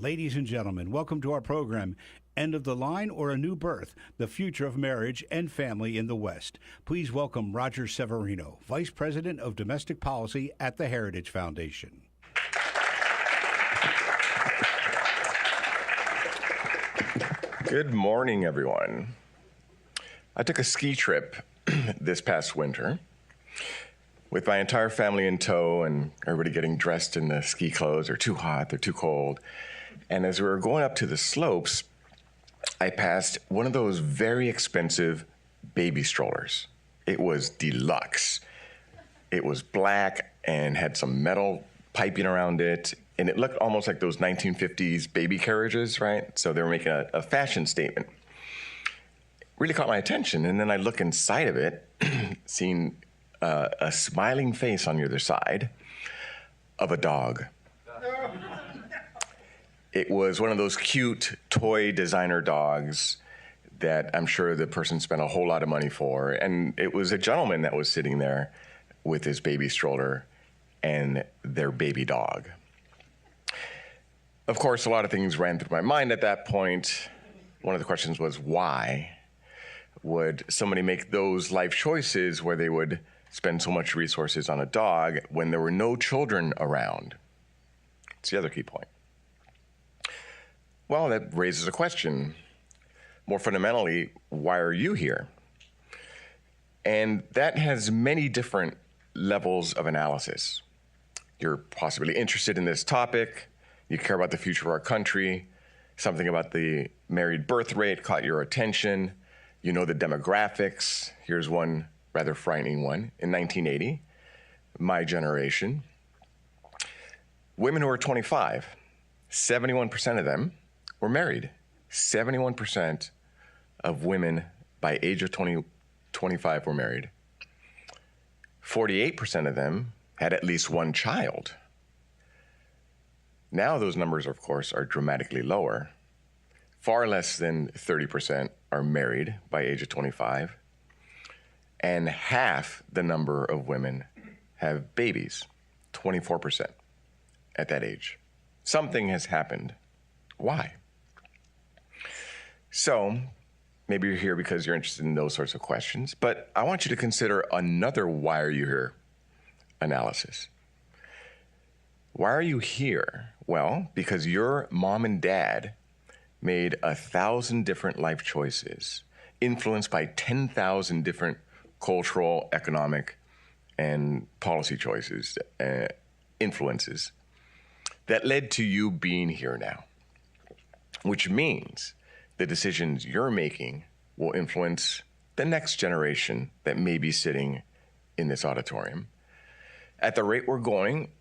Ladies and gentlemen, welcome to our program, End of the Line or a New Birth, the Future of Marriage and Family in the West. Please welcome Roger Severino, Vice President of Domestic Policy at the Heritage Foundation. Good morning, everyone. I took a ski trip this past winter with my entire family in tow and everybody getting dressed in the ski clothes. They're too hot, they're too cold. And as we were going up to the slopes, I passed one of those very expensive baby strollers. It was deluxe. It was black and had some metal piping around it. And it looked almost like those 1950s baby carriages, right? So they were making a fashion statement. Really caught my attention. And then I look inside of it, seeing a smiling face on the other side of a dog. It was one of those cute toy designer dogs that I'm sure the person spent a whole lot of money for. And it was a gentleman that was sitting there with his baby stroller and their baby dog. Of course, a lot of things ran through my mind at that point. One of the questions was, why would somebody make those life choices where they would spend so much resources on a dog when there were no children around? It's the other key point. Well, that raises a question. More fundamentally, why are you here? And that has many different levels of analysis. You're possibly interested in this topic. You care about the future of our country. Something about the married birth rate caught your attention. You know the demographics. Here's one rather frightening one. In 1980, my generation, women who were 25, 71% of them were married. 71% of women by age of 25 were married. 48% of them had at least one child. Now those numbers, of course, are dramatically lower. Far less than 30% are married by age of 25. And half the number of women have babies, 24% at that age. Something has happened. Why? So maybe you're here because you're interested in those sorts of questions, but I want you to consider another why are you here analysis. Why are you here? Well, because your mom and dad made 1,000 different life choices, influenced by 10,000 different cultural, economic, and policy choices, influences, that led to you being here now, which means the decisions you're making will influence the next generation that may be sitting in this auditorium. At the rate we're going,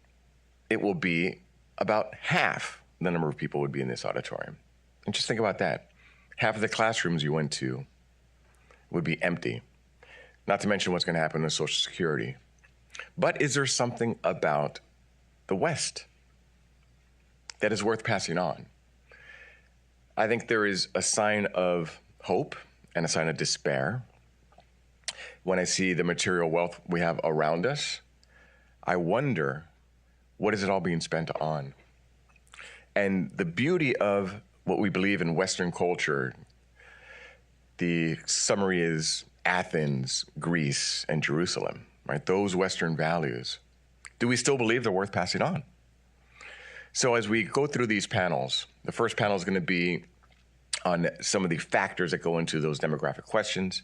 it will be about half the number of people would be in this auditorium. And just think about that. Half of the classrooms you went to would be empty. Not to mention what's going to happen with Social Security. But is there something about the West that is worth passing on? I think there is a sign of hope and a sign of despair. When I see the material wealth we have around us, I wonder, what is it all being spent on? And the beauty of what we believe in Western culture, the summary is Athens, Greece, and Jerusalem, right? Those Western values. Do we still believe they're worth passing on? So as we go through these panels, the first panel is going to be on some of the factors that go into those demographic questions.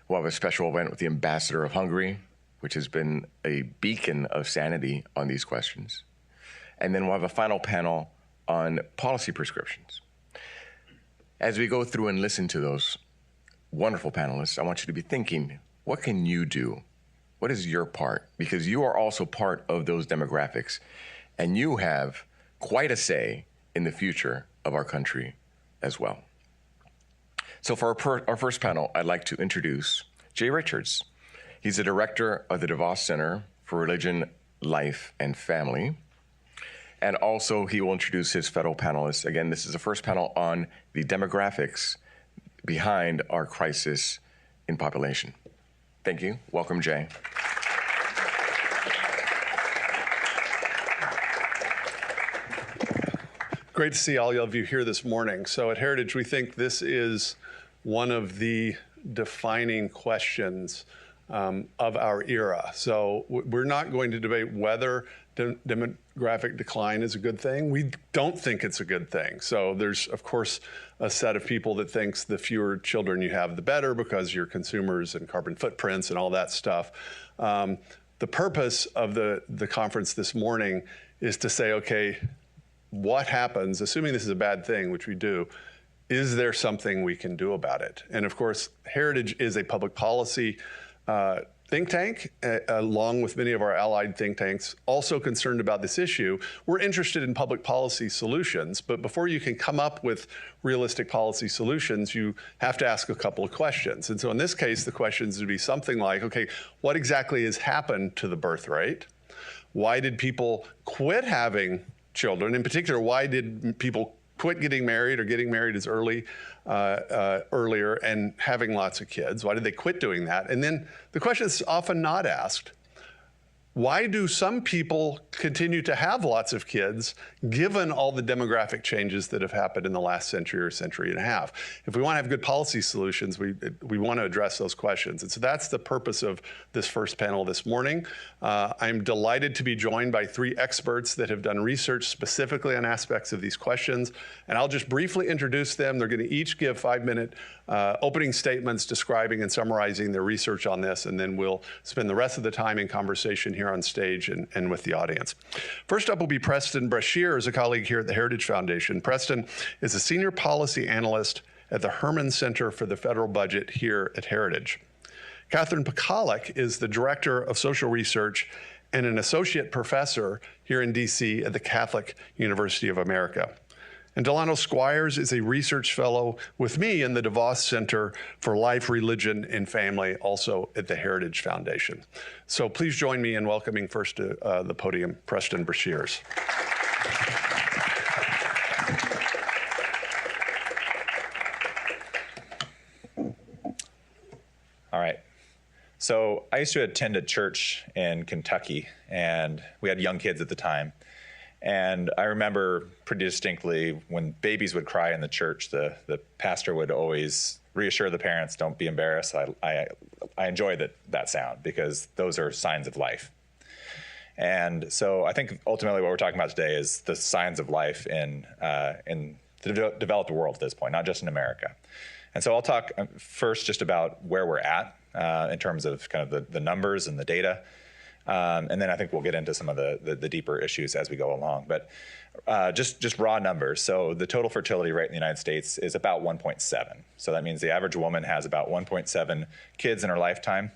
We'll have a special event with the ambassador of Hungary, which has been a beacon of sanity on these questions. And then we'll have a final panel on policy prescriptions. As we go through and listen to those wonderful panelists, I want you to be thinking, what can you do? What is your part? Because you are also part of those demographics, and you have quite a say in the future of our country as well. So for our first panel, I'd like to introduce Jay Richards. He's the director of the DeVos Center for Religion, Life, and Family. And also, he will introduce his fellow panelists. Again, this is the first panel on the demographics behind our crisis in population. Thank you. Welcome, Jay. great to see all of you here this morning. So at Heritage, we think this is one of the defining questions of our era. So we're not going to debate whether demographic decline is a good thing. We don't think it's a good thing. So there's, of course, a set of people that thinks the fewer children you have, the better, because you're consumers and carbon footprints and all that stuff. The purpose of the conference this morning is to say, okay, what happens, assuming this is a bad thing, which we do, is there something we can do about it? And of course, Heritage is a public policy think tank, along with many of our allied think tanks, also concerned about this issue. We're interested in public policy solutions, but before you can come up with realistic policy solutions, you have to ask a couple of questions. And so in this case, the questions would be something like, okay, what exactly has happened to the birth rate? Why did people quit having children? In particular, why did people quit getting married or getting married as earlier and having lots of kids? Why did they quit doing that? And then the question is often not asked, why do some people continue to have lots of kids given all the demographic changes that have happened in the last century or century and a half? If we want to have good policy solutions, we want to address those questions. And so that's the purpose of this first panel this morning. I'm delighted to be joined by three experts that have done research specifically on aspects of these questions. And I'll just briefly introduce them. They're going to each give 5-minute opening statements describing and summarizing their research on this, and then we'll spend the rest of the time in conversation here on stage and with the audience. First up will be Preston Brashear, is a colleague here at the Heritage Foundation. Preston is a senior policy analyst at the Herman Center for the Federal Budget here at Heritage. Catherine Pekalik is the director of social research and an associate professor here in DC at the Catholic University of America. And Delano Squires is a research fellow with me in the DeVos Center for Life, Religion, and Family, also at the Heritage Foundation. So please join me in welcoming first to the podium, Preston Brashears. All right. So I used to attend a church in Kentucky, and we had young kids at the time. And I remember pretty distinctly when babies would cry in the church, the pastor would always reassure the parents, don't be embarrassed. I enjoy that sound because those are signs of life. And so I think ultimately what we're talking about today is the signs of life in the developed world at this point, not just in America. And so I'll talk first just about where we're at in terms of kind of the numbers and the data. And then I think we'll get into some of the deeper issues as we go along. But just raw numbers. So the total fertility rate in the United States is about 1.7. So that means the average woman has about 1.7 kids in her lifetime.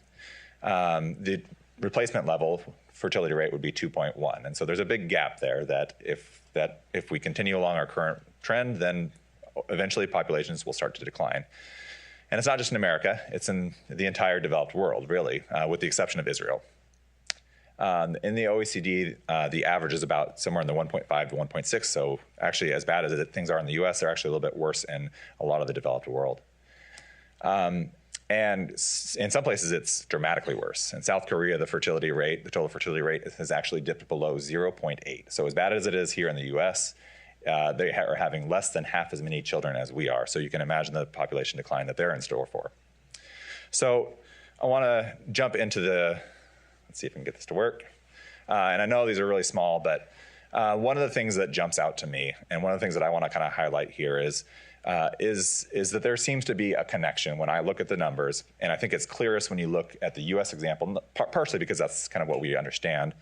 The replacement level fertility rate would be 2.1. And so there's a big gap there that if we continue along our current trend, then eventually populations will start to decline. And it's not just in America, it's in the entire developed world, really, with the exception of Israel. In the OECD, the average is about somewhere in the 1.5 to 1.6. So actually, as bad as things are in the US, they're actually a little bit worse in a lot of the developed world. And in some places, it's dramatically worse. In South Korea, the total fertility rate has actually dipped below 0.8. So as bad as it is here in the US, they are having less than half as many children as we are. So you can imagine the population decline that they're in store for. So I want to jump into let's see if I can get this to work. And I know these are really small, but one of the things that jumps out to me, and one of the things that I want to kind of highlight here is that there seems to be a connection when I look at the numbers, and I think it's clearest when you look at the U.S. example, partially because that's kind of what we understand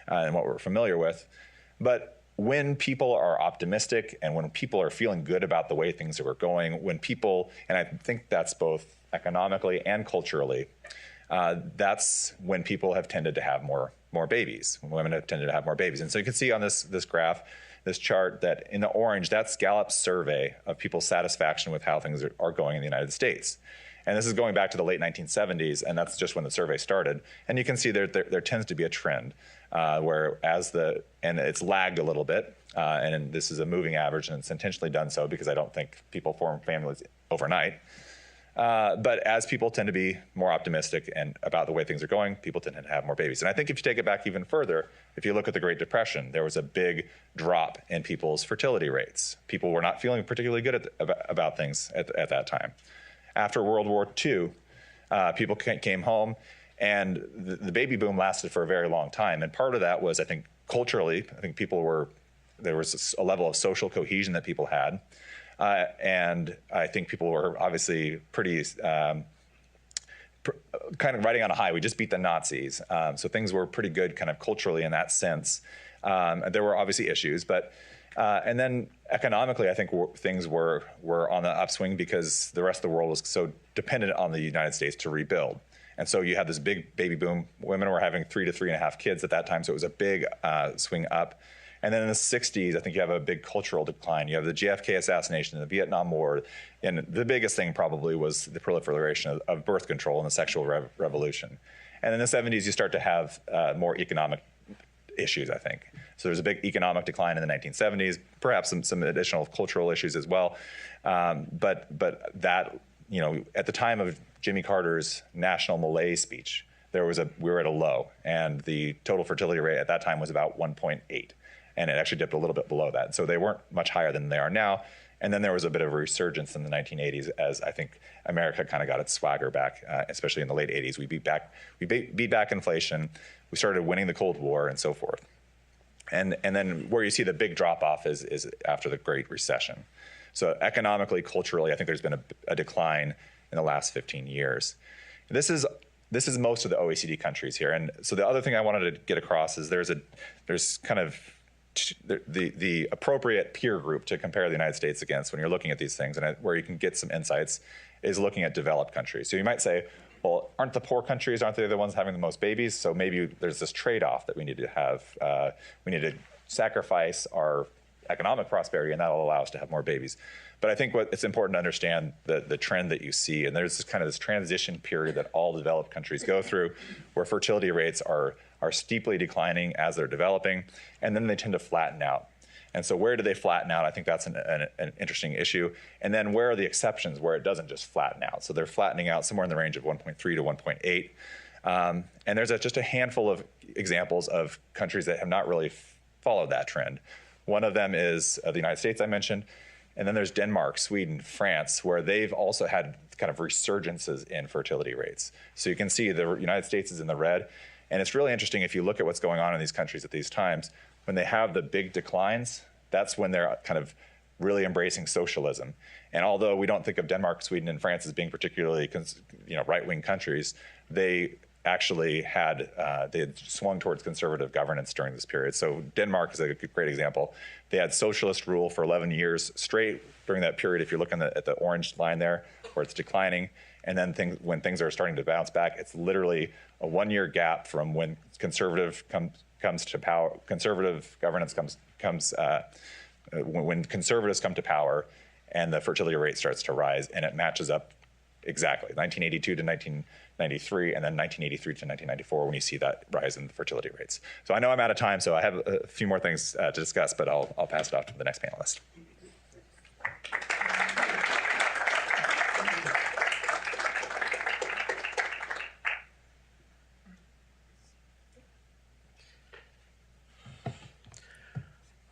and what we're familiar with. But when people are optimistic and when people are feeling good about the way things are going, when people, and I think that's both economically and culturally, that's when people have tended to have more babies. Women have tended to have more babies. And so you can see on this graph, this chart, that in the orange, that's Gallup's survey of people's satisfaction with how things are going in the United States. And this is going back to the late 1970s, and that's just when the survey started. And you can see there tends to be a trend where and it's lagged a little bit, and this is a moving average, and it's intentionally done so because I don't think people form families overnight. But as people tend to be more optimistic and about the way things are going, people tend to have more babies. And I think if you take it back even further, if you look at the Great Depression, there was a big drop in people's fertility rates. People were not feeling particularly good about things at that time. After World War II, people came home, and the baby boom lasted for a very long time. And part of that was, I think, culturally, I think there was a level of social cohesion that people had. And I think people were obviously pretty kind of riding on a high. We just beat the Nazis. So things were pretty good kind of culturally in that sense. There were obviously issues, but and then economically, I think things were on the upswing because the rest of the world was so dependent on the United States to rebuild. And so you had this big baby boom. Women were having 3 to 3.5 kids at that time, so it was a big swing up. And then in the 60s, I think you have a big cultural decline. You have the JFK assassination, the Vietnam War, and the biggest thing probably was the proliferation of birth control and the sexual revolution. And in the 70s, you start to have more economic issues, I think. So there's a big economic decline in the 1970s, perhaps some additional cultural issues as well. But that, at the time of Jimmy Carter's national malaise speech, we were at a low, and the total fertility rate at that time was about 1.8. And it actually dipped a little bit below that. So they weren't much higher than they are now. And then there was a bit of a resurgence in the 1980s as I think America kind of got its swagger back, especially in the late 80s. We beat back inflation. We started winning the Cold War and so forth. And then where you see the big drop off is after the Great Recession. So economically, culturally, I think there's been a decline in the last 15 years. This is most of the OECD countries here. And so the other thing I wanted to get across is there's kind of the appropriate peer group to compare the United States against when you're looking at these things, and where you can get some insights is looking at developed countries. So you might say, well, aren't the poor countries, aren't they the ones having the most babies? So maybe there's this trade-off that we need to have. We need to sacrifice our economic prosperity, and that'll allow us to have more babies. But I think it's important to understand the trend that you see, and there's this transition period that all developed countries go through, where fertility rates are steeply declining as they're developing, and then they tend to flatten out. And so where do they flatten out? I think that's an interesting issue. And then where are the exceptions where it doesn't just flatten out? So they're flattening out somewhere in the range of 1.3 to 1.8. And there's just a handful of examples of countries that have not really followed that trend. One of them is the United States I mentioned. And then there's Denmark, Sweden, France, where they've also had kind of resurgences in fertility rates. So you can see the United States is in the red. And it's really interesting if you look at what's going on in these countries at these times. When they have the big declines, that's when they're kind of really embracing socialism. And although we don't think of Denmark, Sweden, and France as being particularly right-wing countries, they actually they had swung towards conservative governance during this period. So Denmark is a great example. They had socialist rule for 11 years straight during that period. If you're looking at the orange line there, where it's declining, and then when things are starting to bounce back, it's literally a 1-year gap from when conservative comes to power. Conservative governance comes when conservatives come to power, and the fertility rate starts to rise, and it matches up exactly 1982 to 1993, and then 1983 to 1994 when you see that rise in the fertility rates. So I know I'm out of time, so I have a few more things to discuss, but I'll pass it off to the next panelist.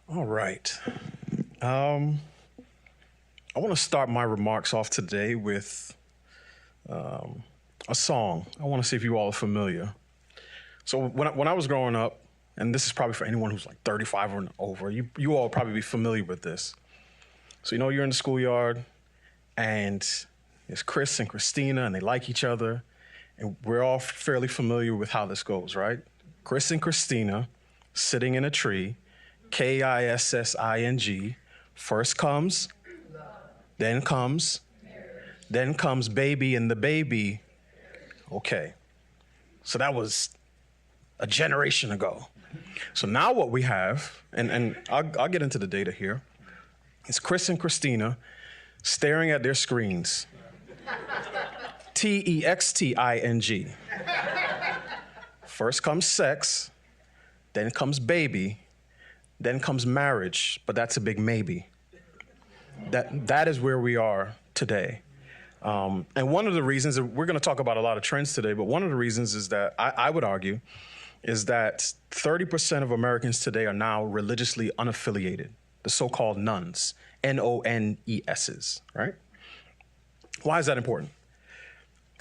All right. I want to start my remarks off today with a song. I want to see if you all are familiar. So when I was growing up, and this is probably for anyone who's like 35 or over, you all probably be familiar with this. So you're in the schoolyard, and it's Chris and Christina, and they like each other, and we're all fairly familiar with how this goes, right? Chris and Christina sitting in a tree, Kissing. First comes, then comes, then comes baby, and the baby. Okay, so that was a generation ago. So now what we have, and I'll get into the data here, is Chris and Christina staring at their screens. Texting. First comes sex, then comes baby, then comes marriage, but that's a big maybe. That is where we are today. And one of the reasons, and we're going to talk about a lot of trends today, but one of the reasons is that I would argue is that 30% of Americans today are now religiously unaffiliated, the so-called nuns, N-O-N-E-S's, right? Why is that important?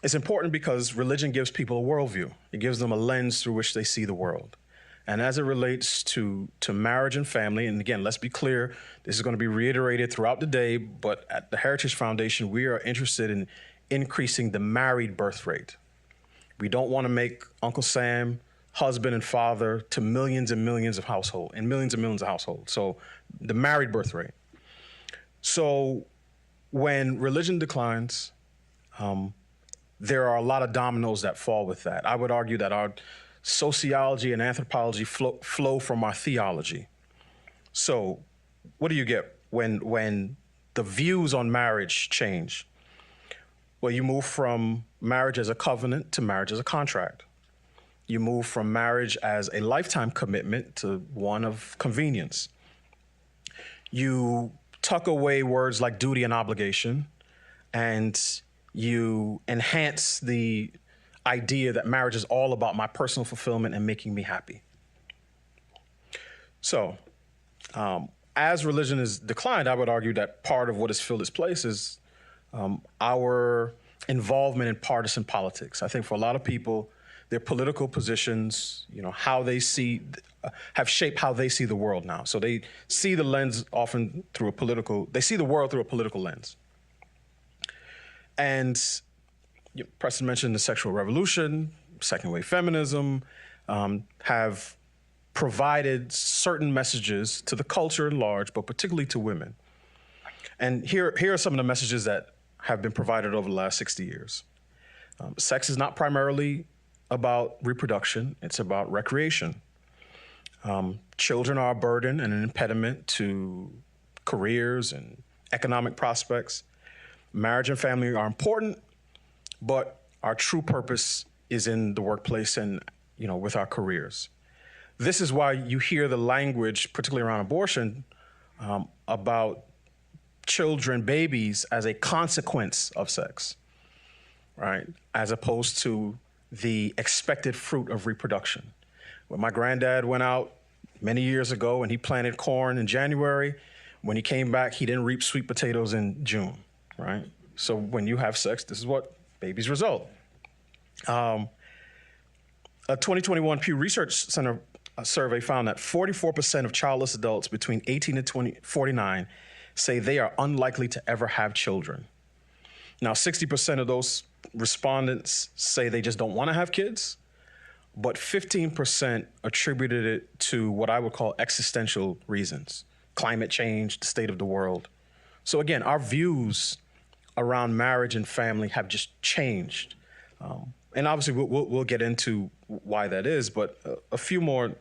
It's important because religion gives people a worldview. It gives them a lens through which they see the world. And as it relates to marriage and family, and again, let's be clear, this is going to be reiterated throughout the day, but at the Heritage Foundation, we are interested in increasing the married birth rate. We don't want to make Uncle Sam husband and father to millions and millions of households, and millions of households. So the married birth rate. So when religion declines, there are a lot of dominoes that fall with that. I would argue that our sociology and anthropology flow from our theology. So what do you get when the views on marriage change? Well, you move from marriage as a covenant to marriage as a contract. You move from marriage as a lifetime commitment to one of convenience. You tuck away words like duty and obligation, and you enhance the idea that marriage is all about my personal fulfillment and making me happy. So, as religion has declined, I would argue that part of what has filled its place is our involvement in partisan politics. I think for a lot of people, their political positions, how they see, have shaped how they see the world now. So they see the lens often through they see the world through a political lens. And Preston mentioned the sexual revolution, second wave feminism, have provided certain messages to the culture at large, but particularly to women. And here are some of the messages that have been provided over the last 60 years. Sex is not primarily about reproduction, it's about recreation. Children are a burden and an impediment to careers and economic prospects. Marriage and family are important, but our true purpose is in the workplace and, with our careers. This is why you hear the language, particularly around abortion, about children, babies, as a consequence of sex, right? As opposed to the expected fruit of reproduction. When my granddad went out many years ago and he planted corn in January, when he came back, he didn't reap sweet potatoes in June, right? So when you have sex, this is what babies result. A 2021 Pew Research Center survey found that 44% of childless adults between 18 and 49 say they are unlikely to ever have children. Now, 60% of those respondents say they just don't want to have kids, but 15% attributed it to what I would call existential reasons, climate change, the state of the world. So again, our views around marriage and family have just changed. And obviously we'll get into why that is, but a few more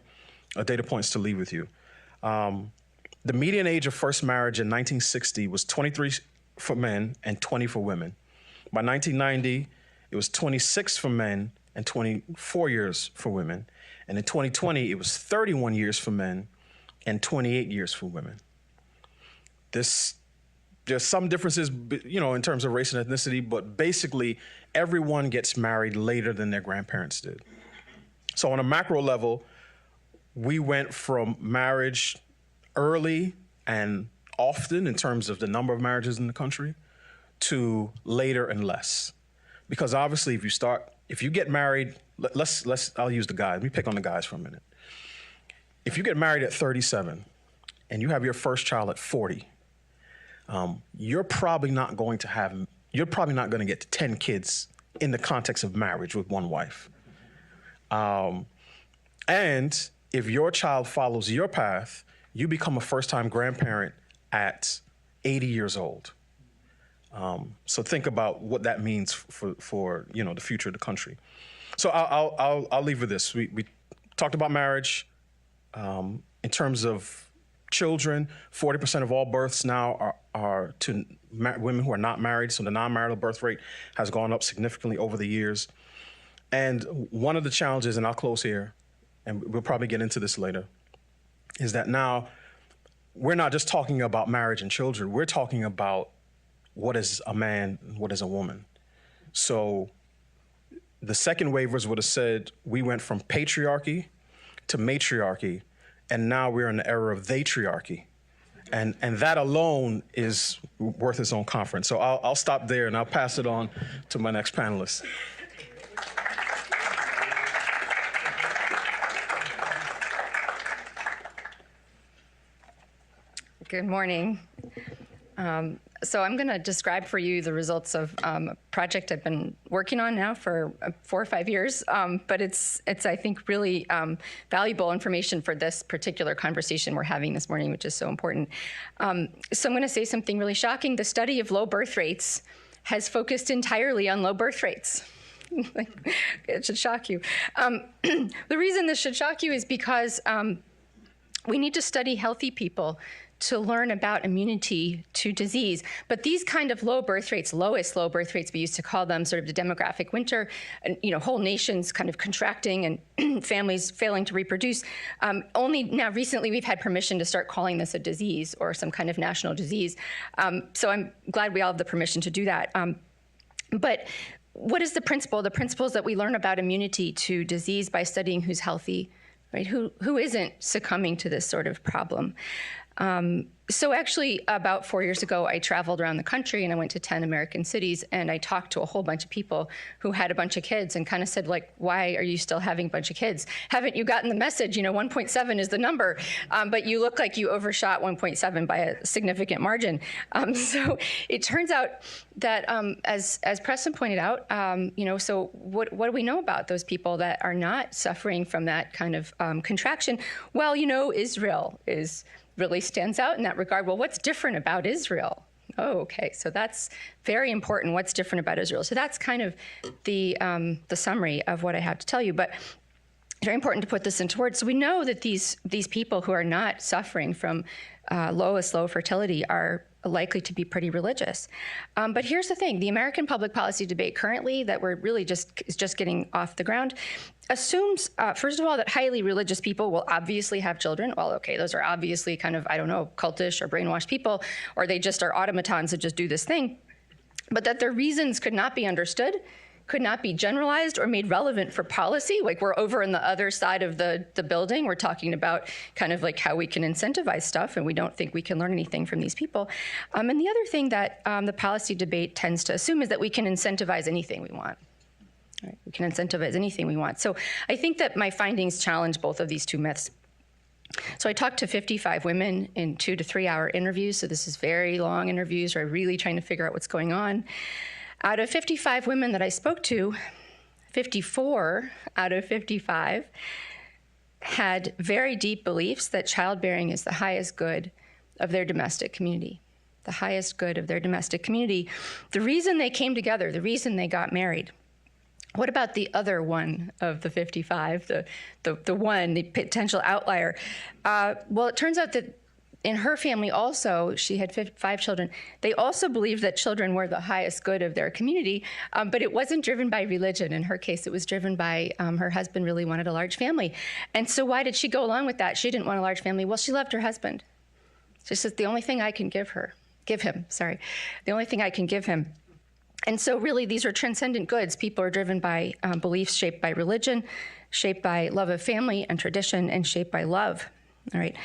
data points to leave with you. The median age of first marriage in 1960 was 23 for men and 20 for women. By 1990, it was 26 for men and 24 years for women. And in 2020, it was 31 years for men and 28 years for women. There's some differences, in terms of race and ethnicity, but basically everyone gets married later than their grandparents did. So on a macro level, we went from marriage early and often in terms of the number of marriages in the country to later and less. Because obviously if you get married, I'll use the guys. Let me pick on the guys for a minute. If you get married at 37 and you have your first child at 40, you're probably not going to get to 10 kids in the context of marriage with one wife. And if your child follows your path, you become a first-time grandparent at 80 years old. So think about what that means for the future of the country. So I'll leave with this. We talked about marriage. In terms of children, 40% of all births now are to women who are not married. So the non-marital birth rate has gone up significantly over the years. And one of the challenges, and I'll close here, and we'll probably get into this later, is that now we're not just talking about marriage and children. We're talking about what is a man and what is a woman. So the second waivers would have said we went from patriarchy to matriarchy, and now we're in the era of thetriarchy. And that alone is worth its own conference. So I'll stop there and I'll pass it on to my next panelist. Good morning. So I'm going to describe for you the results of a project I've been working on now for 4 or 5 years, but it's I think really valuable information for this particular conversation we're having this morning, which is so important. So I'm going to say something really shocking. The study of low birth rates has focused entirely on low birth rates. It should shock you. The reason this should shock you is because we need to study healthy people to learn about immunity to disease. But these kind of low birth rates, lowest low birth rates, we used to call them sort of the demographic winter, and, whole nations kind of contracting and families failing to reproduce. Only now recently we've had permission to start calling this a disease or some kind of national disease. So I'm glad we all have the permission to do that. But what is the principle? The principle is that we learn about immunity to disease by studying who's healthy, right? Who isn't succumbing to this sort of problem. So actually, about 4 years ago, I traveled around the country and I went to 10 American cities and I talked to a whole bunch of people who had a bunch of kids and kind of said, like, why are you still having a bunch of kids? Haven't you gotten the message? 1.7 is the number, but you look like you overshot 1.7 by a significant margin. So it turns out that, as Preston pointed out, so what do we know about those people that are not suffering from that kind of contraction? Well, Israel really stands out in that regard. Well, what's different about Israel? Oh, okay. So that's very important. What's different about Israel? So that's kind of the summary of what I have to tell you. But it's very important to put this into words. So we know that these people who are not suffering from low fertility are likely to be pretty religious. But here's the thing. The American public policy debate currently that we're really is just getting off the ground assumes, first of all, that highly religious people will obviously have children. Well, okay, those are obviously kind of, cultish or brainwashed people, or they just are automatons that just do this thing. But that their reasons could not be understood, could not be generalized or made relevant for policy. Like we're over on the other side of the building. We're talking about kind of like how we can incentivize stuff, and we don't think we can learn anything from these people. And the other thing that the policy debate tends to assume is that we can incentivize anything we want. Right? We can incentivize anything we want. So I think that my findings challenge both of these two myths. So I talked to 55 women in 2 to 3 hour interviews. So this is very long interviews where I'm really trying to figure out what's going on. Out of 55 women that I spoke to, 54 out of 55 had very deep beliefs that childbearing is the highest good of their domestic community. The highest good of their domestic community. The reason they came together, the reason they got married. What about the other one of the 55, the potential outlier? Well, it turns out that in her family also, she had 5 children. They also believed that children were the highest good of their community, but it wasn't driven by religion. In her case, it was driven by her husband really wanted a large family. And so why did she go along with that? She didn't want a large family. Well, she loved her husband. She says, the only thing I can give him, the only thing I can give him. And so really, these are transcendent goods. People are driven by beliefs shaped by religion, shaped by love of family and tradition, and shaped by love, all right?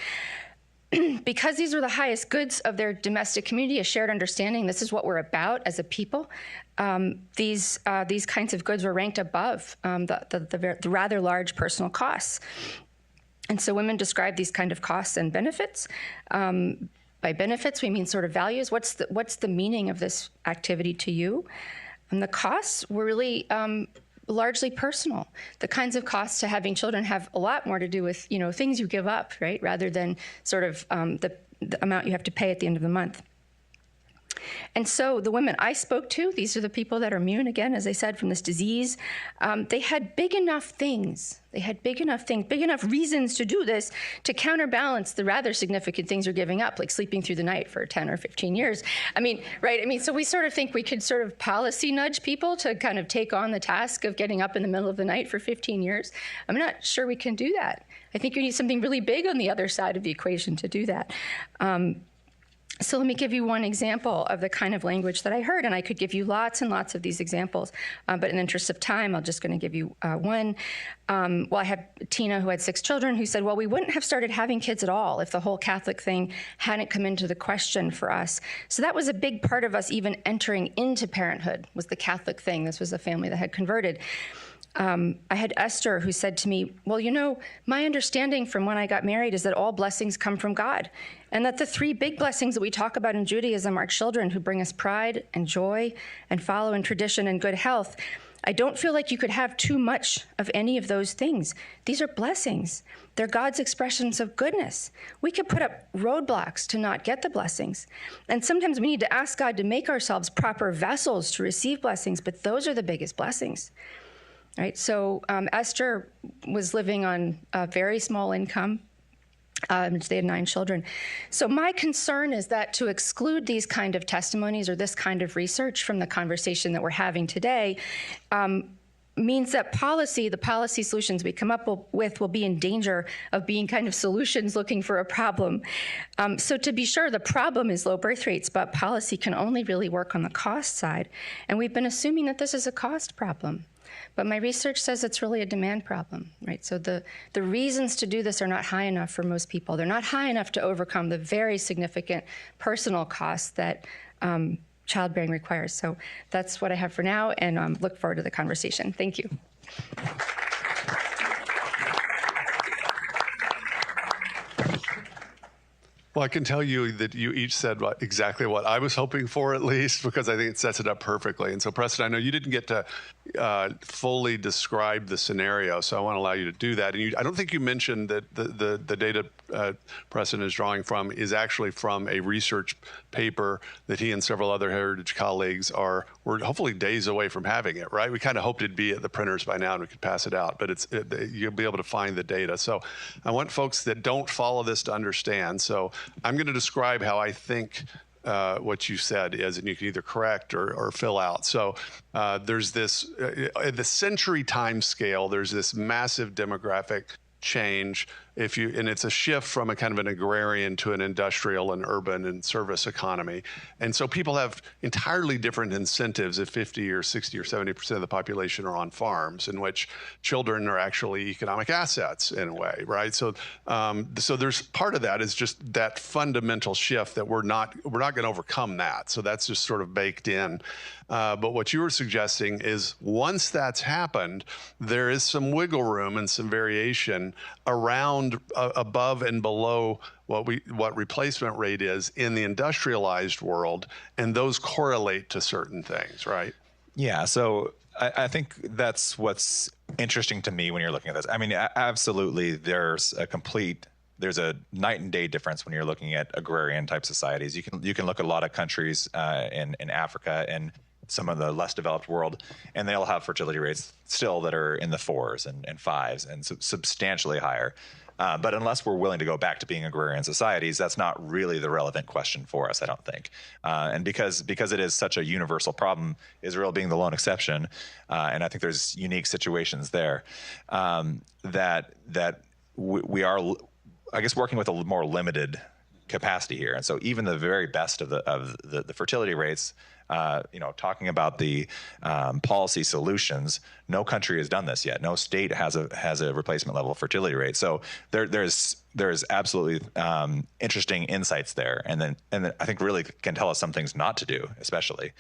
Because these are the highest goods of their domestic community, a shared understanding, this is what we're about as a people, these kinds of goods were ranked above the rather large personal costs. And so women describe these kind of costs and benefits. By benefits, we mean sort of values. What's the meaning of this activity to you? And the costs were really largely personal. The kinds of costs to having children have a lot more to do with things you give up, right, rather than sort of the amount you have to pay at the end of the month. And so the women I spoke to, these are the people that are immune, again, as I said, from this disease. They had big enough things. They had big enough reasons to do this to counterbalance the rather significant things you're giving up, like sleeping through the night for 10 or 15 years. So we sort of think we could sort of policy nudge people to kind of take on the task of getting up in the middle of the night for 15 years. I'm not sure we can do that. I think you need something really big on the other side of the equation to do that. So let me give you one example of the kind of language that I heard, and I could give you lots and lots of these examples, but in the interest of time, I'm just going to give you one. Well, I have Tina, who had 6 children, who said, well, we wouldn't have started having kids at all if the whole Catholic thing hadn't come into the question for us. So that was a big part of us even entering into parenthood, was the Catholic thing. This was a family that had converted. I had Esther, who said to me, well, you know, my understanding from when I got married is that all blessings come from God, and that the 3 big blessings that we talk about in Judaism are children who bring us pride and joy and follow in tradition and good health. I don't feel like you could have too much of any of those things. These are blessings. They're God's expressions of goodness. We could put up roadblocks to not get the blessings. And sometimes we need to ask God to make ourselves proper vessels to receive blessings, but those are the biggest blessings. Right, so Esther was living on a very small income. They had 9 children. So my concern is that to exclude these kind of testimonies or this kind of research from the conversation that we're having today means that the policy solutions we come up with will be in danger of being kind of solutions looking for a problem. So to be sure, the problem is low birth rates, but policy can only really work on the cost side. And we've been assuming that this is a cost problem. But my research says it's really a demand problem, right? So the reasons to do this are not high enough for most people. They're not high enough to overcome the very significant personal costs that childbearing requires. So that's what I have for now, and look forward to the conversation. Thank you. Well, I can tell you that you each said exactly what I was hoping for, at least, because I think it sets it up perfectly. And so, Preston, I know you didn't get to fully describe the scenario, so I want to allow you to do that. And I don't think you mentioned that the data Preston is drawing from is actually from a research paper that he and several other Heritage colleagues we're hopefully days away from having it, right? We kind of hoped it'd be at the printers by now and we could pass it out, but you'll be able to find the data. So I want folks that don't follow this to understand. So I'm going to describe how I think what you said is, and you can either correct or fill out. So there's this, at the century time scale, there's this massive demographic change and it's a shift from a kind of an agrarian to an industrial and urban and service economy. And so people have entirely different incentives if 50 or 60 or 70% of the population are on farms, in which children are actually economic assets in a way, right? So so there's part of that is just that fundamental shift that we're not going to overcome that. So that's just sort of baked in. But what you were suggesting is once that's happened, there is some wiggle room and some variation around above and below what replacement rate is in the industrialized world, and those correlate to certain things, right? Yeah, so I think that's what's interesting to me when you're looking at this. I mean, absolutely, there's a night and day difference when you're looking at agrarian type societies. You can look at a lot of countries in Africa and some of the less developed world, and they'll have fertility rates still that are in the 4s and 5s and substantially higher. But unless we're willing to go back to being agrarian societies, that's not really the relevant question for us, I don't think. And because it is such a universal problem, Israel being the lone exception, and I think there's unique situations there, that we are, I guess, working with a more limited capacity here. And so even the very best of the fertility rates, talking about the policy solutions, no country has done this yet. No state has a replacement level fertility rate. So there's absolutely interesting insights there, and then I think really can tell us some things not to do, especially.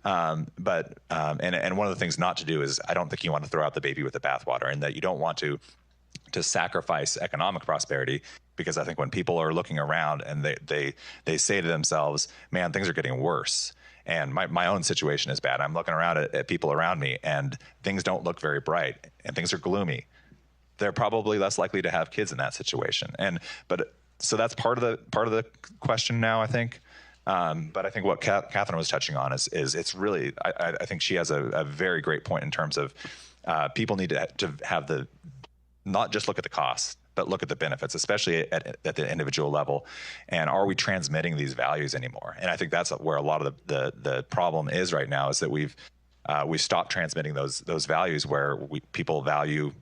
But one of the things not to do is I don't think you want to throw out the baby with the bathwater, and that you don't want to sacrifice economic prosperity, because I think when people are looking around and they say to themselves, man, things are getting worse. And my own situation is bad. I'm looking around at people around me, and things don't look very bright, and things are gloomy. They're probably less likely to have kids in that situation. So that's part of the question now, I think. But I think what Catherine was touching on is it's really, I think she has a very great point in terms of people need to have not just look at the costs, but look at the benefits, especially at the individual level. And are we transmitting these values anymore? And I think that's where a lot of the problem is right now, is that we've stopped transmitting those values, where people value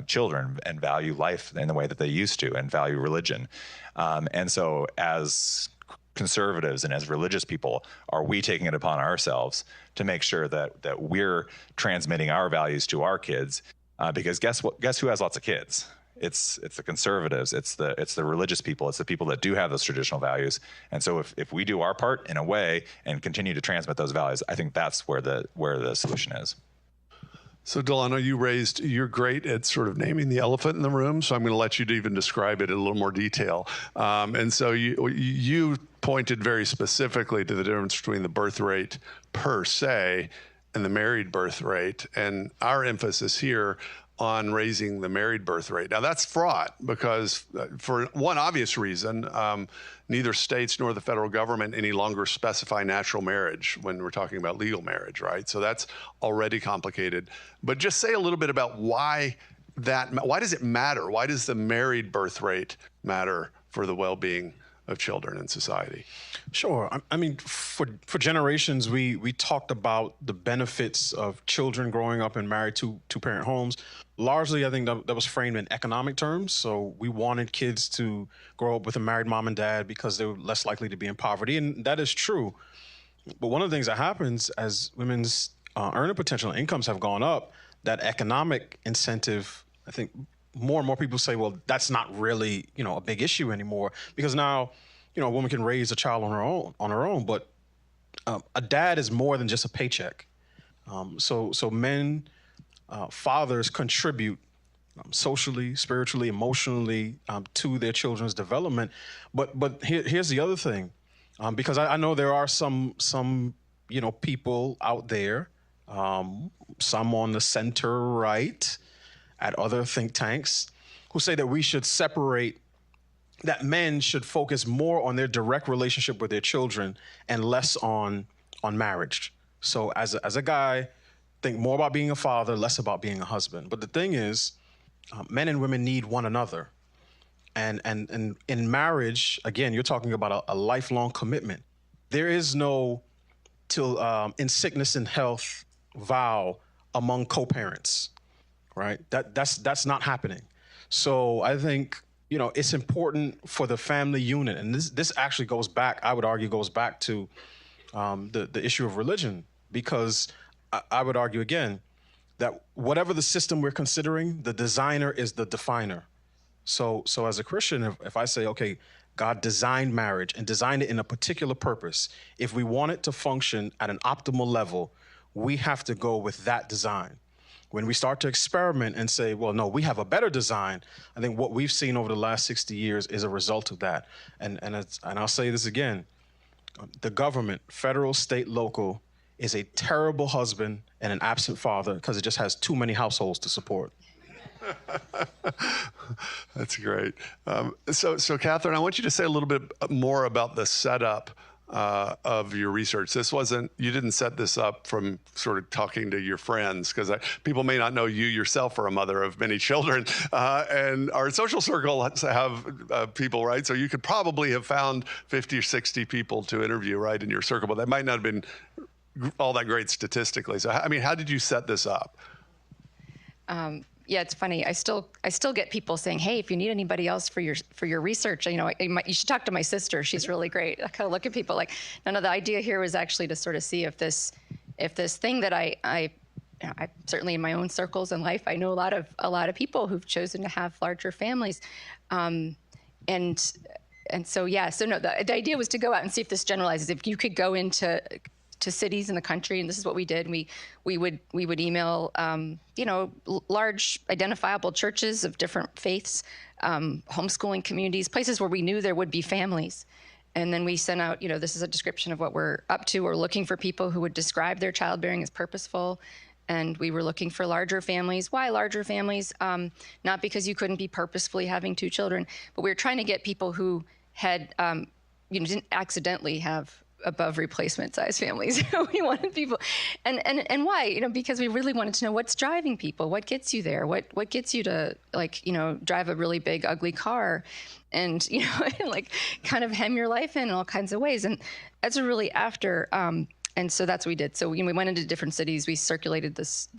children and value life in the way that they used to, and value religion. And so as conservatives and as religious people, are we taking it upon ourselves to make sure that we're transmitting our values to our kids? Because guess who has lots of kids? It's the conservatives, it's the religious people, it's the people that do have those traditional values. And so if we do our part in a way and continue to transmit those values, I think that's where the solution is. So Delano, you're great at sort of naming the elephant in the room, so I'm going to let you to even describe it in a little more detail. And so you pointed very specifically to the difference between the birth rate per se and the married birth rate, and our emphasis here on raising the married birth rate. Now that's fraught because for one obvious reason, neither states nor the federal government any longer specify natural marriage when we're talking about legal marriage, right? So that's already complicated. But just say a little bit about why does it matter? Why does the married birth rate matter for the well-being of children in society? Sure. I mean, for generations, we talked about the benefits of children growing up in married two-parent homes. Largely, I think that was framed in economic terms. So we wanted kids to grow up with a married mom and dad because they were less likely to be in poverty. And that is true. But one of the things that happens as women's earning potential and incomes have gone up, that economic incentive, I think more and more people say, well, that's not really, a big issue anymore, because now, a woman can raise a child on her own. But a dad is more than just a paycheck. So men, fathers contribute socially, spiritually, emotionally to their children's development. But here's the other thing, because I know there are some people out there, some on the center right, at other think tanks, who say that we should separate, that men should focus more on their direct relationship with their children and less on marriage. So as a guy, think more about being a father, less about being a husband. But the thing is, men and women need one another. And in marriage, again, you're talking about a lifelong commitment. There is no till in sickness and health vow among co-parents. Right? That's not happening. So I think, it's important for the family unit. And this actually goes back, I would argue, to the issue of religion, because I would argue again that whatever the system we're considering, the designer is the definer. So as a Christian, if I say, okay, God designed marriage and designed it in a particular purpose, if we want it to function at an optimal level, we have to go with that design. When we start to experiment and say, well, no, we have a better design, I think what we've seen over the last 60 years is a result of that. And I'll say this again, the government, federal, state, local, is a terrible husband and an absent father because it just has too many households to support. That's great. So Catherine, I want you to say a little bit more about the setup of your research. You didn't set this up from sort of talking to your friends, because people may not know you yourself are a mother of many children, and our social circle have people, right? So you could probably have found 50 or 60 people to interview, right, in your circle, but that might not have been all that great statistically. So, I mean, how did you set this up? Yeah, it's funny. I still get people saying, "Hey, if you need anybody else for your research, you should talk to my sister. She's really great." I kind of look at people like, no. The idea here was actually to sort of see if this thing that I certainly in my own circles in life, I know a lot of people who've chosen to have larger families, and so the idea was to go out and see if this generalizes. If you could go into cities in the country, and this is what we did. We would email, large identifiable churches of different faiths, homeschooling communities, places where we knew there would be families. And then we sent out, this is a description of what we're up to. We're looking for people who would describe their childbearing as purposeful. And we were looking for larger families. Why larger families? Not because you couldn't be purposefully having 2 children, but we were trying to get people who had, didn't accidentally have above replacement size families. We wanted people, and why? Because we really wanted to know what's driving people, what gets you there, what gets you to drive a really big ugly car, and kind of hem your life in all kinds of ways. And that's really after, and so that's what we did. So we went into different cities. We circulated this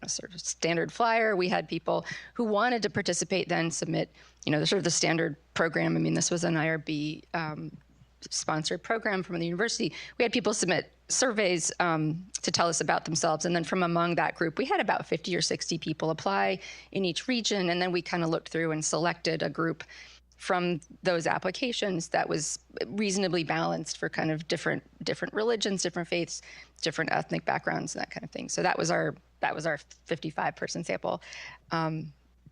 sort of standard flyer. We had people who wanted to participate then submit, the sort of the standard program. I mean, this was an IRB sponsored program from the university. We had people submit surveys to tell us about themselves. And then from among that group, we had about 50 or 60 people apply in each region. And then we kind of looked through and selected a group from those applications that was reasonably balanced for kind of different religions, different faiths, different ethnic backgrounds, and that kind of thing. So that was our 55-person sample.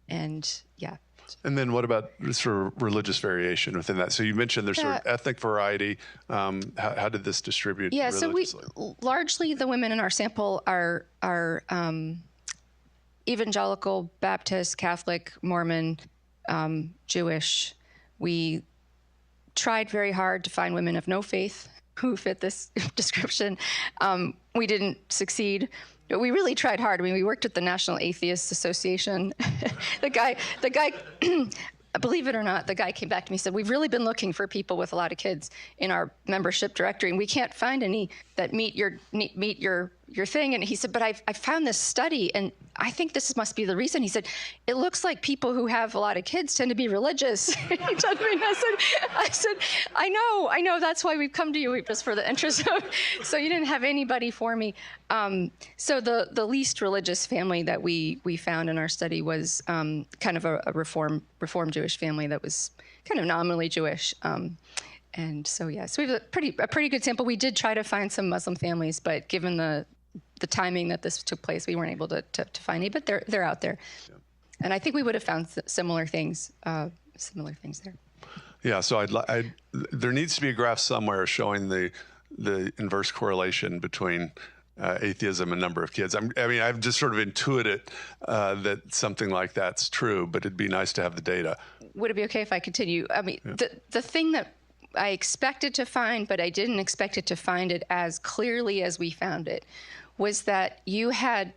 And yeah. And then what about sort of religious variation within that? So you mentioned there's sort of ethnic variety. How did this distribute religiously? So we largely, the women in our sample are evangelical, Baptist, Catholic, Mormon, Jewish. We tried very hard to find women of no faith who fit this description. We didn't succeed. But we really tried hard. I mean, we worked with the National Atheists Association. The guy, believe it or not, the guy came back to me and said, we've really been looking for people with a lot of kids in our membership directory, and we can't find any that meet your thing. And he said, but I found this study, and I think this must be the reason. He said, it looks like people who have a lot of kids tend to be religious. He told me, I said, I know, that's why we've come to you, just for the interest of, so you didn't have anybody for me. So the least religious family that we found in our study was kind of a Reform Jewish family that was kind of nominally Jewish. And so, yeah, so we have a pretty good sample. We did try to find some Muslim families, but given the timing that this took place, we weren't able to find any, but they're out there. Yeah. And I think we would have found similar things there. Yeah, so there needs to be a graph somewhere showing the inverse correlation between atheism and number of kids. I've just sort of intuited that something like that's true, but it'd be nice to have the data. Would it be okay if I continue? I mean, yeah. The thing that I expected to find, but I didn't expect it to find it as clearly as we found it, was that you had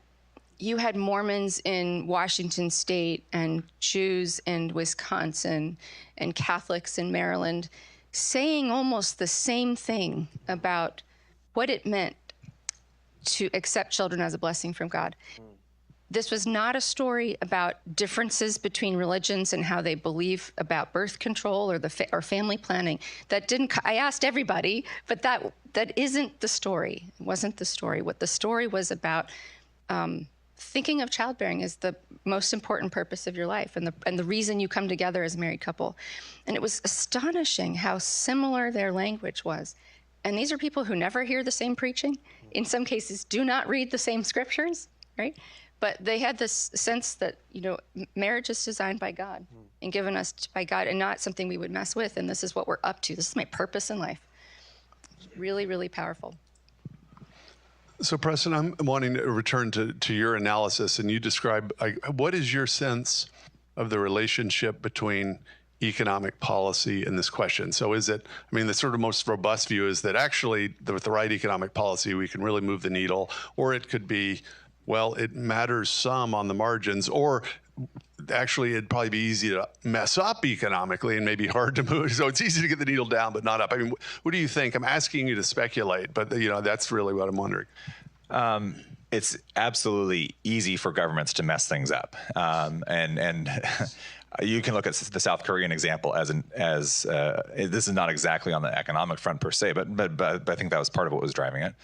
Mormons in Washington State and Jews in Wisconsin and Catholics in Maryland saying almost the same thing about what it meant to accept children as a blessing from God. This was not a story about differences between religions and how they believe about birth control or family planning. I asked everybody, but that isn't the story. It wasn't the story. What the story was about, thinking of childbearing as the most important purpose of your life and the reason you come together as a married couple. And it was astonishing how similar their language was. And these are people who never hear the same preaching. In some cases, do not read the same scriptures, right? But they had this sense that, marriage is designed by God and given us by God and not something we would mess with. And this is what we're up to. This is my purpose in life. Really, really powerful. So, Preston, I'm wanting to return to your analysis, and you describe what is your sense of the relationship between economic policy and this question? So is it, the sort of most robust view is that actually with the right economic policy, we can really move the needle, or it could be, well, it matters some on the margins, or actually it'd probably be easy to mess up economically and maybe hard to move. So it's easy to get the needle down, but not up. What do you think? I'm asking you to speculate, but that's really what I'm wondering. It's absolutely easy for governments to mess things up. And you can look at the South Korean example as this is not exactly on the economic front per se, but I think that was part of what was driving it.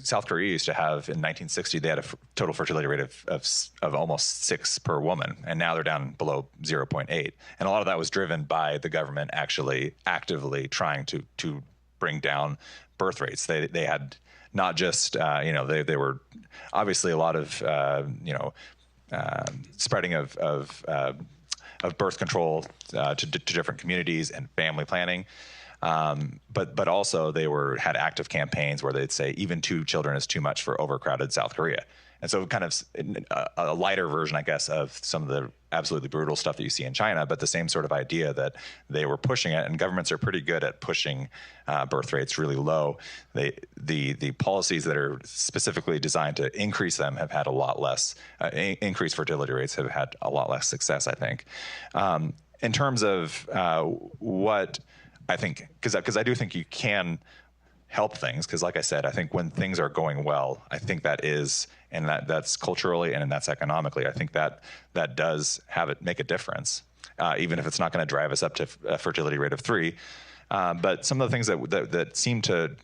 South Korea used to have, in 1960, they had a total fertility rate of almost 6 per woman, and now they're down below 0.8. And a lot of that was driven by the government actually actively trying to bring down birth rates. They had not just, they were obviously a lot of, spreading of birth control to different communities and family planning. But also they had active campaigns where they'd say even 2 children is too much for overcrowded South Korea. And so kind of a lighter version, I guess, of some of the absolutely brutal stuff that you see in China, but the same sort of idea that they were pushing it, and governments are pretty good at pushing birth rates really low. The policies that are specifically designed to increase them have had a lot less, increased fertility rates have had a lot less success, I think. In terms of what I think, because I do think you can help things, because like I said, I think when things are going well, I think that is, and that's culturally and that's economically, I think that does make a difference, even if it's not going to drive us up to a fertility rate of 3. But some of the things that seem to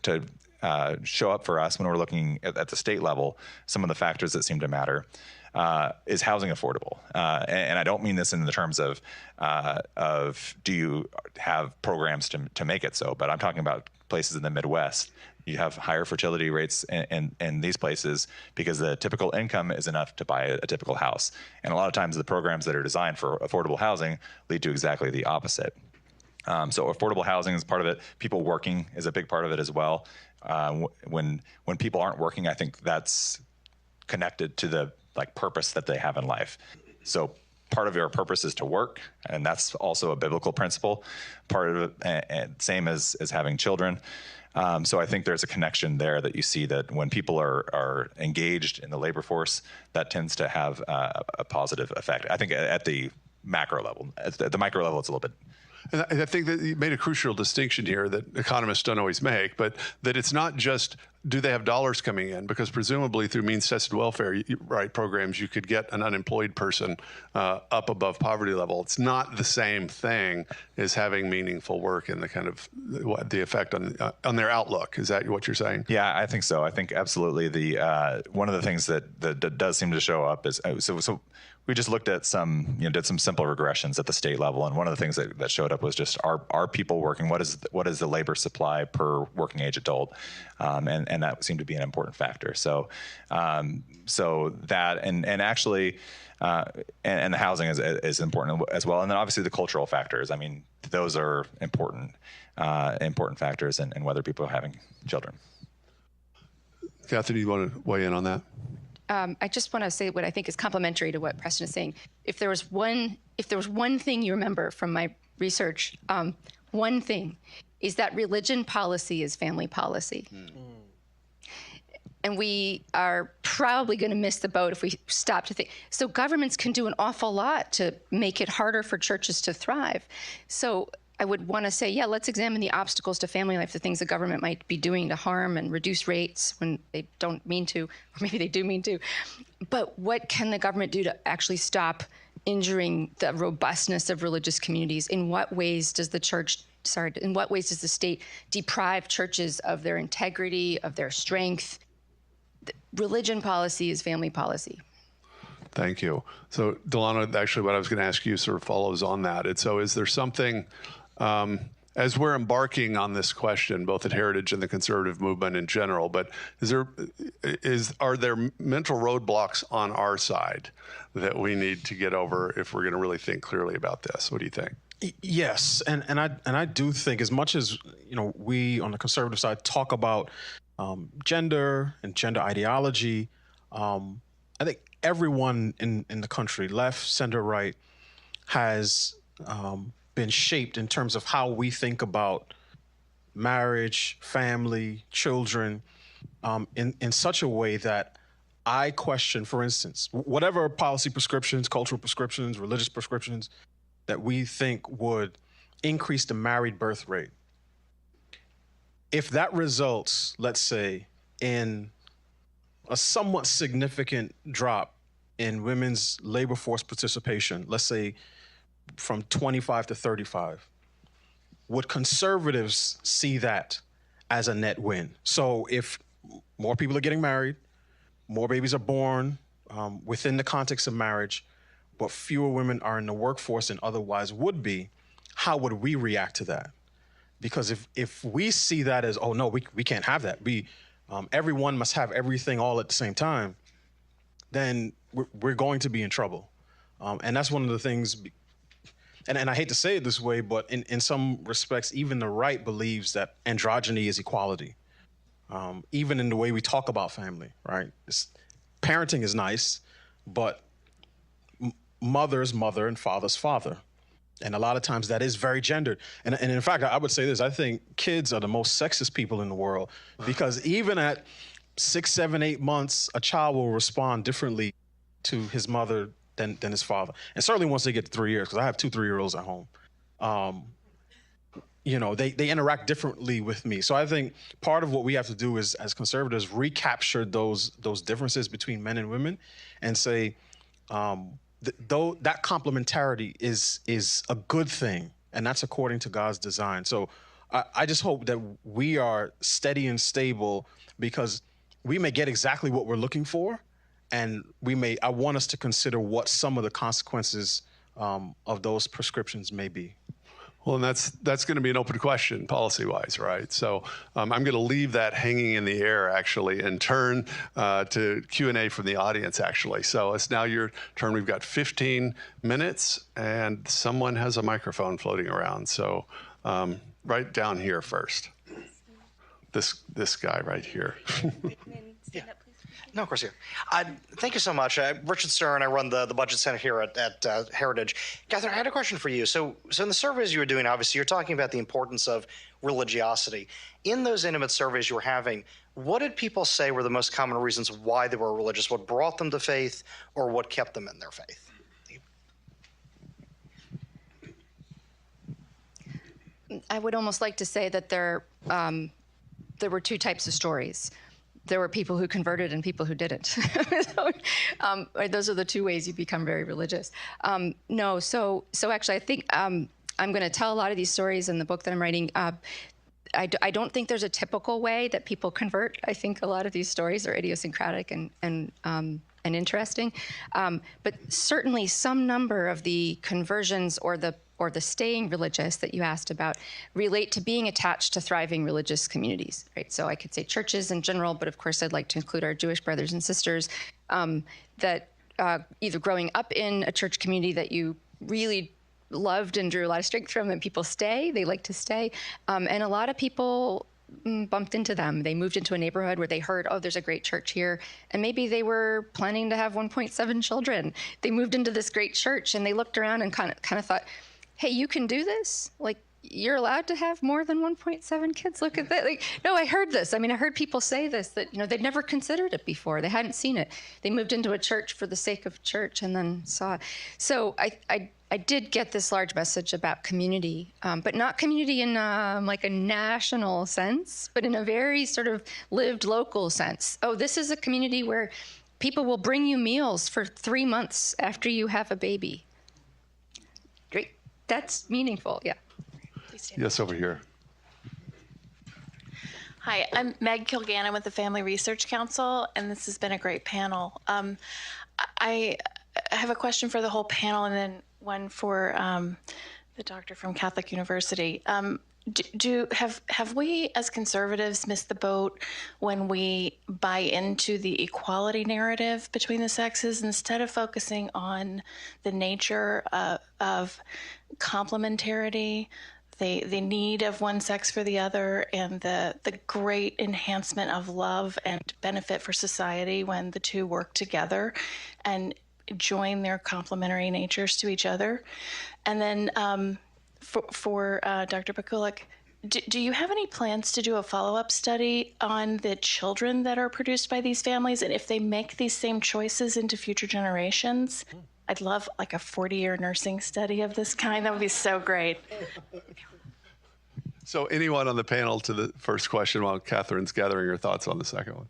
show up for us when we're looking at the state level, some of the factors that seem to matter, is housing affordable? And I don't mean this in the terms of do you have programs to make it so, but I'm talking about places in the Midwest. You have higher fertility rates in these places because the typical income is enough to buy a typical house. And a lot of times the programs that are designed for affordable housing lead to exactly the opposite. So affordable housing is part of it. People working is a big part of it as well. When people aren't working, I think that's connected to the purpose that they have in life. So part of your purpose is to work, and that's also a biblical principle. Part of it, and same as having children. So I think there's a connection there that you see that when people are engaged in the labor force, that tends to have a positive effect. I think at the macro level. At the micro level, it's a little bit. And I think that you made a crucial distinction here that economists don't always make, but that it's not just do they have dollars coming in, because presumably through means-tested welfare programs, you could get an unemployed person up above poverty level. It's not the same thing as having meaningful work and the kind of the effect on their outlook. Is that what you're saying? Yeah, I think so. I think absolutely. The one of the things that does seem to show up is so we just looked at did some simple regressions at the state level, and one of the things that showed up was just are people working? What is the labor supply per working age adult? And that seemed to be an important factor. So that and actually and the housing is important as well, and then obviously the cultural factors. I mean, those are important factors in whether people are having children. Catherine, do you want to weigh in on that? I just want to say what I think is complementary to what Preston is saying. If there was one thing you remember from my research, one thing is that religion policy is family policy. And we are probably going to miss the boat if we stop to think. So governments can do an awful lot to make it harder for churches to thrive. So I would want to say, yeah, let's examine the obstacles to family life, the things the government might be doing to harm and reduce rates when they don't mean to, or maybe they do mean to. But what can the government do to actually stop injuring the robustness of religious communities? In what ways does the state deprive churches of their integrity, of their strength? Religion policy is family policy. Thank you. So, Delano, actually what I was going to ask you sort of follows on that. And so is there something, as we're embarking on this question, both at Heritage and the conservative movement in general, but are there mental roadblocks on our side that we need to get over if we're going to really think clearly about this? What do you think? Yes, and I do think, as much as we on the conservative side talk about gender and gender ideology, I think everyone in the country, left, center, right, has been shaped in terms of how we think about marriage, family, children, in such a way that I question, for instance, whatever policy prescriptions, cultural prescriptions, religious prescriptions that we think would increase the married birth rate. If that results, let's say, in a somewhat significant drop in women's labor force participation, let's say from 25 to 35, would conservatives see that as a net win? So if more people are getting married, more babies are born within the context of marriage, but fewer women are in the workforce than otherwise would be, how would we react to that? Because if we see that as, oh no, we can't have that, everyone must have everything all at the same time, then we're going to be in trouble. And that's one of the things, and I hate to say it this way, but in some respects, even the right believes that androgyny is equality. Even in the way we talk about family, right? Parenting is nice, but mother's mother and father's father. And a lot of times that is very gendered. And in fact, I would say this, I think kids are the most sexist people in the world, because even at 6, 7, 8 months, a child will respond differently to his mother than his father. And certainly once they get to 3 years, because I have 2 3-year-olds at home, they interact differently with me. So I think part of what we have to do is, as conservatives, recapture those differences between men and women and say, though that complementarity is a good thing, and that's according to God's design. So I just hope that we are steady and stable, because we may get exactly what we're looking for, and I want us to consider what some of the consequences of those prescriptions may be. Well, and that's going to be an open question policy-wise, right? So I'm going to leave that hanging in the air, actually, and turn to Q&A from the audience, actually. So it's now your turn. We've got 15 minutes, and someone has a microphone floating around. So right down here first. This guy right here. Yeah. No, of course, yeah. Thank you so much. Richard Stern, I run the Budget Center here at Heritage. Catherine, I had a question for you. So in the surveys you were doing, obviously, you're talking about the importance of religiosity. In those intimate surveys you were having, what did people say were the most common reasons why they were religious? What brought them to faith, or what kept them in their faith? I would almost like to say that there were two types of stories. There were people who converted and people who didn't. Those are the two ways you become very religious. So actually, I think I'm going to tell a lot of these stories in the book that I'm writing. I don't think there's a typical way that people convert. I think a lot of these stories are idiosyncratic and interesting. But certainly, some number of the conversions or the staying religious that you asked about relate to being attached to thriving religious communities, right? So I could say churches in general, but of course I'd like to include our Jewish brothers and sisters, that either growing up in a church community that you really loved and drew a lot of strength from, and people they like to stay. And a lot of people bumped into them. They moved into a neighborhood where they heard, oh, there's a great church here. And maybe they were planning to have 1.7 children. They moved into this great church and they looked around and kind of thought, hey, you can do this? Like, you're allowed to have more than 1.7 kids? Look at that. Like, no, I heard this. I mean, I heard people say this, that, they'd never considered it before. They hadn't seen it. They moved into a church for the sake of church and then saw it. So I did get this large message about community, but not community in like a national sense, but in a very sort of lived local sense. Oh, this is a community where people will bring you meals for 3 months after you have a baby. Great. That's meaningful, yeah. Yes, over here. Hi, I'm Meg Kilgannon with the Family Research Council, and this has been a great panel. I have a question for the whole panel and then one for the doctor from Catholic University. Have we as conservatives missed the boat when we buy into the equality narrative between the sexes instead of focusing on the nature of complementarity, the need of one sex for the other, and the great enhancement of love and benefit for society when the two work together and join their complementary natures to each other? And then for Dr. Bakulik, do you have any plans to do a follow-up study on the children that are produced by these families and if they make these same choices into future generations? I'd love like a 40-year nursing study of this kind. That would be so great. So anyone on the panel to the first question while Catherine's gathering her thoughts on the second one?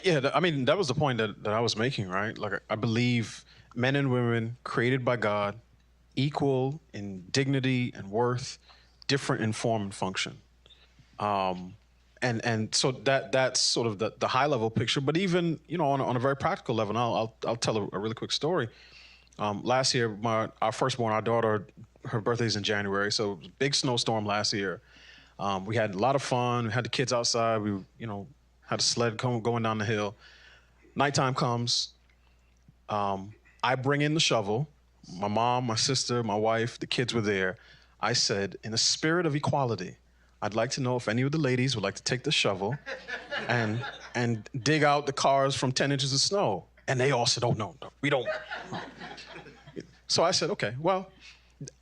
Yeah, I mean, that was the point that I was making, right? Like, I believe men and women created by God, equal in dignity and worth, different in form and function. And so that's sort of the high level picture. But even, on a very practical level, and I'll tell a really quick story. Last year, our firstborn, our daughter, her birthday's in January, so it was a big snowstorm last year. We had a lot of fun. We had the kids outside. We, had a sled going down the hill. Nighttime comes. I bring in the shovel. My mom, my sister, my wife, the kids were there. I said, in the spirit of equality, I'd like to know if any of the ladies would like to take the shovel and dig out the cars from 10 inches of snow. And they all said, oh, no, we don't. So I said, okay, well,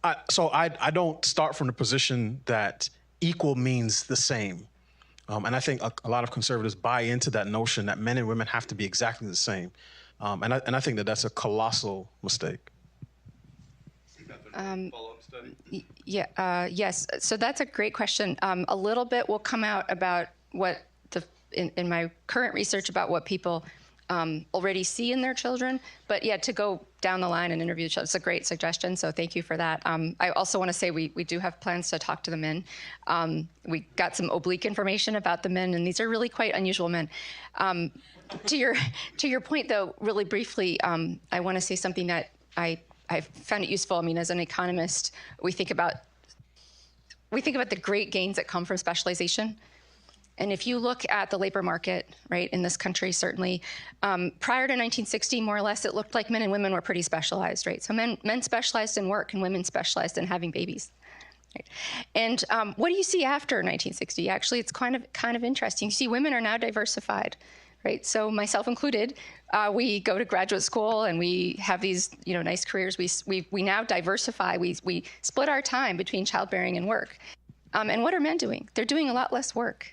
I don't start from the position that equal means the same. And I think a lot of conservatives buy into that notion that men and women have to be exactly the same. And I think that that's a colossal mistake. Follow-up study? Yes. So that's a great question. A little bit will come out about what in my current research about what people already see in their children. But yeah, to go down the line and interview each other, it's a great suggestion. So thank you for that. I also want to say we do have plans to talk to the men. We got some oblique information about the men, and these are really quite unusual men. To your point, though, really briefly, I want to say something that I found it useful. I mean, as an economist, we think about the great gains that come from specialization. And if you look at the labor market, right, in this country, certainly, prior to 1960, more or less, it looked like men and women were pretty specialized, right? So men specialized in work and women specialized in having babies. Right? And what do you see after 1960? Actually, it's kind of interesting. You see women are now diversified. Right, so myself included, we go to graduate school and we have these, nice careers. We now diversify. We split our time between childbearing and work. And what are men doing? They're doing a lot less work.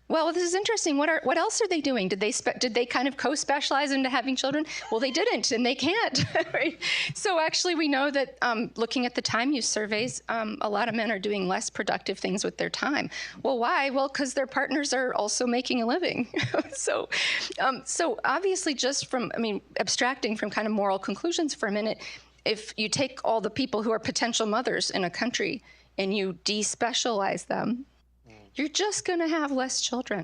Well, this is interesting. What else are they doing? Did they kind of co-specialize into having children? Well, they didn't, and they can't. Right? So actually, we know that looking at the time use surveys, a lot of men are doing less productive things with their time. Well, why? Well, because their partners are also making a living. So obviously, abstracting from kind of moral conclusions for a minute, if you take all the people who are potential mothers in a country and you despecialize them, you're just going to have less children.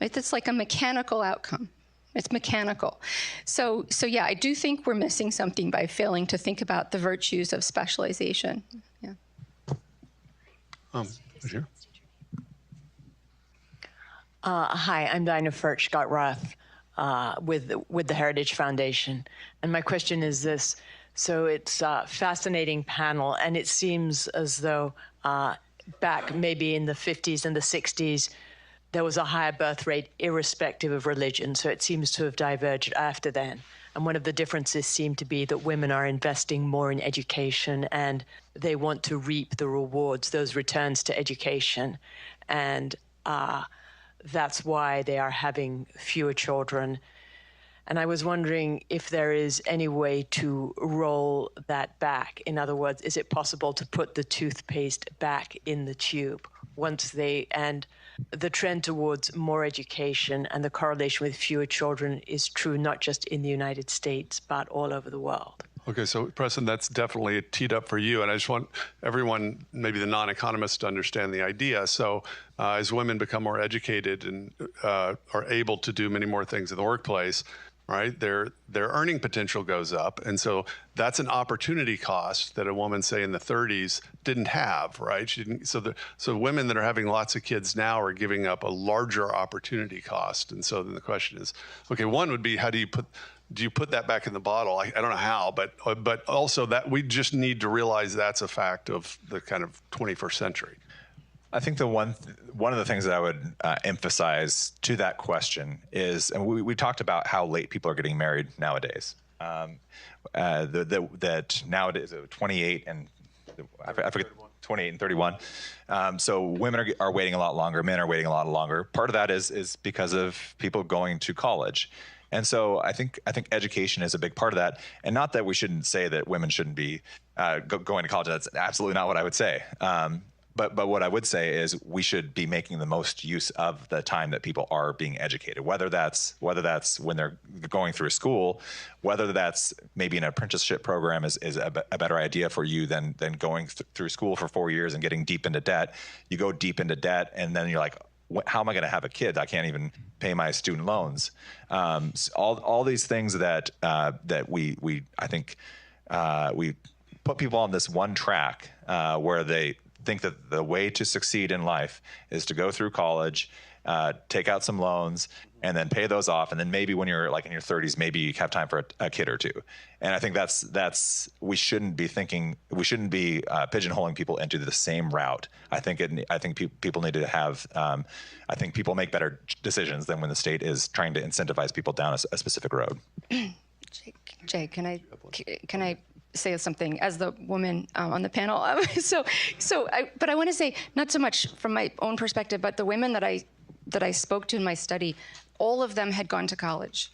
Right? It's like a mechanical outcome. It's mechanical. So yeah, I do think we're missing something by failing to think about the virtues of specialization. Yeah. Here. Hi, I'm Dinah Furch-Gott-Roth with the Heritage Foundation. And my question is this. So it's a fascinating panel, and it seems as though back maybe in the 50s and the 60s, there was a higher birth rate irrespective of religion. So it seems to have diverged after then. And one of the differences seemed to be that women are investing more in education and they want to reap the rewards, those returns to education. And that's why they are having fewer children. And I was wondering if there is any way to roll that back. In other words, is it possible to put the toothpaste back in the tube and the trend towards more education and the correlation with fewer children is true not just in the United States, but all over the world. Okay, so Preston, that's definitely teed up for you. And I just want everyone, maybe the non-economists, to understand the idea. So as women become more educated and are able to do many more things in the workplace, right, their earning potential goes up. And so that's an opportunity cost that a woman, say, in the 30s didn't have, right? So women that are having lots of kids now are giving up a larger opportunity cost. And so then the question is, okay, one would be, do you put that back in the bottle? I don't know how, but also that we just need to realize that's a fact of the kind of 21st century. I think one of the things that I would emphasize to that question is, and we talked about how late people are getting married nowadays. That nowadays 28 and I forget 28 and 31. So women are waiting a lot longer. Men are waiting a lot longer. Part of that is because of people going to college. And so I think education is a big part of that. And not that we shouldn't say that women shouldn't be going to college. That's absolutely not what I would say. But what I would say is we should be making the most use of the time that people are being educated, whether that's when they're going through school, whether that's maybe an apprenticeship program is a better idea for you than going through school for 4 years and getting deep into debt. You go deep into debt and then you're like, how am I going to have a kid? I can't even pay my student loans. All these things that we I think we put people on this one track where they think that the way to succeed in life is to go through college, take out some loans, and then pay those off. And then maybe when you're like in your 30s, maybe you have time for a kid or two. And I think we shouldn't be pigeonholing people into the same route. I think people need to have. I think people make better decisions than when the state is trying to incentivize people down a specific road. Jay, can I say something as the woman on the panel? But I want to say, not so much from my own perspective, but the women that I spoke to in my study, all of them had gone to college.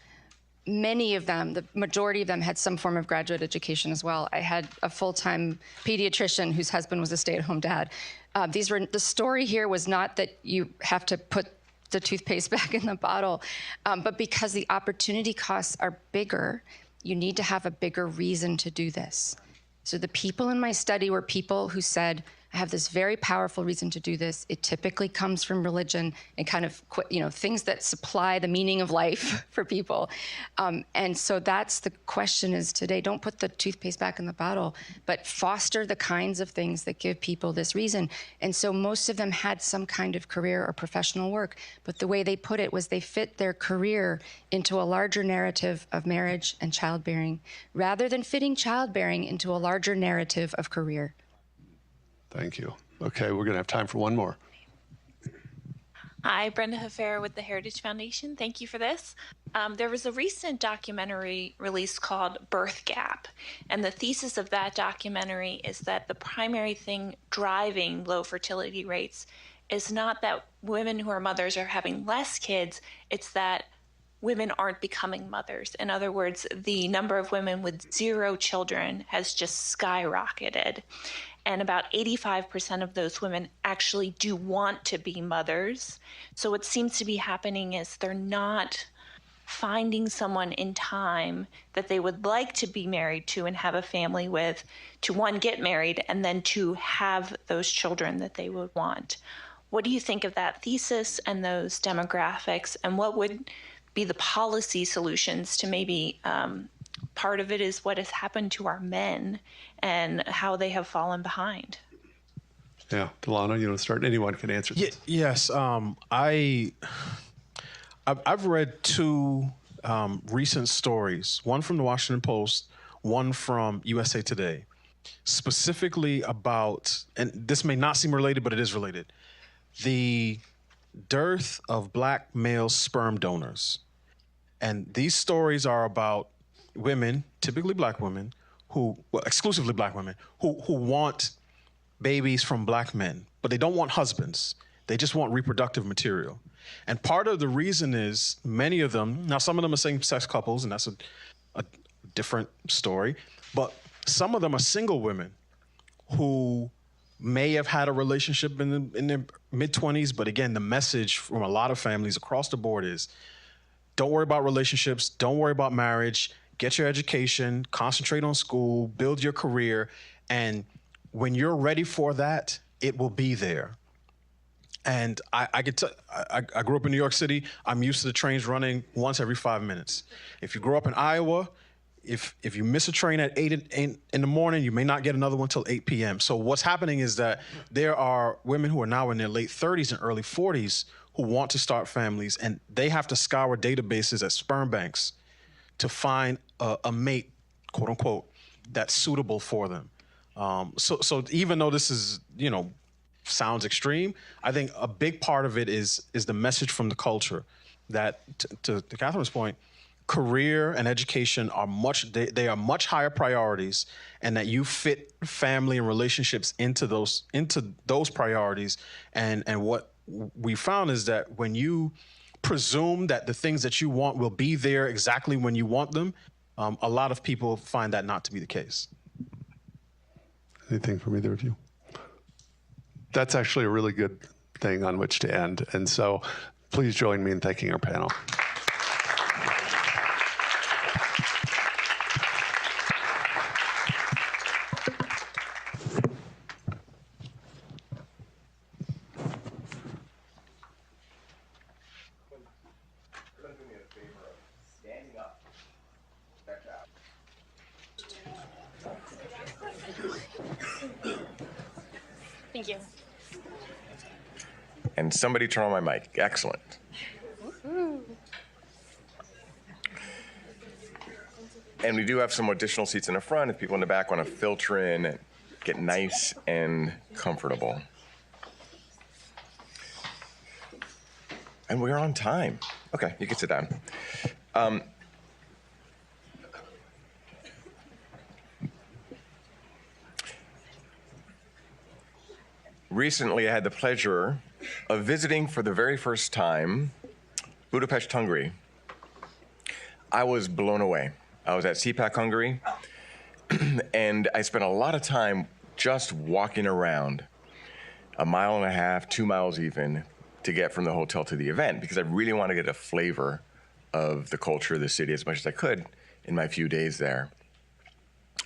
Many of them, the majority of them, had some form of graduate education as well. I had a full-time pediatrician whose husband was a stay-at-home dad. The story here was not that you have to put the toothpaste back in the bottle. But because the opportunity costs are bigger, you need to have a bigger reason to do this. So the people in my study were people who said, I have this very powerful reason to do this. It typically comes from religion and kind of, things that supply the meaning of life for people. And so that's the question is today, don't put the toothpaste back in the bottle, but foster the kinds of things that give people this reason. And so most of them had some kind of career or professional work, but the way they put it was they fit their career into a larger narrative of marriage and childbearing, rather than fitting childbearing into a larger narrative of career. Thank you. Okay, we're going to have time for one more. Hi, Brenda Heffer with the Heritage Foundation. Thank you for this. There was a recent documentary released called Birth Gap, and the thesis of that documentary is that the primary thing driving low fertility rates is not that women who are mothers are having less kids, it's that women aren't becoming mothers. In other words, the number of women with 0 children has just skyrocketed. And about 85% of those women actually do want to be mothers. So what seems to be happening is they're not finding someone in time that they would like to be married to and have a family with, to one, get married, and then to have those children that they would want. What do you think of that thesis and those demographics, and what would be the policy solutions to maybe part of it is what has happened to our men and how they have fallen behind? Yeah, Delano, you want to start? Anyone can answer this. Yes, I've read 2 recent stories, one from the Washington Post, one from USA Today, specifically about, and this may not seem related, but it is related, the dearth of black male sperm donors. And these stories are about women, typically black women, exclusively black women, who want babies from black men, but they don't want husbands. They just want reproductive material. And part of the reason is many of them, now some of them are same-sex couples, and that's a different story, but some of them are single women who may have had a relationship in their mid-20s, but again, the message from a lot of families across the board is, don't worry about relationships, don't worry about marriage, get your education, concentrate on school, build your career, and when you're ready for that, it will be there. And I grew up in New York City. I'm used to the trains running once every 5 minutes. If you grow up in Iowa, if you miss a train at 8 in the morning, you may not get another one till 8 p.m. So what's happening is that there are women who are now in their late 30s and early 40s who want to start families, and they have to scour databases at sperm banks to find a mate, quote unquote, that's suitable for them. So even though this is, sounds extreme, I think a big part of it is the message from the culture that, to Catherine's point, career and education are they are much higher priorities, and that you fit family and relationships into those priorities. And what we found is that when you presume that the things that you want will be there exactly when you want them, a lot of people find that not to be the case. Anything from either of you? That's actually a really good thing on which to end. And so please join me in thanking our panel. Thank you. And somebody turn on my mic. Excellent. And we do have some additional seats in the front if people in the back want to filter in and get nice and comfortable. And we're on time. Okay, you can sit down. Recently, I had the pleasure of visiting for the very first time Budapest, Hungary. I was blown away. I was at CPAC, Hungary, and I spent a lot of time just walking around, 1.5 miles, 2 miles even, to get from the hotel to the event because I really want to get a flavor of the culture of the city as much as I could in my few days there.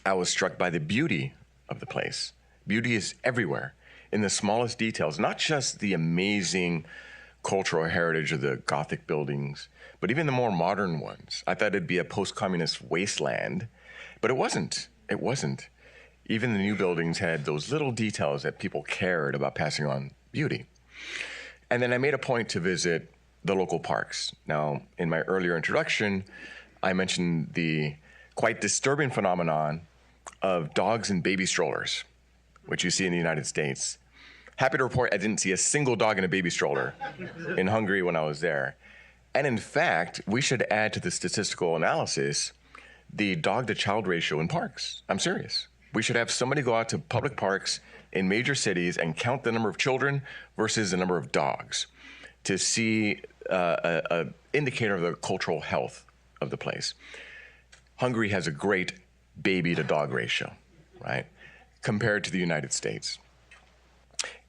I was struck by the beauty of the place. Beauty is everywhere, in the smallest details, not just the amazing cultural heritage of the Gothic buildings, but even the more modern ones. I thought it'd be a post-communist wasteland, but it wasn't. It wasn't. Even the new buildings had those little details that people cared about passing on beauty. And then I made a point to visit the local parks. Now, in my earlier introduction, I mentioned the quite disturbing phenomenon of dogs and baby strollers, which you see in the United States. Happy to report I didn't see a single dog in a baby stroller in Hungary when I was there. And in fact, we should add to the statistical analysis the dog-to-child ratio in parks. I'm serious. We should have somebody go out to public parks in major cities and count the number of children versus the number of dogs to see an indicator of the cultural health of the place. Hungary has a great baby-to-dog ratio, right, compared to the United States.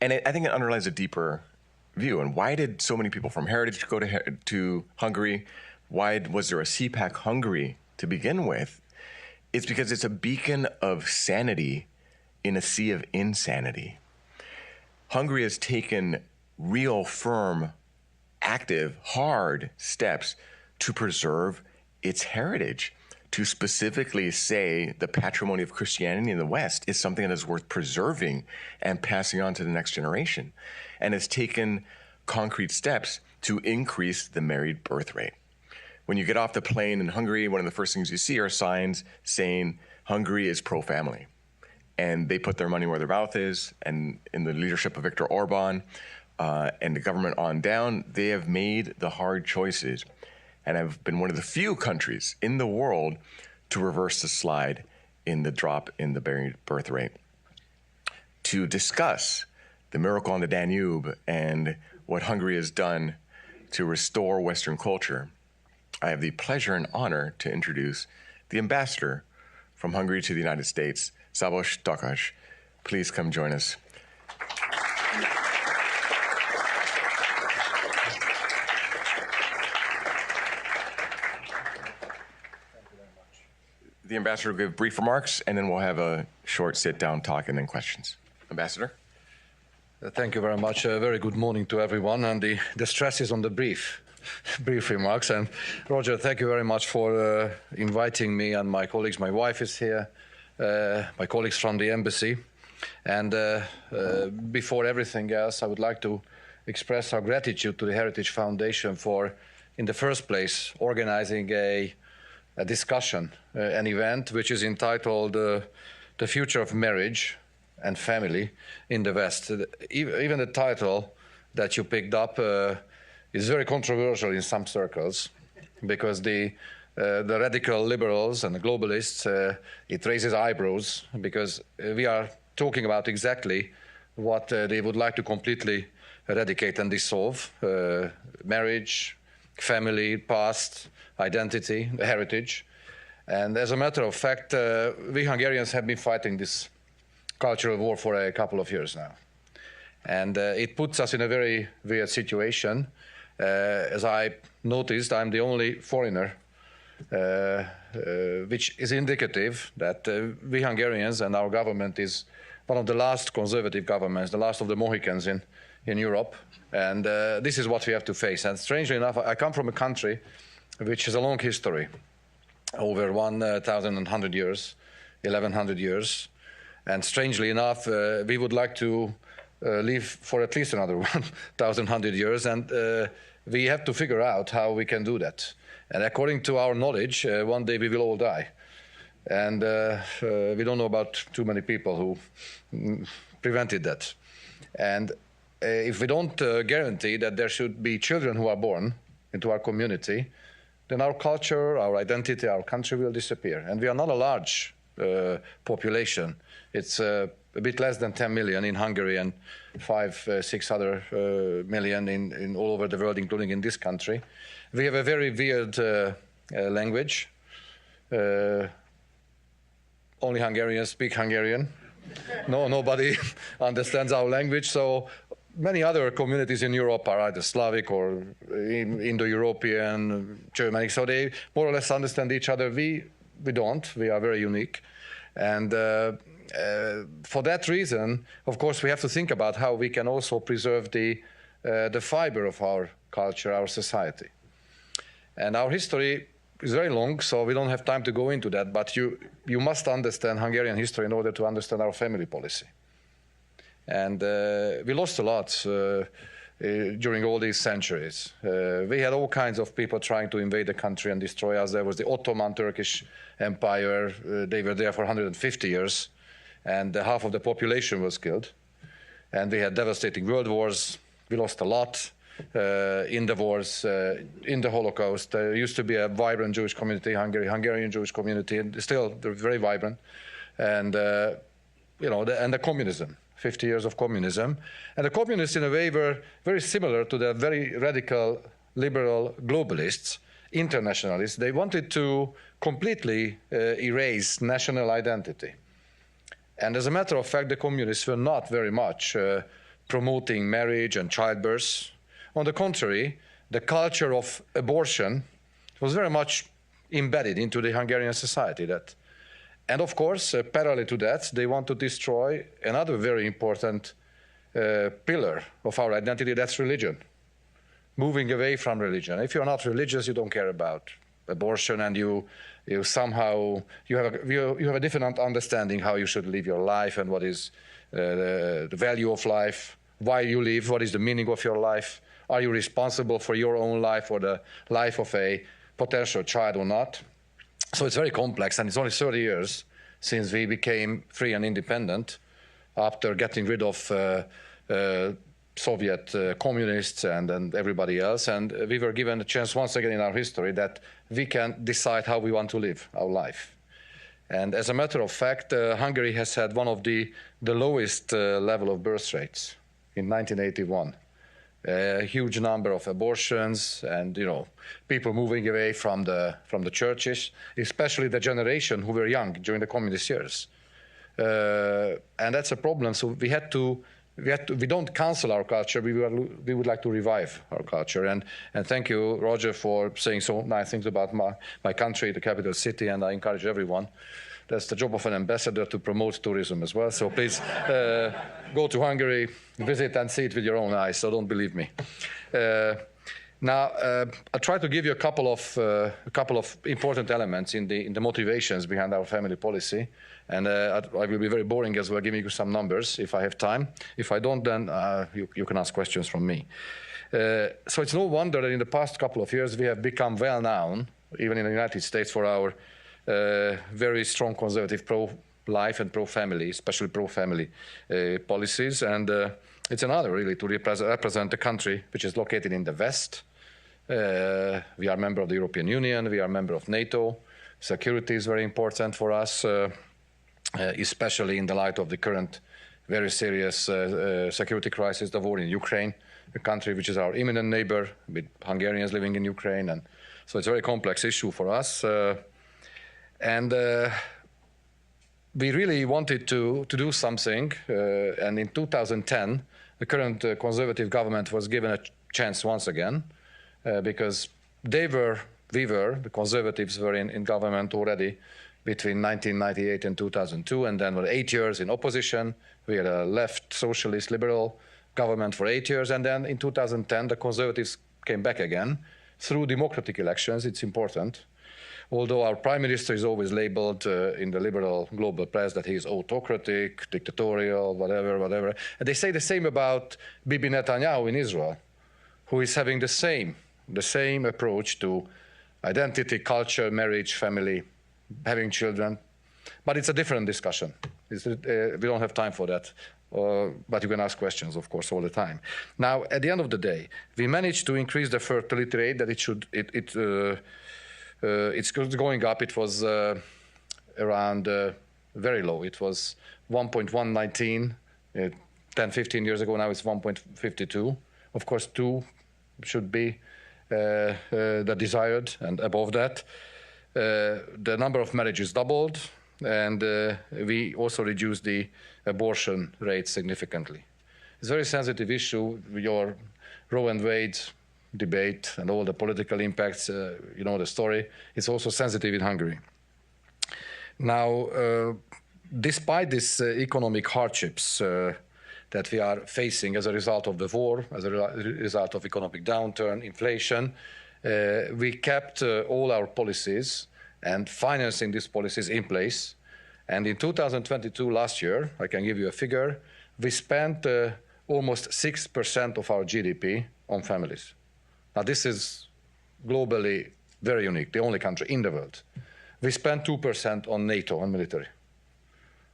And I think it underlies a deeper view. And why did so many people from Heritage go to Hungary? Why was there a CPAC Hungary to begin with? It's because it's a beacon of sanity in a sea of insanity. Hungary has taken real, firm, active, hard steps to preserve its heritage, to specifically say the patrimony of Christianity in the West is something that is worth preserving and passing on to the next generation, and has taken concrete steps to increase the married birth rate. When you get off the plane in Hungary, one of the first things you see are signs saying Hungary is pro-family. And they put their money where their mouth is, and in the leadership of Viktor Orban and the government on down, they have made the hard choices and have been one of the few countries in the world to reverse the slide in the drop in the married birth rate. To discuss the miracle on the Danube and what Hungary has done to restore Western culture, I have the pleasure and honor to introduce the ambassador from Hungary to the United States, Szabolcs Takács. Please come join us. The ambassador will give brief remarks, and then we'll have a short sit-down talk and then questions. Ambassador? Thank you very much. Very good morning to everyone. And the stress is on the brief remarks. And Roger, thank you very much for inviting me and my colleagues. My wife is here, my colleagues from the embassy. And before everything else, I would like to express our gratitude to the Heritage Foundation for, in the first place, organizing a discussion, an event which is entitled The Future of Marriage and Family in the West. Even the title that you picked up is very controversial in some circles, because the radical liberals and the globalists, it raises eyebrows, because we are talking about exactly what they would like to completely eradicate and dissolve: marriage, family, past, identity, heritage. And as a matter of fact, we Hungarians have been fighting this cultural war for a couple of years now. And it puts us in a very weird situation. As I noticed, I'm the only foreigner, which is indicative that we Hungarians and our government is one of the last conservative governments, the last of the Mohicans in Europe. And this is what we have to face. And strangely enough, I come from a country which has a long history, over 1,100 years, 1,100 years. And strangely enough, we would like to live for at least another 1,100 years. And we have to figure out how we can do that. And according to our knowledge, one day we will all die. And we don't know about too many people who prevented that. And if we don't guarantee that there should be children who are born into our community, then our culture, our identity, our country will disappear. And we are not a large population. It's a bit less than 10 million in Hungary and 5-6 other million in all over the world, including in this country. We have a very weird language. Only Hungarians speak Hungarian. Nobody understands our language. So many other communities in Europe are either Slavic or Indo-European, Germanic, so they more or less understand each other. We don't. We are very unique. And for that reason, of course, we have to think about how we can also preserve the fiber of our culture, our society. And our history is very long, so we don't have time to go into that, but you must understand Hungarian history in order to understand our family policy. And we lost a lot during all these centuries. We had all kinds of people trying to invade the country and destroy us. There was the Ottoman Turkish Empire. They were there for 150 years, and half of the population was killed. And we had devastating world wars. We lost a lot in the wars, in the Holocaust. There used to be a vibrant Jewish community, Hungarian Jewish community, and still they're very vibrant. And and the communism. 50 years of communism. And the communists, in a way, were very similar to the very radical liberal globalists, internationalists. They wanted to completely erase national identity. And as a matter of fact, the communists were not very much promoting marriage and childbirth. On the contrary, the culture of abortion was very much embedded into the Hungarian society. And of course, parallel to that, they want to destroy another very important pillar of our identity, that's religion. Moving away from religion. If you're not religious, you don't care about abortion, and you have a different understanding how you should live your life and what is the value of life, why you live, what is the meaning of your life. Are you responsible for your own life or the life of a potential child or not? So it's very complex, and it's only 30 years since we became free and independent after getting rid of Soviet communists and everybody else. And we were given a chance once again in our history that we can decide how we want to live our life. And as a matter of fact, Hungary has had one of the lowest level of birth rates in 1981. A huge number of abortions and people moving away from the churches, especially the generation who were young during the communist years, and that's a problem. So we don't cancel our culture. We would like to revive our culture. And thank you, Roger, for saying so nice things about my country, the capital city. And I encourage everyone. That's the job of an ambassador, to promote tourism as well. So please go to Hungary, visit and see it with your own eyes. So don't believe me. Now, I'll try to give you a couple of important elements in the motivations behind our family policy. And I will be very boring as well, giving you some numbers if I have time. If I don't, then you can ask questions from me. So it's no wonder that in the past couple of years we have become well known, even in the United States, for our very strong conservative pro-life and pro-family, especially pro-family policies. And it's an honor, really, to represent a country which is located in the West. We are a member of the European Union. We are a member of NATO. Security is very important for us, especially in the light of the current very serious security crisis, the war in Ukraine, a country which is our imminent neighbor, with Hungarians living in Ukraine. And so it's a very complex issue for us. And we really wanted to do something. And in 2010, the current conservative government was given a chance once again, because the conservatives were in government already between 1998 and 2002, and then were 8 years in opposition. We had a left socialist liberal government for 8 years, and then in 2010 the conservatives came back again through democratic elections. It's important. Although our prime minister is always labeled in the liberal global press that he is autocratic, dictatorial, whatever. And they say the same about Bibi Netanyahu in Israel, who is having the same approach to identity, culture, marriage, family, having children. But it's a different discussion. We don't have time for that. But you can ask questions, of course, all the time. Now, at the end of the day, we managed to increase the fertility rate that it's going up. It was around very low. It was 1.119 10, 15 years ago. Now it's 1.52. Of course, 2 should be the desired, and above that. The number of marriages doubled, and we also reduced the abortion rate significantly. It's a very sensitive issue. Your Roe and Wade debate and all the political impacts, you know the story. It's also sensitive in Hungary. Now, despite these economic hardships that we are facing as a result of the war, as a result of economic downturn, inflation, we kept all our policies and financing these policies in place. And in 2022, last year, I can give you a figure, we spent almost 6% of our GDP on families. Now, this is globally very unique, the only country in the world. We spent 2% on NATO, on military.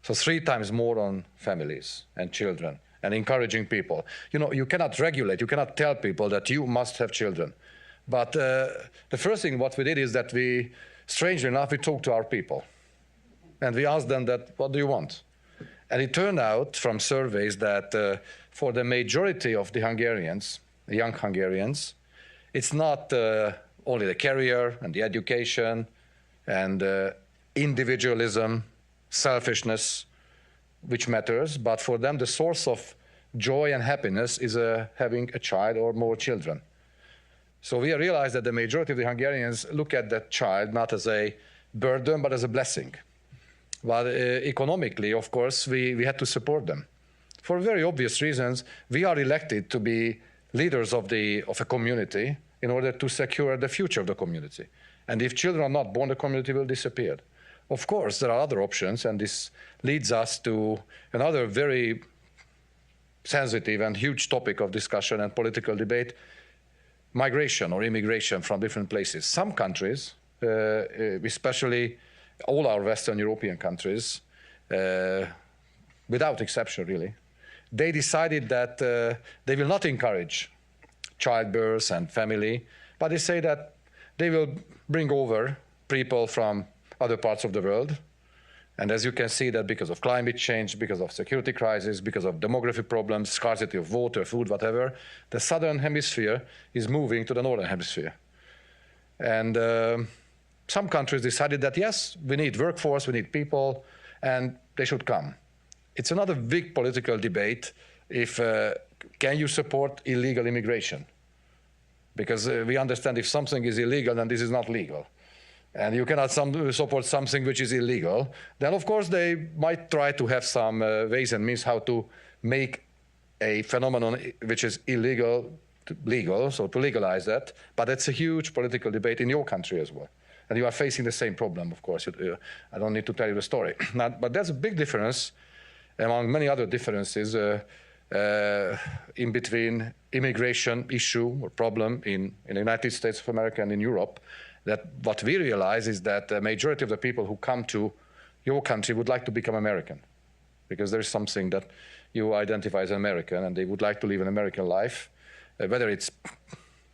So 3 times more on families and children and encouraging people. You know, you cannot regulate, you cannot tell people that you must have children. But the first thing what we did is that we, strangely enough, we talked to our people. And we asked them that, what do you want? And it turned out from surveys that for the majority of the Hungarians, the young Hungarians, it's not only the career and the education and individualism, selfishness, which matters, but for them the source of joy and happiness is having a child or more children. So we realized that the majority of the Hungarians look at that child not as a burden, but as a blessing. But economically, of course, we had to support them. For very obvious reasons, we are elected to be leaders of a community in order to secure the future of the community. And if children are not born, the community will disappear. Of course, there are other options, and this leads us to another very sensitive and huge topic of discussion and political debate, migration or immigration from different places. Some countries, especially all our Western European countries, without exception really, they decided that they will not encourage childbirth and family, but they say that they will bring over people from other parts of the world. And as you can see, that because of climate change, because of security crisis, because of demography problems, scarcity of water, food, whatever, the southern hemisphere is moving to the northern hemisphere. And some countries decided that, yes, we need workforce, we need people, and they should come. It's another big political debate if can you support illegal immigration? Because we understand if something is illegal, then this is not legal. And you cannot support something which is illegal, then of course they might try to have some ways and means how to make a phenomenon which is illegal legal, so to legalize that. But it's a huge political debate in your country as well. And you are facing the same problem, of course. I don't need to tell you the story. But there's a big difference, among many other differences, in between immigration issue or problem in the United States of America and in Europe, that what we realize is that the majority of the people who come to your country would like to become American, because there is something that you identify as American and they would like to live an American life. Whether it's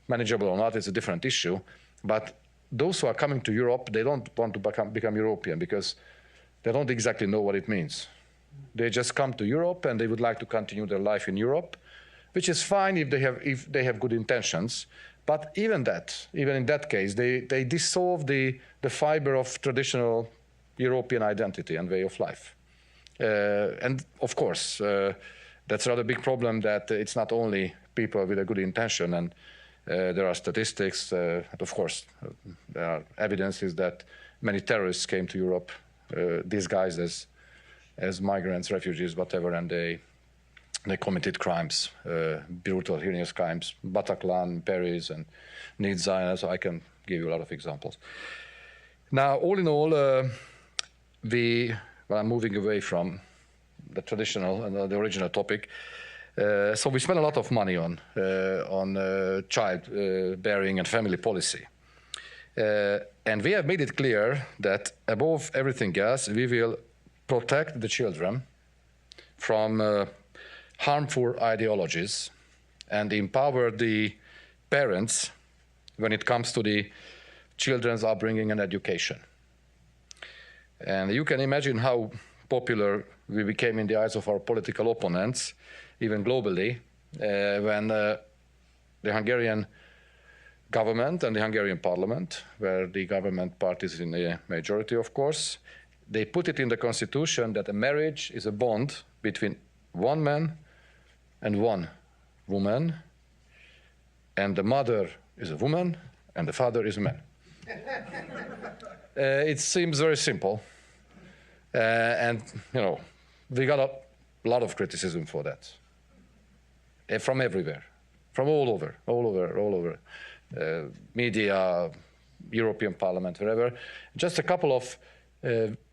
manageable or not is a different issue. But those who are coming to Europe, they don't want to become European because they don't exactly know what it means. They just come to Europe and they would like to continue their life in Europe, which is fine if they have good intentions. But even in that case, they dissolve the fiber of traditional European identity and way of life. And of course, that's another big problem, that it's not only people with a good intention, and there are statistics, and of course, there are evidences that many terrorists came to Europe disguised as migrants, refugees, whatever, and they committed crimes, brutal, heinous crimes, Bataclan, Paris, and Nizza, so I can give you a lot of examples. Now, all in all, I'm moving away from the traditional and the original topic. So we spend a lot of money on child bearing and family policy. And we have made it clear that above everything else, we will protect the children from harmful ideologies and empower the parents when it comes to the children's upbringing and education. And you can imagine how popular we became in the eyes of our political opponents, even globally, when the Hungarian government and the Hungarian parliament, where the government party is in the majority, of course, they put it in the constitution that a marriage is a bond between one man and one woman, and the mother is a woman, and the father is a man. It seems very simple, and we got a lot of criticism for that, from everywhere, from all over, media, European Parliament, wherever. Just a couple of,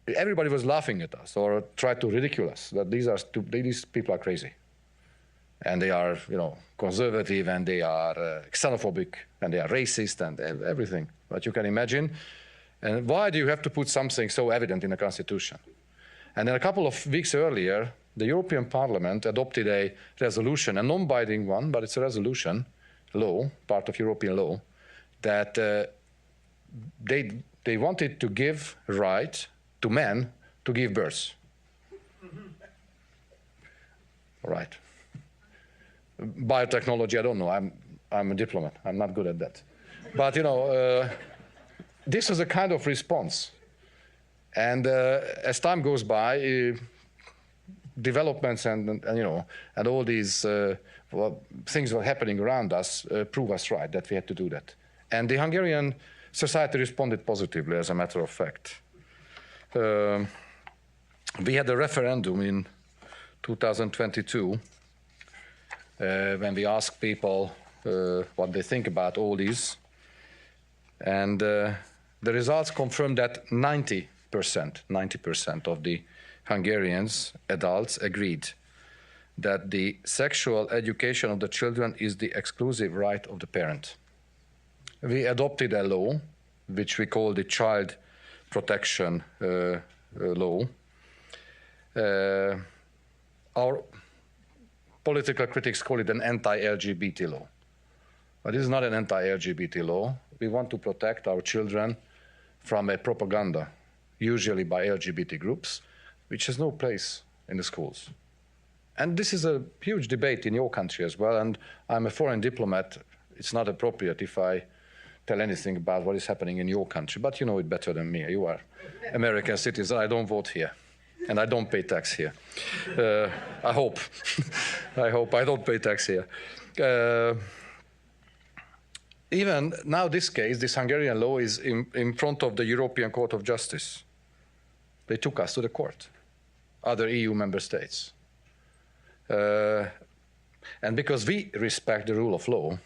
everybody was laughing at us or tried to ridicule us, that these people are crazy. And they are, conservative, and they are xenophobic, and they are racist, and everything that you can imagine. And why do you have to put something so evident in the Constitution? And then a couple of weeks earlier, the European Parliament adopted a resolution, a non-binding one, but it's a resolution, law, part of European law, that they wanted to give right to men to give birth. All right. Biotechnology, I don't know. I'm a diplomat. I'm not good at that. But this was a kind of response. And as time goes by, developments and all these things were happening around us prove us right that we had to do that. And the Hungarian society responded positively, as a matter of fact. We had a referendum in 2022 when we asked people what they think about all these. And the results confirmed that 90% of the Hungarians, adults, agreed that the sexual education of the children is the exclusive right of the parent. We adopted a law, which we call the Child Protection Law. Our political critics call it an anti-LGBT law. But this is not an anti-LGBT law. We want to protect our children from a propaganda, usually by LGBT groups, which has no place in the schools. And this is a huge debate in your country as well, and I'm a foreign diplomat. It's not appropriate if I tell anything about what is happening in your country, but you know it better than me. You are American citizen. I don't vote here, and I don't pay tax here. I hope. I hope I don't pay tax here. Even now, this case, this Hungarian law is in front of the European Court of Justice. They took us to the court, other EU member states. And because we respect the rule of law,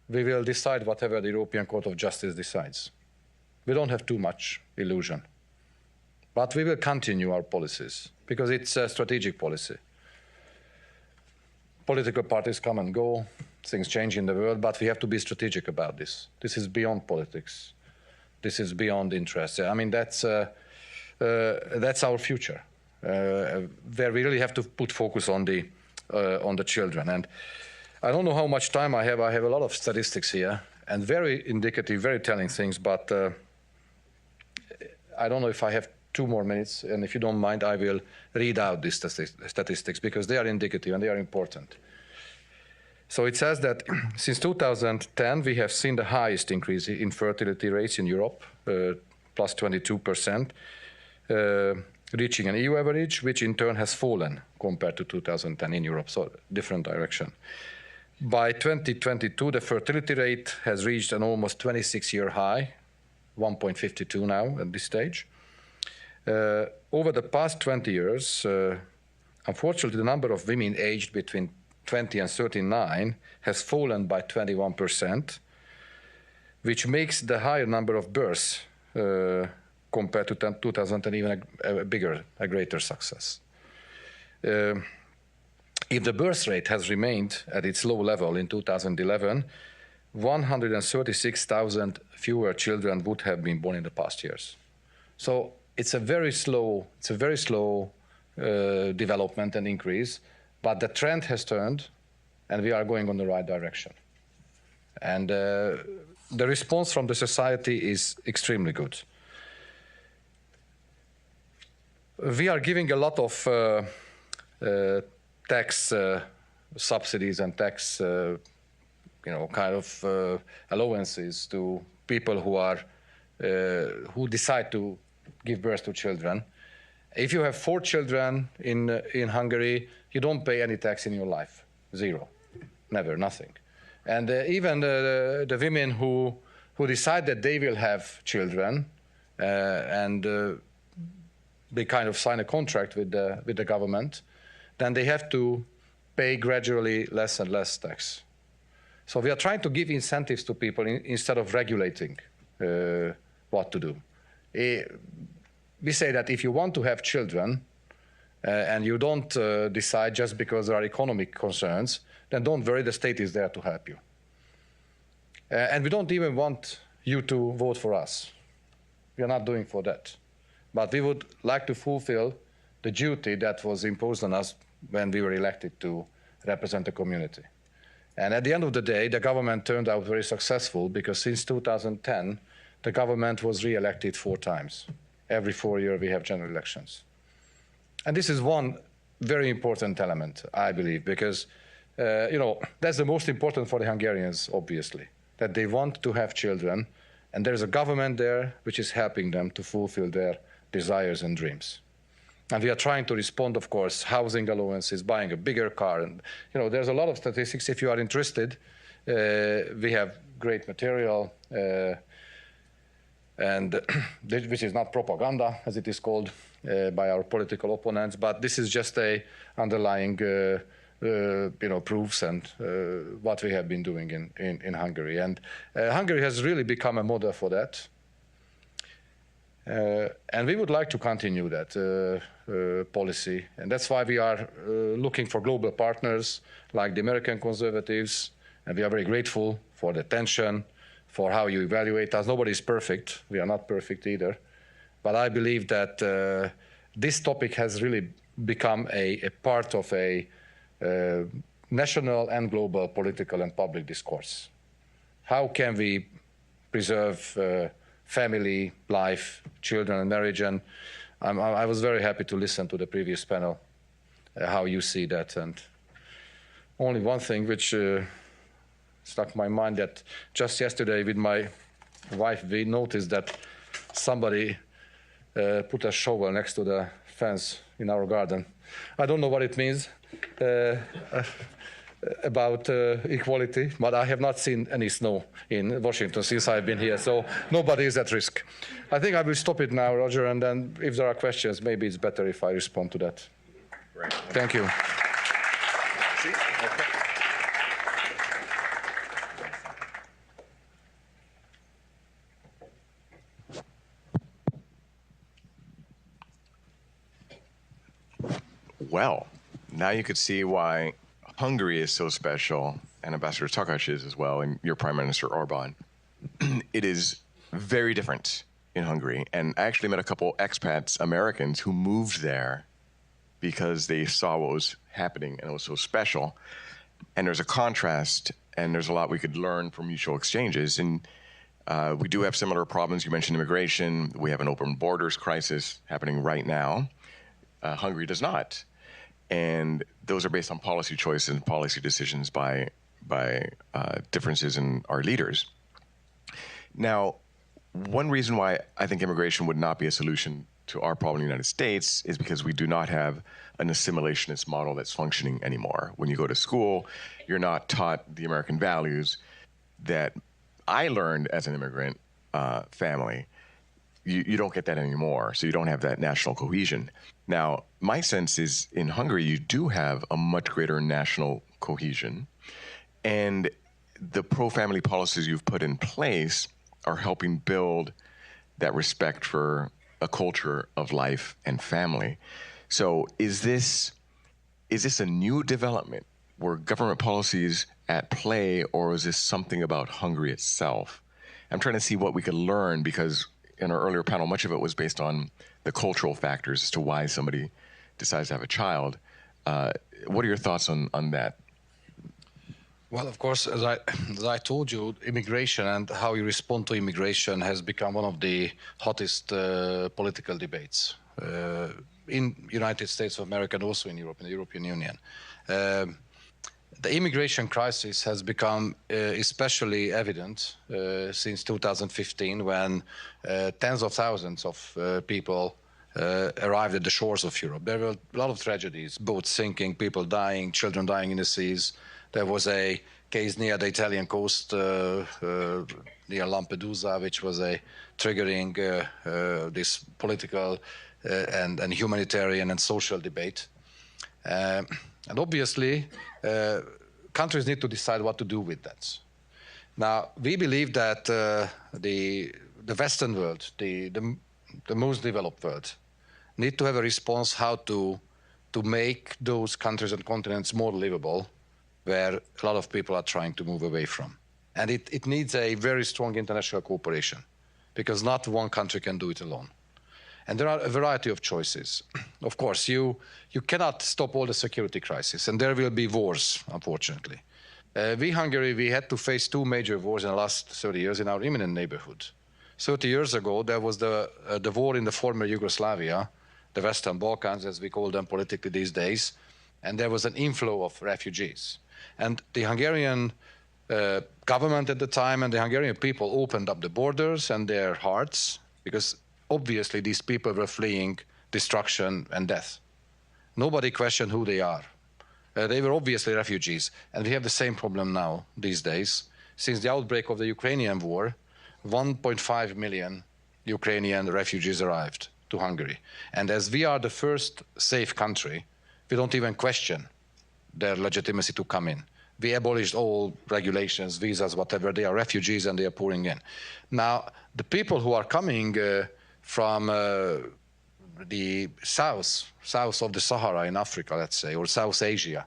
we will decide whatever the European Court of Justice decides. We don't have too much illusion. But we will continue our policies, because it's a strategic policy. Political parties come and go, things change in the world, but we have to be strategic about this. This is beyond politics. This is beyond interest. I mean, that's our future, where we really have to put focus on the children. And I don't know how much time I have. I have a lot of statistics here, and very indicative, very telling things, but I don't know if I have 2 more minutes, and if you don't mind, I will read out these statistics, because they are indicative and they are important. So it says that since 2010, we have seen the highest increase in fertility rates in Europe, plus 22%, reaching an EU average, which in turn has fallen compared to 2010 in Europe, so different direction. By 2022, the fertility rate has reached an almost 26-year high, 1.52 now at this stage. Over the past 20 years, unfortunately, the number of women aged between 20 and 39 has fallen by 21%, which makes the higher number of births compared to 2010 even a greater success. If the birth rate has remained at its low level in 2011, 136,000 fewer children would have been born in the past years. So it's a very slow development and increase, but the trend has turned, and we are going on the right direction. And the response from the society is extremely good. We are giving a lot of tax subsidies and tax, allowances to people who decide to give birth to children. If you have 4 children in Hungary, you don't pay any tax in your life. Zero. Never, nothing. And even the women who decide that they will have children and they kind of sign a contract with the government, then they have to pay gradually less and less tax. So we are trying to give incentives to people instead of regulating what to do. We say that if you want to have children and you don't decide just because there are economic concerns, then don't worry, the state is there to help you. And we don't even want you to vote for us. We are not doing for that. But we would like to fulfill the duty that was imposed on us when we were elected to represent the community. And at the end of the day, the government turned out very successful because since 2010, the government was re-elected 4 times. Every 4 years we have general elections. And this is one very important element, I believe, because that's the most important for the Hungarians, obviously, that they want to have children, and there's a government there which is helping them to fulfill their desires and dreams. And we are trying to respond, of course, housing allowances, buying a bigger car. And, there's a lot of statistics. If you are interested, we have great material, and which is not propaganda, as it is called by our political opponents, but this is just a underlying proofs and what we have been doing in Hungary. And Hungary has really become a model for that. And we would like to continue that policy. And that's why we are looking for global partners like the American conservatives. And we are very grateful for the attention, for how you evaluate us. Nobody is perfect. We are not perfect either. But I believe that this topic has really become a part of a national and global political and public discourse. How can we preserve family, life, children, and marriage? And I was very happy to listen to the previous panel, how you see that. And only one thing which struck my mind, that just yesterday with my wife, we noticed that somebody put a shovel next to the fence in our garden. I don't know what it means about equality, but I have not seen any snow in Washington since I've been here, so nobody is at risk. I think I will stop it now, Roger, and then if there are questions, maybe it's better if I respond to that. Right. Thank you. Well, now you could see why Hungary is so special, and Ambassador Takács is as well, and your Prime Minister Orbán. It is very different in Hungary. And I actually met a couple expats, Americans, who moved there because they saw what was happening and it was so special. And there's a contrast, and there's a lot we could learn from mutual exchanges. And we do have similar problems. You mentioned immigration. We have an open borders crisis happening right now. Hungary does not. And those are based on policy choices and policy decisions by differences in our leaders. Now, one reason why I think immigration would not be a solution to our problem in the United States is because we do not have an assimilationist model that's functioning anymore. When you go to school, you're not taught the American values that I learned as an immigrant family. You don't get that anymore, so you don't have that national cohesion. Now, my sense is in Hungary, you do have a much greater national cohesion, and the pro-family policies you've put in place are helping build that respect for a culture of life and family. So is this a new development? Were government policies at play, or is this something about Hungary itself? I'm trying to see what we could learn, because in our earlier panel, much of it was based on the cultural factors as to why somebody decides to have a child. What are your thoughts on that? Well, of course, as I told you, immigration and how you respond to immigration has become one of the hottest political debates in United States of America and also in Europe, in the European Union. The immigration crisis has become especially evident since 2015, when tens of thousands of people arrived at the shores of Europe. There were a lot of tragedies, boats sinking, people dying, children dying in the seas. There was a case near the Italian coast, near Lampedusa, which was a triggering this political and humanitarian and social debate. And obviously, countries need to decide what to do with that. Now, we believe that the Western world, the most developed world, need to have a response how to make those countries and continents more livable, where a lot of people are trying to move away from. And it needs a very strong international cooperation, because not one country can do it alone. And there are a variety of choices. Of course, you cannot stop all the security crises, and there will be wars, unfortunately. Hungary, we had to face two major wars in the last 30 years in our immediate neighborhood. 30 years ago, there was the war in the former Yugoslavia, the Western Balkans, as we call them politically these days, and there was an inflow of refugees. And the Hungarian government at the time and the Hungarian people opened up the borders and their hearts, because obviously these people were fleeing destruction and death. Nobody questioned who they are. They were obviously refugees, and we have the same problem now, these days. Since the outbreak of the Ukrainian war, 1.5 million Ukrainian refugees arrived to Hungary. And as we are the first safe country, we don't even question their legitimacy to come in. We abolished all regulations, visas, whatever. They are refugees and they are pouring in. Now, the people who are coming from the south of the Sahara in Africa, let's say, or South Asia,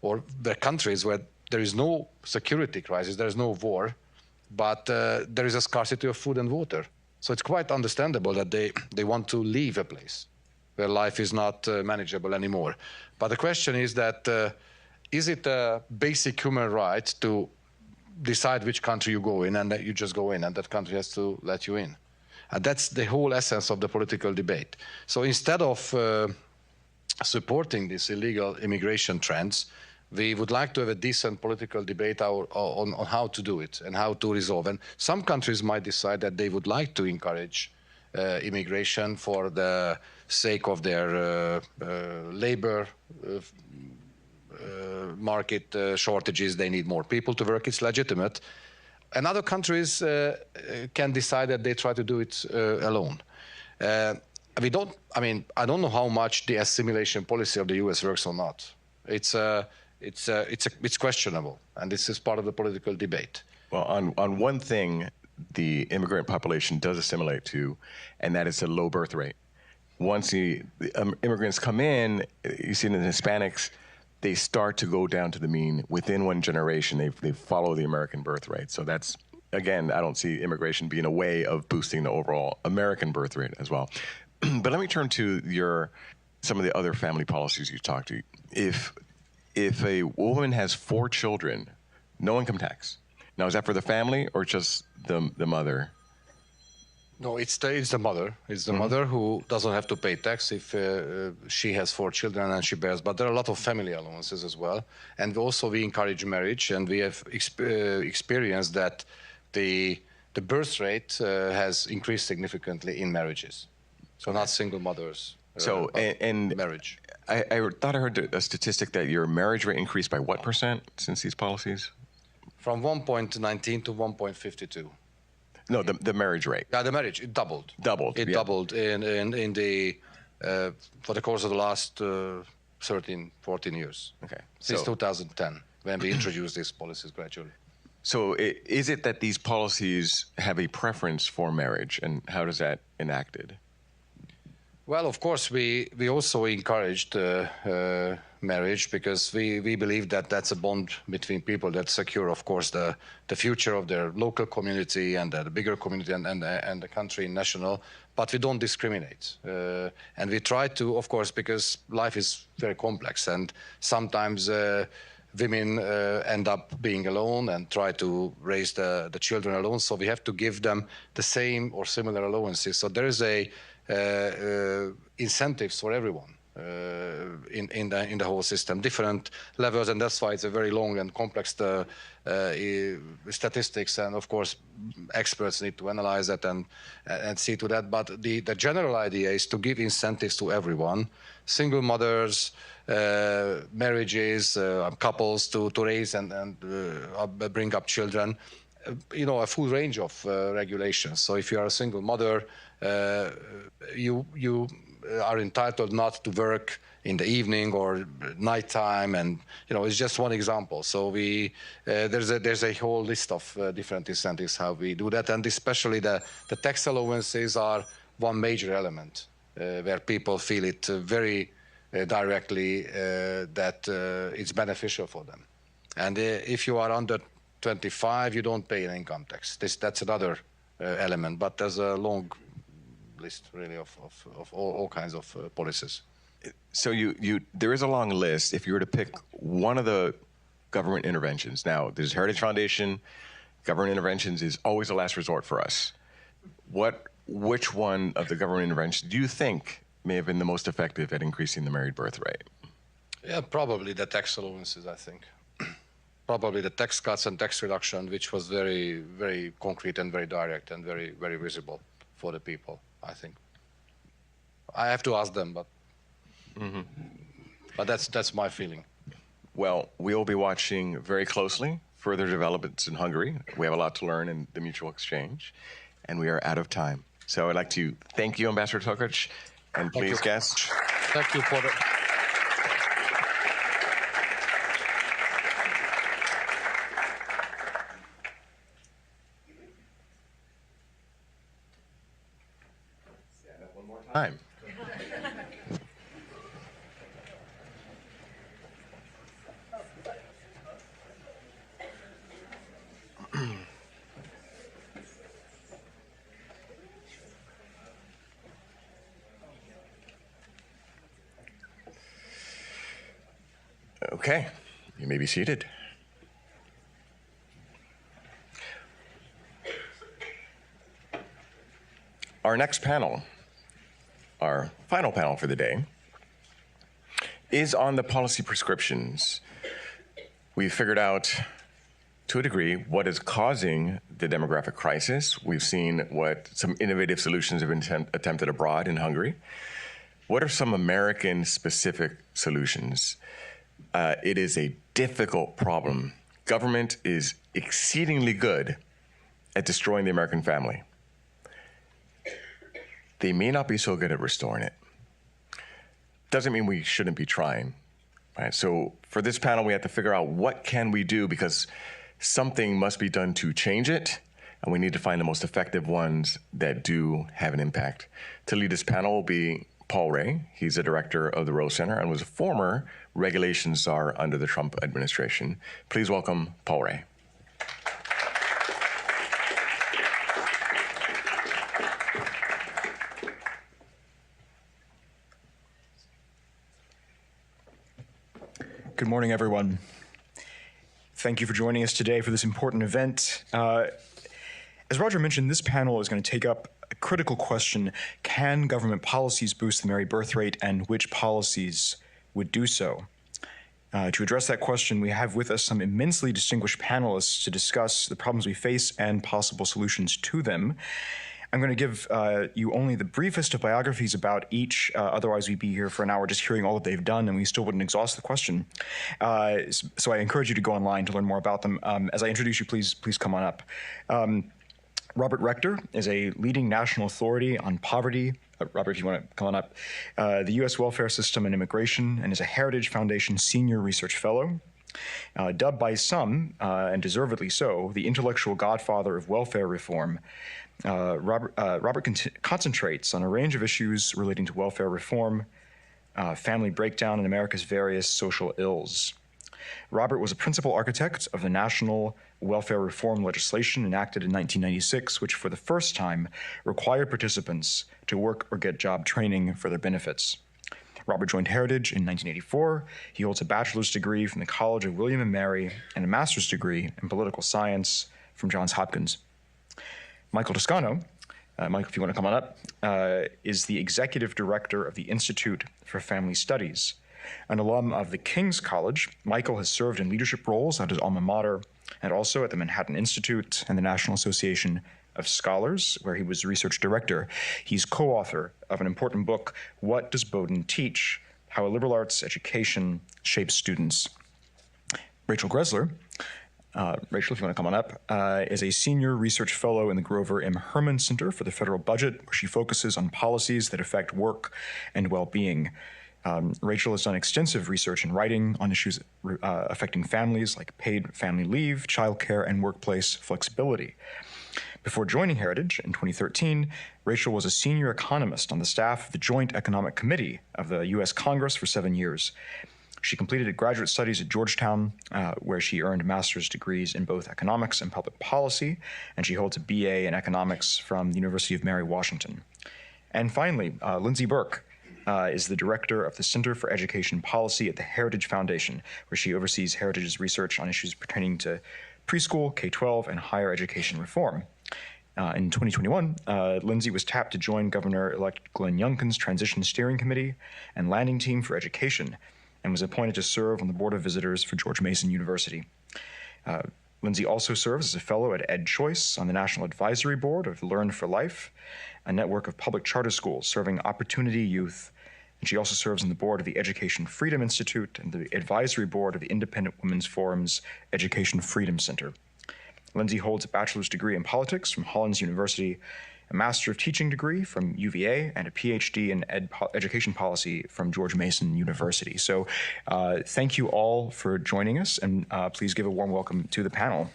or the countries where there is no security crisis, there is no war, but there is a scarcity of food and water. So it's quite understandable that they want to leave a place where life is not manageable anymore. But the question is that, is it a basic human right to decide which country you go in and that you just go in and that country has to let you in? And that's the whole essence of the political debate. So instead of supporting these illegal immigration trends, we would like to have a decent political debate on how to do it and how to resolve. And some countries might decide that they would like to encourage immigration for the sake of their labor market shortages. They need more people to work. It's legitimate. And other countries can decide that they try to do it alone. I don't know how much the assimilation policy of the US works or not. It's questionable, and this is part of the political debate. Well, on one thing, the immigrant population does assimilate to, and that is a low birth rate. Once the immigrants come in, you see in the Hispanics, they start to go down to the mean within one generation. They follow the American birth rate. So that's, again, I don't see immigration being a way of boosting the overall American birth rate as well. But let me turn to some of the other family policies you talked to. If a woman has 4 children, no income tax. Now, is that for the family or just the mother? No, it's the mother. It's the mother who doesn't have to pay tax if she has 4 children and she bears. But there are a lot of family allowances as well. And also we encourage marriage, and we have experienced that the birth rate has increased significantly in marriages. So not single mothers. So and marriage. I thought I heard a statistic that your marriage rate increased by what % since these policies? From 1.19 to 1.52. No, the marriage rate. Yeah, the marriage, it doubled. It doubled in the for the course of the last 13, 14 years. Okay. Since 2010, when we introduced these policies gradually. So is it that these policies have a preference for marriage, and how does that enacted? Well, of course, we also encouraged marriage because we believe that that's a bond between people that secure, of course, the future of their local community and the bigger community and the country national. But we don't discriminate. And we try to, of course, because life is very complex and sometimes women end up being alone and try to raise the children alone. So we have to give them the same or similar allowances. So there is incentives for everyone in the whole system, different levels, and that's why it's a very long and complex statistics, and of course experts need to analyze that and see to that. But the general idea is to give incentives to everyone, single mothers, marriages, couples to raise and bring up children. A full range of regulations. So if you are a single mother, you are entitled not to work in the evening or nighttime, and it's just one example. So there's a whole list of different incentives how we do that, and especially the tax allowances are one major element where people feel it very directly that it's beneficial for them. And if you are under 25, you don't pay an income tax. That's another element, but there's a long list really of all kinds of policies. So there is a long list. If you were to pick one of the government interventions, now there's Heritage Foundation, government interventions is always the last resort for us. Which one of the government interventions do you think may have been the most effective at increasing the married birth rate? Yeah, probably the tax allowances, I think. Probably the tax cuts and tax reduction, which was very, very concrete and very direct and very, very visible for the people, I think. I have to ask them, but but that's my feeling. Well, we will be watching very closely further developments in Hungary. We have a lot to learn in the mutual exchange, and we are out of time. So I'd like to thank you, Ambassador Takács, and please, guests. Thank you for the... Time. Okay, you may be seated. Our next panel, our final panel for the day, is on the policy prescriptions. We've figured out, to a degree, what is causing the demographic crisis. We've seen what some innovative solutions have been attempted abroad in Hungary. What are some American-specific solutions? It is a difficult problem. Government is exceedingly good at destroying the American family. They may not be so good at restoring it. Doesn't mean we shouldn't be trying, right? So for this panel, we have to figure out what can we do, because something must be done to change it, and we need to find the most effective ones that do have an impact. To lead this panel will be Paul Ray. He's the director of the Rose Center and was a former regulations czar under the Trump administration. Please welcome Paul Ray. Good morning, everyone. Thank you for joining us today for this important event. As Roger mentioned, this panel is going to take up a critical question: can government policies boost the married birth rate, and which policies would do so? To address that question, we have with us some immensely distinguished panelists to discuss the problems we face and possible solutions to them. I'm going to give you only the briefest of biographies about each, otherwise we'd be here for an hour just hearing all that they've done, and we still wouldn't exhaust the question. So I encourage you to go online to learn more about them. As I introduce you, please come on up. Robert Rector is a leading national authority on poverty. Robert, if you want to come on up. The U.S. welfare system and immigration, and is a Heritage Foundation Senior Research Fellow. Dubbed by some, and deservedly so, the intellectual godfather of welfare reform, Robert concentrates on a range of issues relating to welfare reform, family breakdown, and America's various social ills. Robert was a principal architect of the national welfare reform legislation enacted in 1996, which for the first time required participants to work or get job training for their benefits. Robert joined Heritage in 1984. He holds a bachelor's degree from the College of William and Mary and a master's degree in political science from Johns Hopkins. Michael Toscano Michael, if you want to come on up, is the executive director of the Institute for Family Studies. An alum of the King's College, Michael has served in leadership roles at his alma mater and also at the Manhattan Institute and the National Association of Scholars, where he was research director. He's co-author of an important book, What Does Bowdoin Teach? How a Liberal Arts Education Shapes Students. Rachel Gressler, Rachel, if you want to come on up, is a senior research fellow in the Grover M. Herman Center for the Federal Budget, where she focuses on policies that affect work and well-being. Rachel has done extensive research and writing on issues affecting families like paid family leave, childcare, and workplace flexibility. Before joining Heritage in 2013, Rachel was a senior economist on the staff of the Joint Economic Committee of the U.S. Congress for 7 years. She completed graduate studies at Georgetown, where she earned master's degrees in both economics and public policy, and she holds a BA in economics from the University of Mary Washington. And finally, Lindsay Burke is the director of the Center for Education Policy at the Heritage Foundation, where she oversees Heritage's research on issues pertaining to preschool, K-12, and higher education reform. In 2021, Lindsay was tapped to join Governor-elect Glenn Youngkin's Transition Steering Committee and Landing Team for Education, and was appointed to serve on the Board of Visitors for George Mason University. Lindsay also serves as a fellow at EdChoice on the National Advisory Board of Learn for Life, a network of public charter schools serving opportunity youth. And she also serves on the board of the Education Freedom Institute and the advisory board of the Independent Women's Forum's Education Freedom Center. Lindsay holds a bachelor's degree in politics from Hollins University, a Master of Teaching degree from UVA, and a PhD in education policy from George Mason University. So thank you all for joining us, and please give a warm welcome to the panel.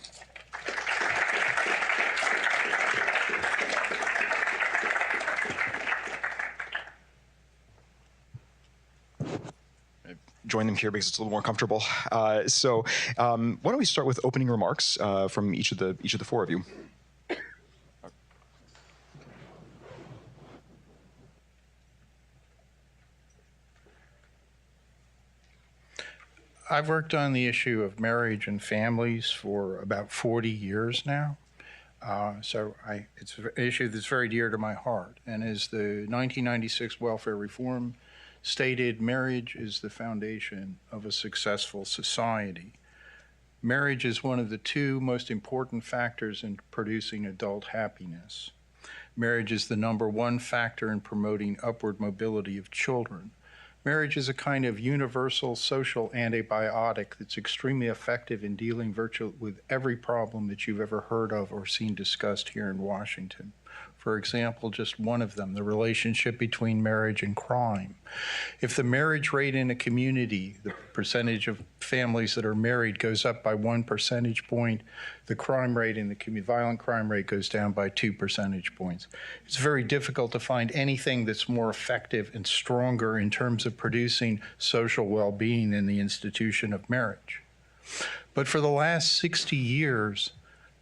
Join them here because it's a little more comfortable. So why don't we start with opening remarks from each of the four of you. I've worked on the issue of marriage and families for about 40 years now. So it's an issue that's very dear to my heart. And as the 1996 welfare reform stated, marriage is the foundation of a successful society. Marriage is one of the two most important factors in producing adult happiness. Marriage is the number one factor in promoting upward mobility of children. Marriage is a kind of universal social antibiotic that's extremely effective in dealing virtually with every problem that you've ever heard of or seen discussed here in Washington. For example, just one of them, the relationship between marriage and crime. If the marriage rate in a community, the percentage of families that are married goes up by 1 percentage point, the crime rate in the community, violent crime rate goes down by 2 percentage points. It's very difficult to find anything that's more effective and stronger in terms of producing social well-being than the institution of marriage. But for the last 60 years,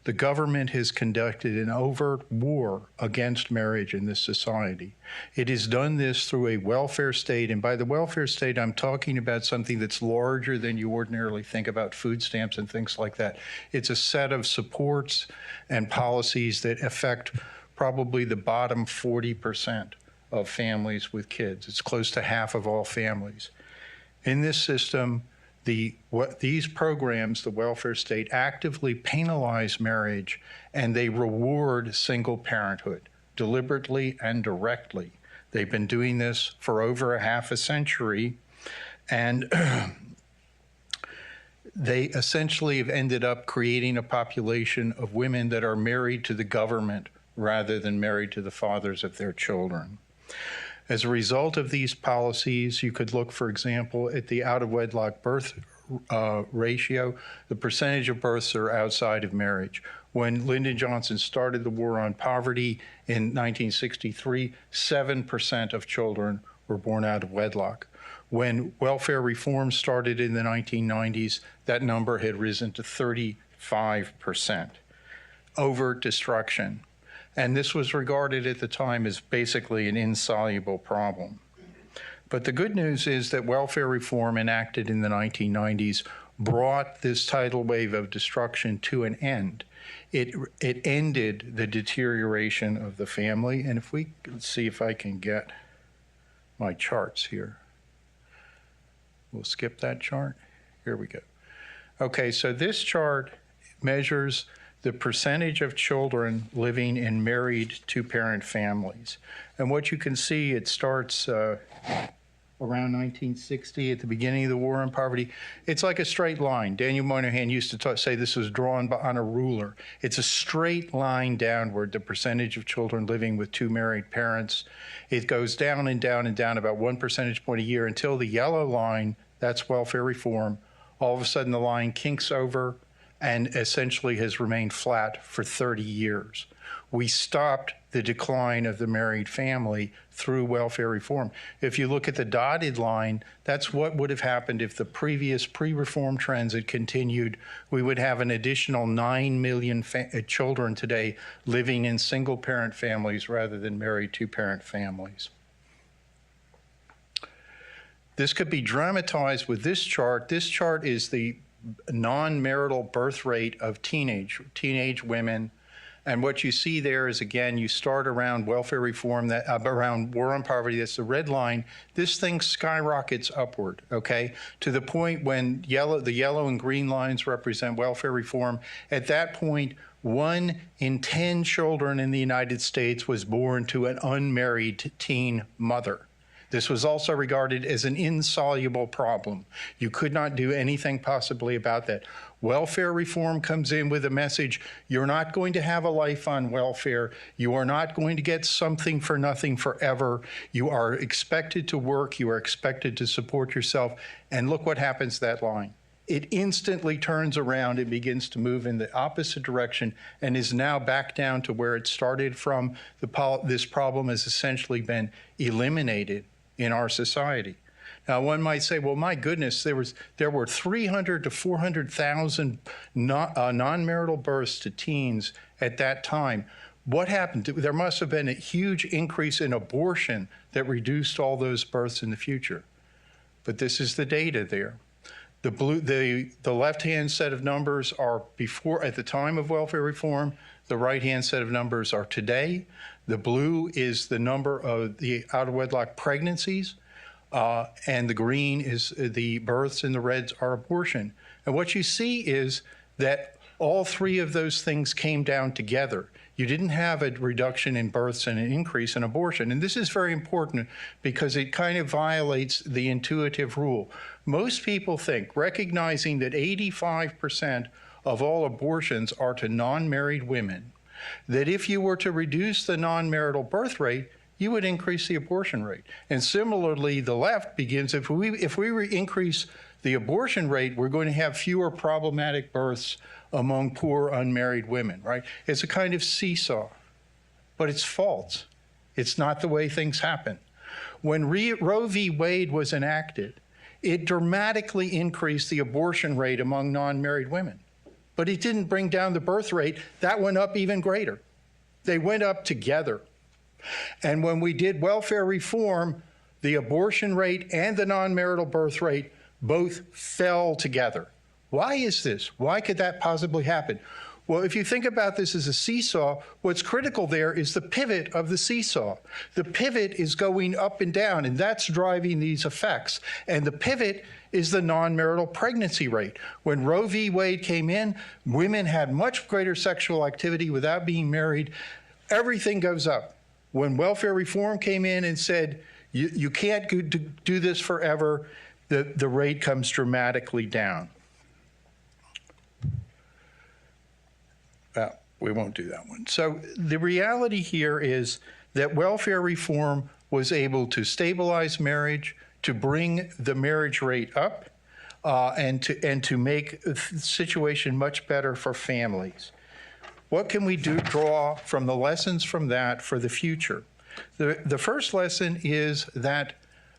the government has conducted an overt war against marriage in this society. It has done this through a welfare state, and by the welfare state, I'm talking about something that's larger than you ordinarily think about food stamps and things like that. It's a set of supports and policies that affect probably the bottom 40% of families with kids. It's close to half of all families. In this system, these programs, the welfare state, actively penalize marriage, and they reward single parenthood deliberately and directly. They've been doing this for over a half a century, and they essentially have ended up creating a population of women that are married to the government rather than married to the fathers of their children. As a result of these policies, you could look, for example, at the out-of-wedlock birth ratio. The percentage of births are outside of marriage. When Lyndon Johnson started the war on poverty in 1963, 7% of children were born out of wedlock. When welfare reform started in the 1990s, that number had risen to 35%. Overt destruction. And this was regarded at the time as basically an insoluble problem. But the good news is that welfare reform enacted in the 1990s brought this tidal wave of destruction to an end. It ended the deterioration of the family. And if we let's see if I can get my charts here. We'll skip that chart. Here we go. Okay, so this chart measures the percentage of children living in married two-parent families. And what you can see, it starts around 1960 at the beginning of the war on poverty. It's like a straight line. Daniel Moynihan used to say this was drawn on a ruler. It's a straight line downward, the percentage of children living with two married parents. It goes down and down and down about 1 percentage point a year until the yellow line, that's welfare reform, all of a sudden the line kinks over and essentially has remained flat for 30 years. We stopped the decline of the married family through welfare reform. If you look at the dotted line, that's what would have happened if the previous pre-reform trends had continued. We would have an additional 9 million children today living in single-parent families rather than married two-parent families. This could be dramatized with this chart. This chart is the non-marital birth rate of teenage women. And what you see there is, again, you start around welfare reform, that around war on poverty, that's the red line. This thing skyrockets upward, okay, to the point when the yellow and green lines represent welfare reform. At that point, 1 in 10 children in the United States was born to an unmarried teen mother. This was also regarded as an insoluble problem. You could not do anything possibly about that. Welfare reform comes in with a message, you're not going to have a life on welfare. You are not going to get something for nothing forever. You are expected to work. You are expected to support yourself. And look what happens to that line. It instantly turns around and begins to move in the opposite direction and is now back down to where it started from. This problem has essentially been eliminated in our society. Now, one might say, well, my goodness, there were 300 to 400,000 non-marital births to teens at that time. What happened? There must have been a huge increase in abortion that reduced all those births in the future. But this is the data there. The left-hand set of numbers are before, at the time of welfare reform. The right-hand set of numbers are today. The blue is the number of the out-of-wedlock pregnancies, and the green is the births, and the reds are abortion. And what you see is that all three of those things came down together. You didn't have a reduction in births and an increase in abortion. And this is very important because it kind of violates the intuitive rule. Most people think, recognizing that 85% of all abortions are to non-married women, that if you were to reduce the non-marital birth rate, you would increase the abortion rate. And similarly, the left begins, if we increase the abortion rate, we're going to have fewer problematic births among poor unmarried women, right? It's a kind of seesaw, but it's false. It's not the way things happen. When Roe v. Wade was enacted, it dramatically increased the abortion rate among non-married women. But it didn't bring down the birth rate. That went up even greater. They went up together. And when we did welfare reform, the abortion rate and the non-marital birth rate both fell together. Why is this? Why could that possibly happen? Well, if you think about this as a seesaw, what's critical there is the pivot of the seesaw. The pivot is going up and down, and that's driving these effects. And the pivot is the non-marital pregnancy rate. When Roe v. Wade came in, women had much greater sexual activity without being married. Everything goes up. When welfare reform came in and said, you can't do this forever, the rate comes dramatically down. Well, we won't do that one. So the reality here is that welfare reform was able to stabilize marriage, to bring the marriage rate up, and to make the situation much better for families. What can we draw from the lessons from that for the future? The first lesson is that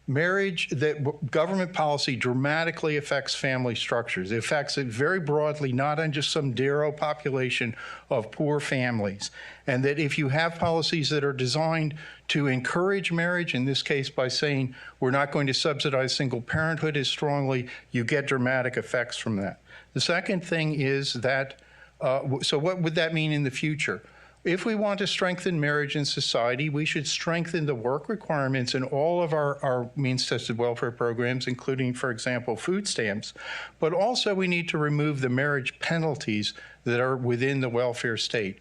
that government policy dramatically affects family structures. It affects it very broadly, not on just some narrow population of poor families. And that if you have policies that are designed to encourage marriage, in this case by saying we're not going to subsidize single parenthood as strongly, you get dramatic effects from that. The second thing is that, so what would that mean in the future? If we want to strengthen marriage in society, we should strengthen the work requirements in all of our means-tested welfare programs, including, for example, food stamps. But also we need to remove the marriage penalties that are within the welfare state.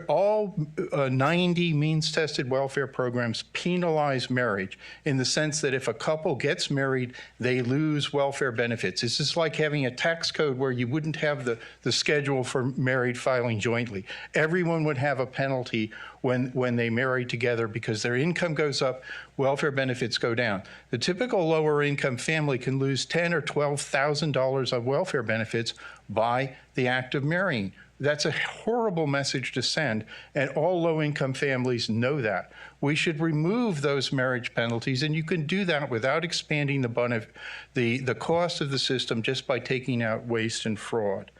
All 90 means-tested welfare programs penalize marriage in the sense that if a couple gets married, they lose welfare benefits. This is like having a tax code where you wouldn't have the schedule for married filing jointly. Everyone would have a penalty when they marry together because their income goes up, welfare benefits go down. The typical lower income family can lose $10,000 or $12,000 of welfare benefits by the act of marrying. That's a horrible message to send, and all low-income families know that. We should remove those marriage penalties, and you can do that without expanding the cost of the system just by taking out waste and fraud.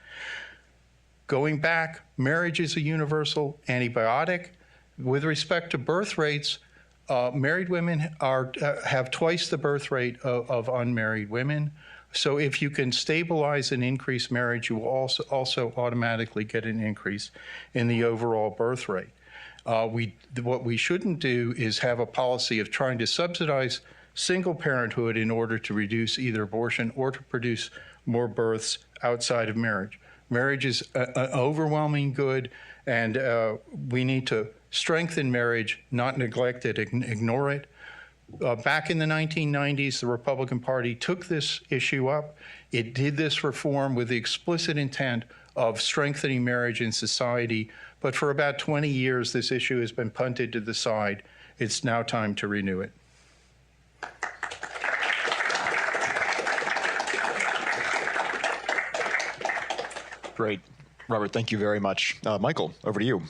Going back, marriage is a universal antibiotic. With respect to birth rates, married women have twice the birth rate of unmarried women. So if you can stabilize and increase marriage, you will also automatically get an increase in the overall birth rate. What we shouldn't do is have a policy of trying to subsidize single parenthood in order to reduce either abortion or to produce more births outside of marriage. Marriage is an overwhelming good, and we need to strengthen marriage, not neglect it, ignore it. Back in the 1990s, the Republican Party took this issue up. It did this reform with the explicit intent of strengthening marriage in society. But for about 20 years, this issue has been punted to the side. It's now time to renew it. Great. Robert, thank you very much. Michael, over to you.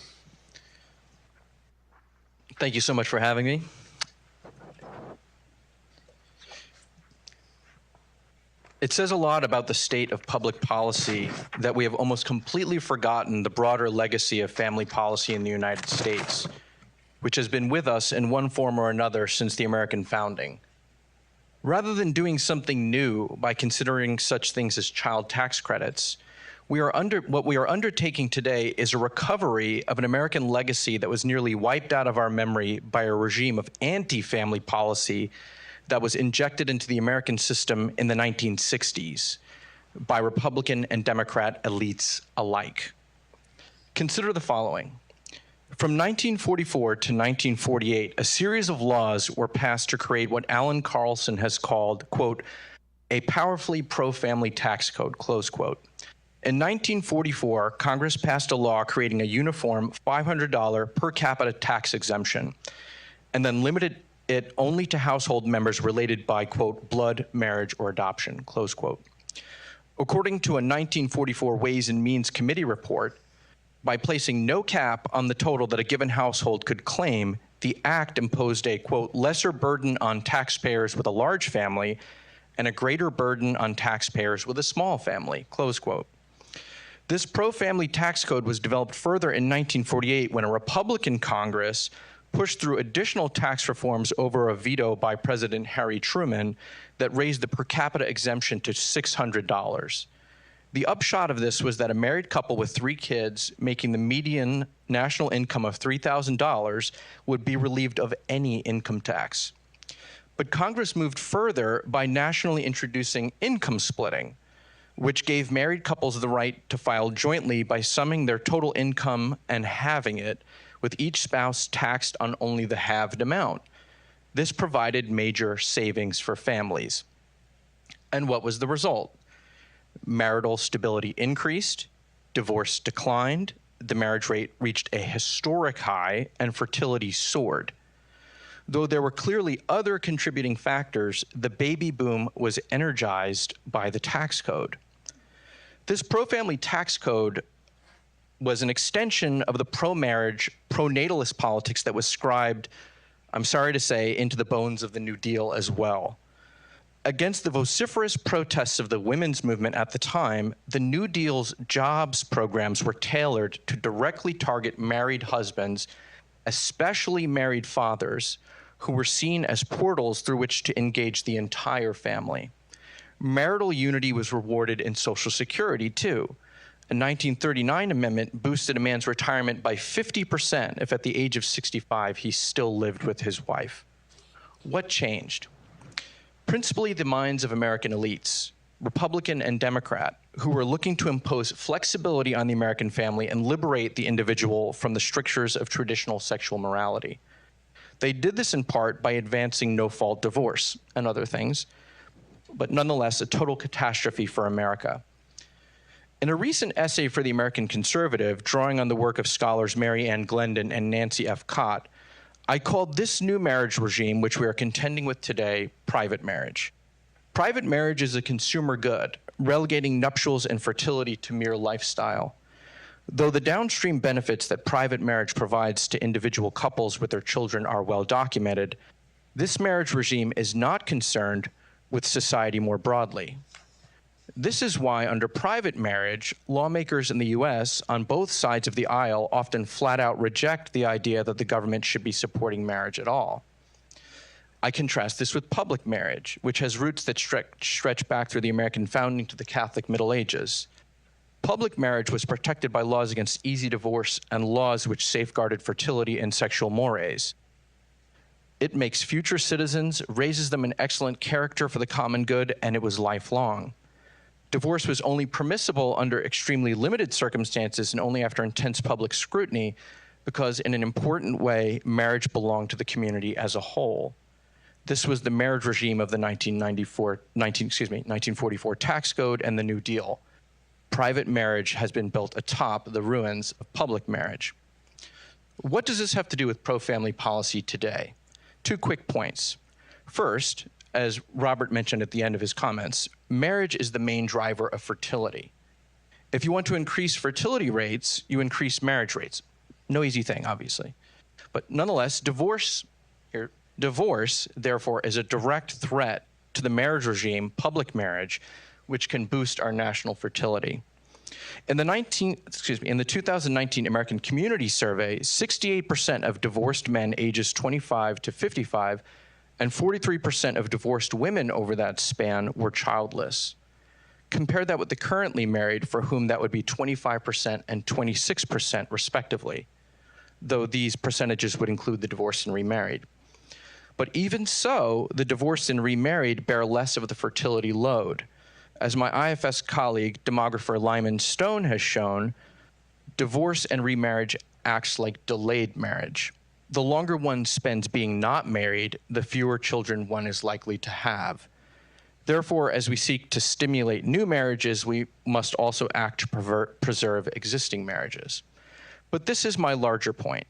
Thank you so much for having me. It says a lot about the state of public policy that we have almost completely forgotten the broader legacy of family policy in the United States, which has been with us in one form or another since the American founding. Rather than doing something new by considering such things as child tax credits, what we are undertaking today is a recovery of an American legacy that was nearly wiped out of our memory by a regime of anti-family policy that was injected into the American system in the 1960s by Republican and Democrat elites alike. Consider the following. From 1944 to 1948, a series of laws were passed to create what Alan Carlson has called, quote, a powerfully pro-family tax code, close quote. In 1944, Congress passed a law creating a uniform $500 per capita tax exemption, and then limited it only to household members related by, quote, blood, marriage, or adoption, close quote. According to a 1944 Ways and Means Committee report, by placing no cap on the total that a given household could claim, the act imposed a, quote, lesser burden on taxpayers with a large family and a greater burden on taxpayers with a small family, close quote. This pro-family tax code was developed further in 1948 when a Republican Congress pushed through additional tax reforms over a veto by President Harry Truman that raised the per capita exemption to $600. The upshot of this was that a married couple with 3 kids making the median national income of $3,000 would be relieved of any income tax. But Congress moved further by nationally introducing income splitting, which gave married couples the right to file jointly by summing their total income and halving it, with each spouse taxed on only the halved amount. This provided major savings for families. And what was the result? Marital stability increased, divorce declined, the marriage rate reached a historic high, and fertility soared. Though there were clearly other contributing factors, the baby boom was energized by the tax code. This pro-family tax code was an extension of the pro-marriage, pro-natalist politics that was I'm sorry to say, into the bones of the New Deal as well. Against the vociferous protests of the women's movement at the time, the New Deal's jobs programs were tailored to directly target married husbands, especially married fathers, who were seen as portals through which to engage the entire family. Marital unity was rewarded in Social Security, too. A 1939 amendment boosted a man's retirement by 50% if at the age of 65 he still lived with his wife. What changed? Principally the minds of American elites, Republican and Democrat, who were looking to impose flexibility on the American family and liberate the individual from the strictures of traditional sexual morality. They did this in part by advancing no-fault divorce and other things, but nonetheless a total catastrophe for America. In a recent essay for the American Conservative, drawing on the work of scholars Mary Ann Glendon and Nancy F. Cott, I called this new marriage regime, which we are contending with today, private marriage. Private marriage is a consumer good, relegating nuptials and fertility to mere lifestyle. Though the downstream benefits that private marriage provides to individual couples with their children are well documented, this marriage regime is not concerned with society more broadly. This is why, under private marriage, lawmakers in the US on both sides of the aisle often flat out reject the idea that the government should be supporting marriage at all. I contrast this with public marriage, which has roots that stretch back through the American founding to the Catholic Middle Ages. Public marriage was protected by laws against easy divorce and laws which safeguarded fertility and sexual mores. It makes future citizens, raises them in excellent character for the common good, and it was lifelong. Divorce was only permissible under extremely limited circumstances and only after intense public scrutiny, because in an important way, marriage belonged to the community as a whole. This was the marriage regime of the 1944 tax code and the New Deal. Private marriage has been built atop the ruins of public marriage. What does this have to do with pro-family policy today? 2 quick points. First, as Robert mentioned at the end of his comments, marriage is the main driver of fertility. If you want to increase fertility rates, you increase marriage rates. No easy thing, obviously. But nonetheless, divorce, therefore, is a direct threat to the marriage regime, public marriage, which can boost our national fertility. In the 2019 American Community Survey, 68% of divorced men ages 25 to 55 and 43% of divorced women over that span were childless. Compare that with the currently married, for whom that would be 25% and 26% respectively, though these percentages would include the divorced and remarried. But even so, the divorced and remarried bear less of the fertility load. As my IFS colleague, demographer Lyman Stone has shown, divorce and remarriage acts like delayed marriage. The longer one spends being not married, the fewer children one is likely to have. Therefore, as we seek to stimulate new marriages, we must also act to preserve existing marriages. But this is my larger point.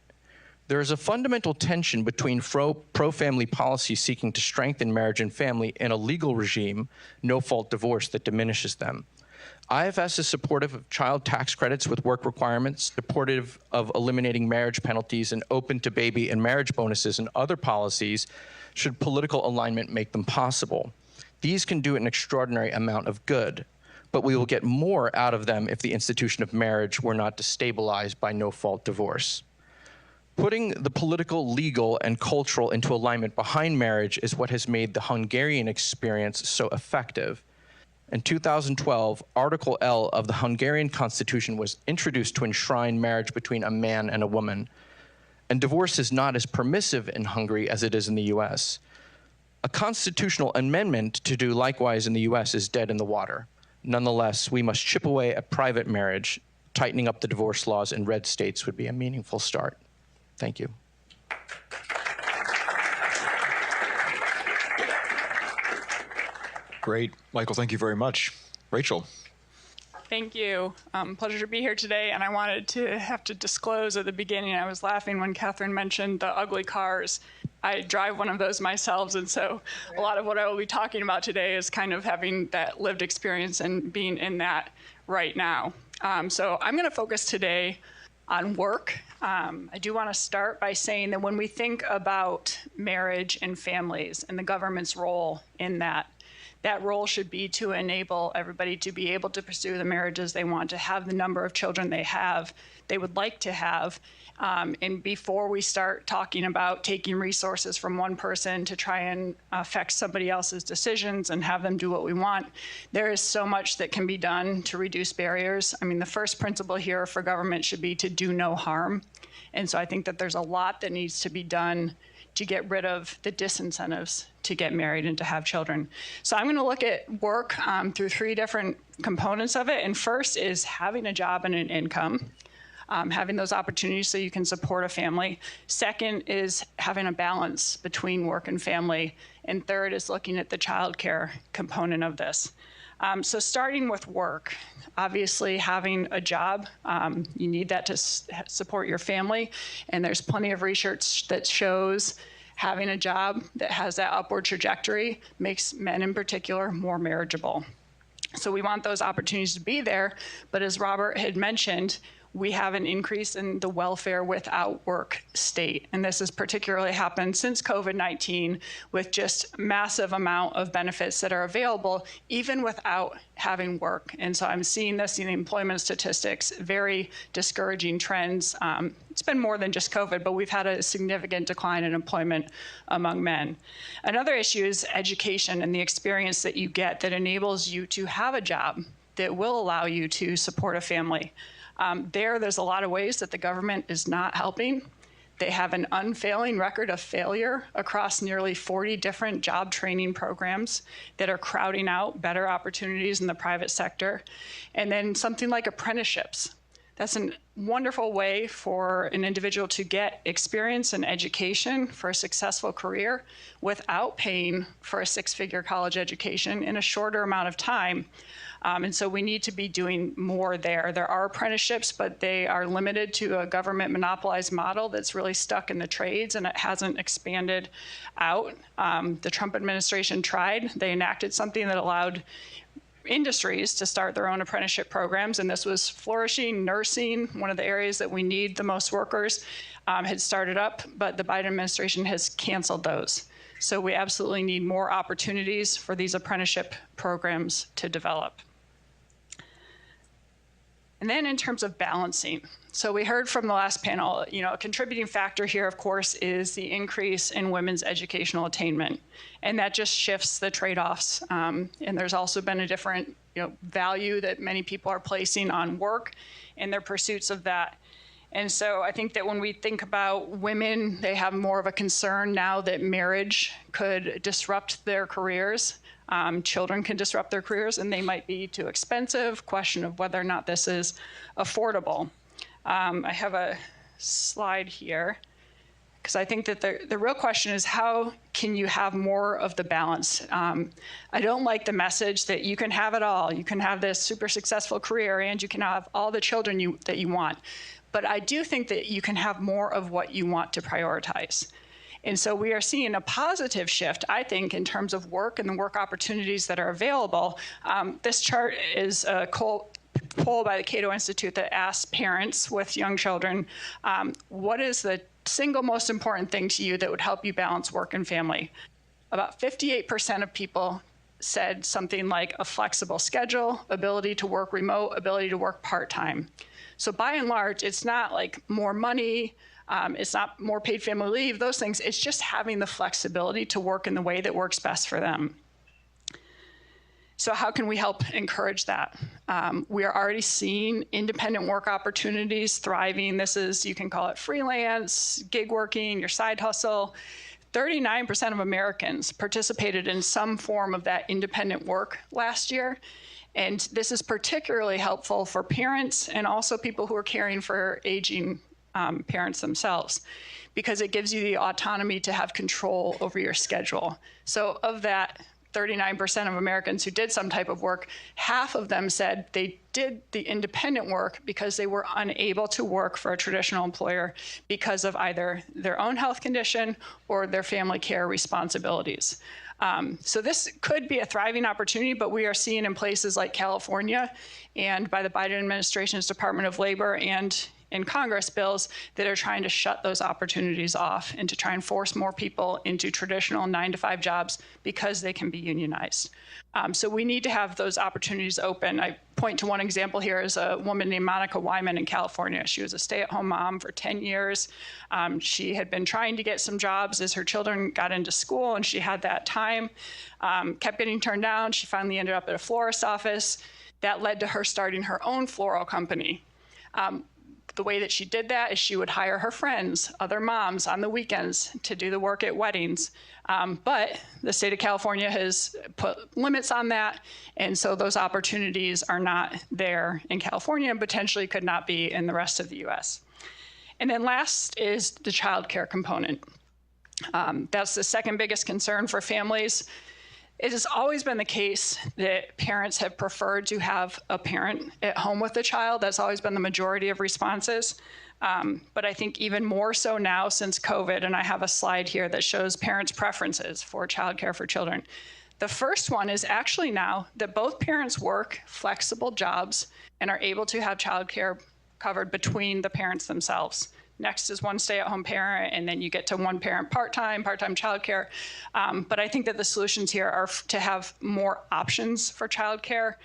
There is a fundamental tension between pro-family policy seeking to strengthen marriage and family and a legal regime, no-fault divorce, that diminishes them. IFS is supportive of child tax credits with work requirements, supportive of eliminating marriage penalties, and open to baby and marriage bonuses and other policies should political alignment make them possible. These can do an extraordinary amount of good, but we will get more out of them if the institution of marriage were not destabilized by no-fault divorce. Putting the political, legal, and cultural into alignment behind marriage is what has made the Hungarian experience so effective. In 2012, Article L of the Hungarian Constitution was introduced to enshrine marriage between a man and a woman. And divorce is not as permissive in Hungary as it is in the US. A constitutional amendment to do likewise in the US is dead in the water. Nonetheless, we must chip away at private marriage. Tightening up the divorce laws in red states would be a meaningful start. Thank you. Great. Michael, thank you very much. Rachel. Thank you. Pleasure to be here today. And I wanted to have to disclose at the beginning, I was laughing when Catherine mentioned the ugly cars. I drive one of those myself. And so a lot of what I will be talking about today is kind of having that lived experience and being in that right now. So I'm going to focus today on work. I do want to start by saying that when we think about marriage and families and the government's role in that, that role should be to enable everybody to be able to pursue the marriages they want, to have the number of children they would like to have. And before we start talking about taking resources from one person to try and affect somebody else's decisions and have them do what we want, there is so much that can be done to reduce barriers. I mean, the first principle here for government should be to do no harm. And so I think that there's a lot that needs to be done to get rid of the disincentives to get married and to have children. So I'm going to look at work through three different components of it. And first is having a job and an income. Having those opportunities so you can support a family. Second is having a balance between work and family. And third is looking at the childcare component of this. So starting with work, obviously having a job, you need that to support your family. And there's plenty of research that shows having a job that has that upward trajectory makes men in particular more marriageable. So we want those opportunities to be there. But as Robert had mentioned, we have an increase in the welfare without work state. And this has particularly happened since COVID-19 with just massive amount of benefits that are available even without having work. And so I'm seeing this in the employment statistics, very discouraging trends. It's been more than just COVID, but we've had a significant decline in employment among men. Another issue is education and the experience that you get that enables you to have a job that will allow you to support a family. There's a lot of ways that the government is not helping. They have an unfailing record of failure across nearly 40 different job training programs that are crowding out better opportunities in the private sector. And then something like apprenticeships. That's a wonderful way for an individual to get experience and education for a successful career without paying for a six-figure college education in a shorter amount of time. And so we need to be doing more there. There are apprenticeships, but they are limited to a government monopolized model that's really stuck in the trades, and it hasn't expanded out. The Trump administration tried. They enacted something that allowed industries to start their own apprenticeship programs, and this was flourishing. Nursing, one of the areas that we need the most workers, had started up, but the Biden administration has canceled those. So we absolutely need more opportunities for these apprenticeship programs to develop. And then in terms of balancing, so we heard from the last panel, a contributing factor here, of course, is the increase in women's educational attainment. And that just shifts the trade-offs. And there's also been a different value that many people are placing on work and their pursuits of that. And so I think that when we think about women, they have more of a concern now that marriage could disrupt their careers. Children can disrupt their careers, and they might be too expensive. Question of whether or not this is affordable. I have a slide here because I think that the real question is how can you have more of the balance? I don't like the message that you can have it all. You can have this super successful career and you can have all the children that you want. But I do think that you can have more of what you want to prioritize. And so we are seeing a positive shift, I think, in terms of work and the work opportunities that are available. This chart is a poll by the Cato Institute that asks parents with young children, what is the single most important thing to you that would help you balance work and family? About 58% of people said something like a flexible schedule, ability to work remote, ability to work part-time. So by and large, it's not like more money, it's not more paid family leave, those things. It's just having the flexibility to work in the way that works best for them. So how can we help encourage that? We are already seeing independent work opportunities thriving. This is, you can call it freelance, gig working, your side hustle. 39% of Americans participated in some form of that independent work last year. And this is particularly helpful for parents and also people who are caring for aging parents themselves, because it gives you the autonomy to have control over your schedule. So of that 39% of Americans who did some type of work, half of them said they did the independent work because they were unable to work for a traditional employer because of either their own health condition or their family care responsibilities. So this could be a thriving opportunity, but we are seeing in places like California and by the Biden administration's Department of Labor and in Congress bills that are trying to shut those opportunities off and to try and force more people into traditional 9-to-5 jobs because they can be unionized. So we need to have those opportunities open. I point to one example here is a woman named Monica Wyman in California. She was a stay-at-home mom for 10 years. She had been trying to get some jobs as her children got into school, and she had that time, kept getting turned down. She finally ended up at a florist's office. That led to her starting her own floral company. The way that she did that is she would hire her friends, other moms on the weekends to do the work at weddings. But the state of California has put limits on that. And so those opportunities are not there in California and potentially could not be in the rest of the US. And then last is the child care component. That's the second biggest concern for families. It has always been the case that parents have preferred to have a parent at home with the child. That's always been the majority of responses. But I think even more so now since COVID, and I have a slide here that shows parents' preferences for childcare for children. The first one is actually now that both parents work flexible jobs and are able to have childcare covered between the parents themselves. Next is one stay-at-home parent, and then you get to one parent part-time childcare. But I think that the solutions here are to have more options for childcare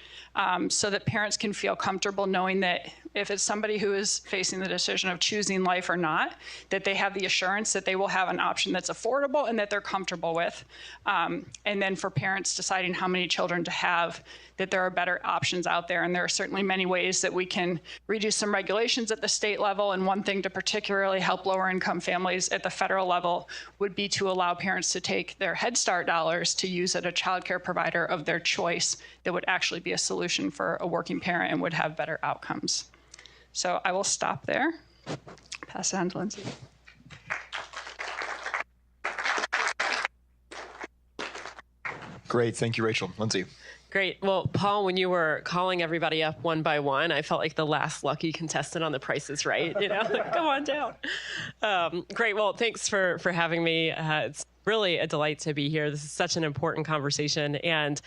so that parents can feel comfortable knowing that if it's somebody who is facing the decision of choosing life or not, that they have the assurance that they will have an option that's affordable and that they're comfortable with. And then for parents deciding how many children to have, that there are better options out there. And there are certainly many ways that we can reduce some regulations at the state level. And one thing to particularly help lower income families at the federal level would be to allow parents to take their Head Start dollars to use at a child care provider of their choice that would actually be a solution for a working parent and would have better outcomes. So I will stop there. Pass it on to Lindsay. Great. Thank you, Rachel. Lindsay. Great. Well, Paul, when you were calling everybody up one by one, I felt like the last lucky contestant on The Price is Right. You know, like, come on down. Great. Well, thanks for having me. It's really a delight to be here. This is such an important conversation. And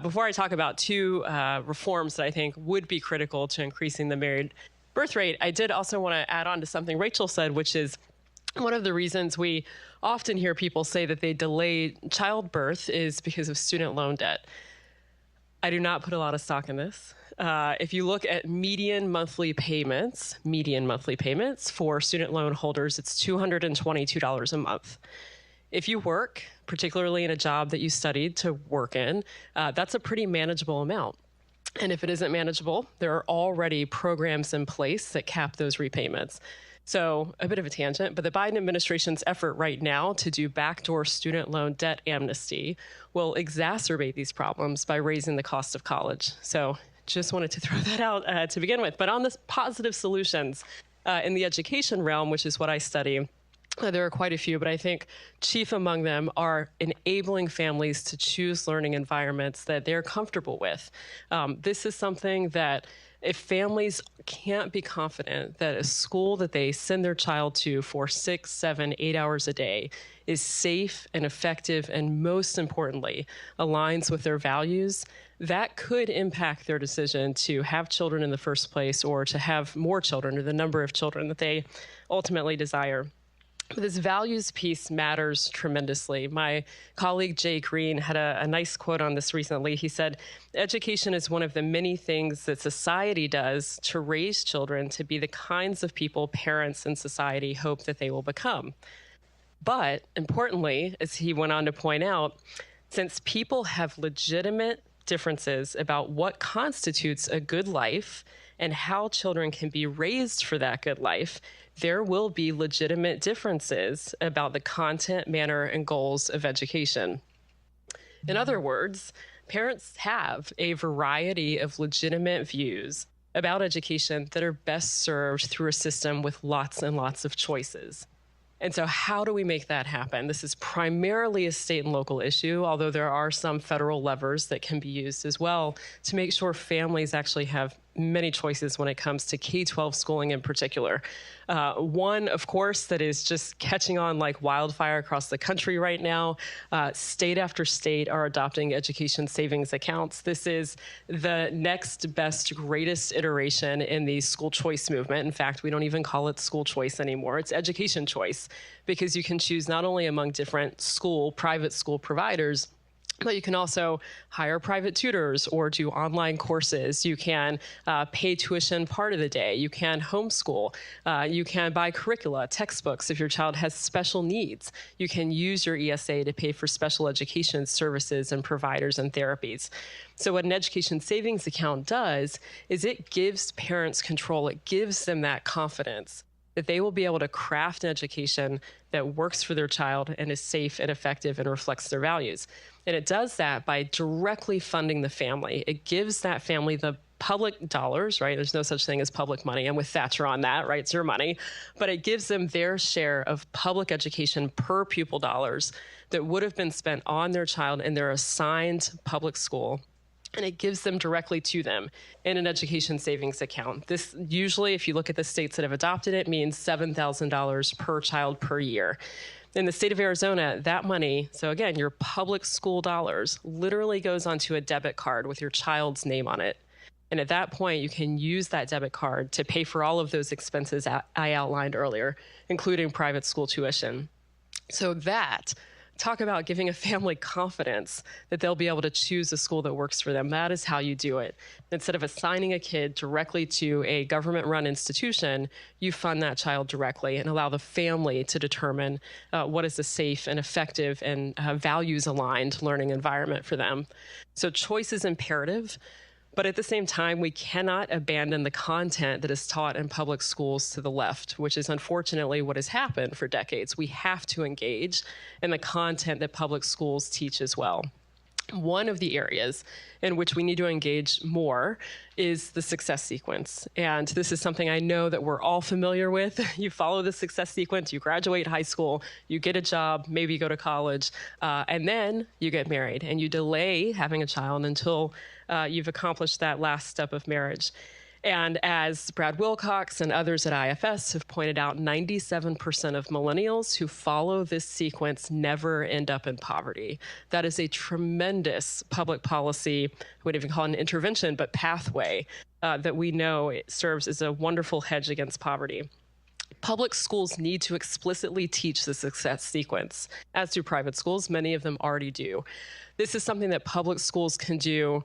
before I talk about two reforms that I think would be critical to increasing the married birth rate, I did also want to add on to something Rachel said, which is one of the reasons we often hear people say that they delay childbirth is because of student loan debt. I do not put a lot of stock in this. If you look at median monthly payments for student loan holders, it's $222 a month. If you work, particularly in a job that you studied to work in, that's a pretty manageable amount. And if it isn't manageable, there are already programs in place that cap those repayments. So a bit of a tangent, but the Biden administration's effort right now to do backdoor student loan debt amnesty will exacerbate these problems by raising the cost of college. So just wanted to throw that out to begin with. But on this positive solutions in the education realm, which is what I study, there are quite a few, but I think chief among them are enabling families to choose learning environments that they're comfortable with. This is something that if families can't be confident that a school that they send their child to for 6, 7, 8 hours a day is safe and effective and most importantly aligns with their values, that could impact their decision to have children in the first place or to have more children or the number of children that they ultimately desire. This values piece matters tremendously. My colleague Jay Green had a nice quote on this recently. He said, education is one of the many things that society does to raise children to be the kinds of people parents and society hope that they will become. But importantly, as he went on to point out, since people have legitimate differences about what constitutes a good life and how children can be raised for that good life, there will be legitimate differences about the content, manner, and goals of education. In other words, parents have a variety of legitimate views about education that are best served through a system with lots and lots of choices. And so how do we make that happen? This is primarily a state and local issue, although there are some federal levers that can be used as well to make sure families actually have many choices when it comes to K-12 schooling in particular. One, of course, that is just catching on like wildfire across the country right now. State after state are adopting education savings accounts. This is the next best, greatest iteration in the school choice movement. In fact, we don't even call it school choice anymore. It's education choice, because you can choose not only among different private school providers, but you can also hire private tutors or do online courses. You can pay tuition part of the day. You can homeschool. You can buy curricula, textbooks if your child has special needs. You can use your ESA to pay for special education services and providers and therapies. So what an education savings account does is it gives parents control. It gives them that confidence that they will be able to craft an education that works for their child and is safe and effective and reflects their values. And it does that by directly funding the family. It gives that family the public dollars, right? There's no such thing as public money. I'm with Thatcher on that, right? It's your money. But it gives them their share of public education per pupil dollars that would have been spent on their child in their assigned public school. And it gives them directly to them in an education savings account. This usually, if you look at the states that have adopted it, means $7,000 per child per year. In the state of Arizona, that money, so again, your public school dollars, literally goes onto a debit card with your child's name on it. And at that point, you can use that debit card to pay for all of those expenses I outlined earlier, including private school tuition. So talk about giving a family confidence that they'll be able to choose a school that works for them. That is how you do it. Instead of assigning a kid directly to a government-run institution, you fund that child directly and allow the family to determine what is a safe and effective and values-aligned learning environment for them. So choice is imperative. But at the same time, we cannot abandon the content that is taught in public schools to the left, which is unfortunately what has happened for decades. We have to engage in the content that public schools teach as well. One of the areas in which we need to engage more is the success sequence. And this is something I know that we're all familiar with. You follow the success sequence, you graduate high school, you get a job, maybe you go to college, and then you get married. And you delay having a child until you've accomplished that last step of marriage. And as Brad Wilcox and others at IFS have pointed out, 97% of millennials who follow this sequence never end up in poverty. That is a tremendous public policy, I wouldn't even call it an intervention, but pathway that we know it serves as a wonderful hedge against poverty. Public schools need to explicitly teach the success sequence, as do private schools. Many of them already do. This is something that public schools can do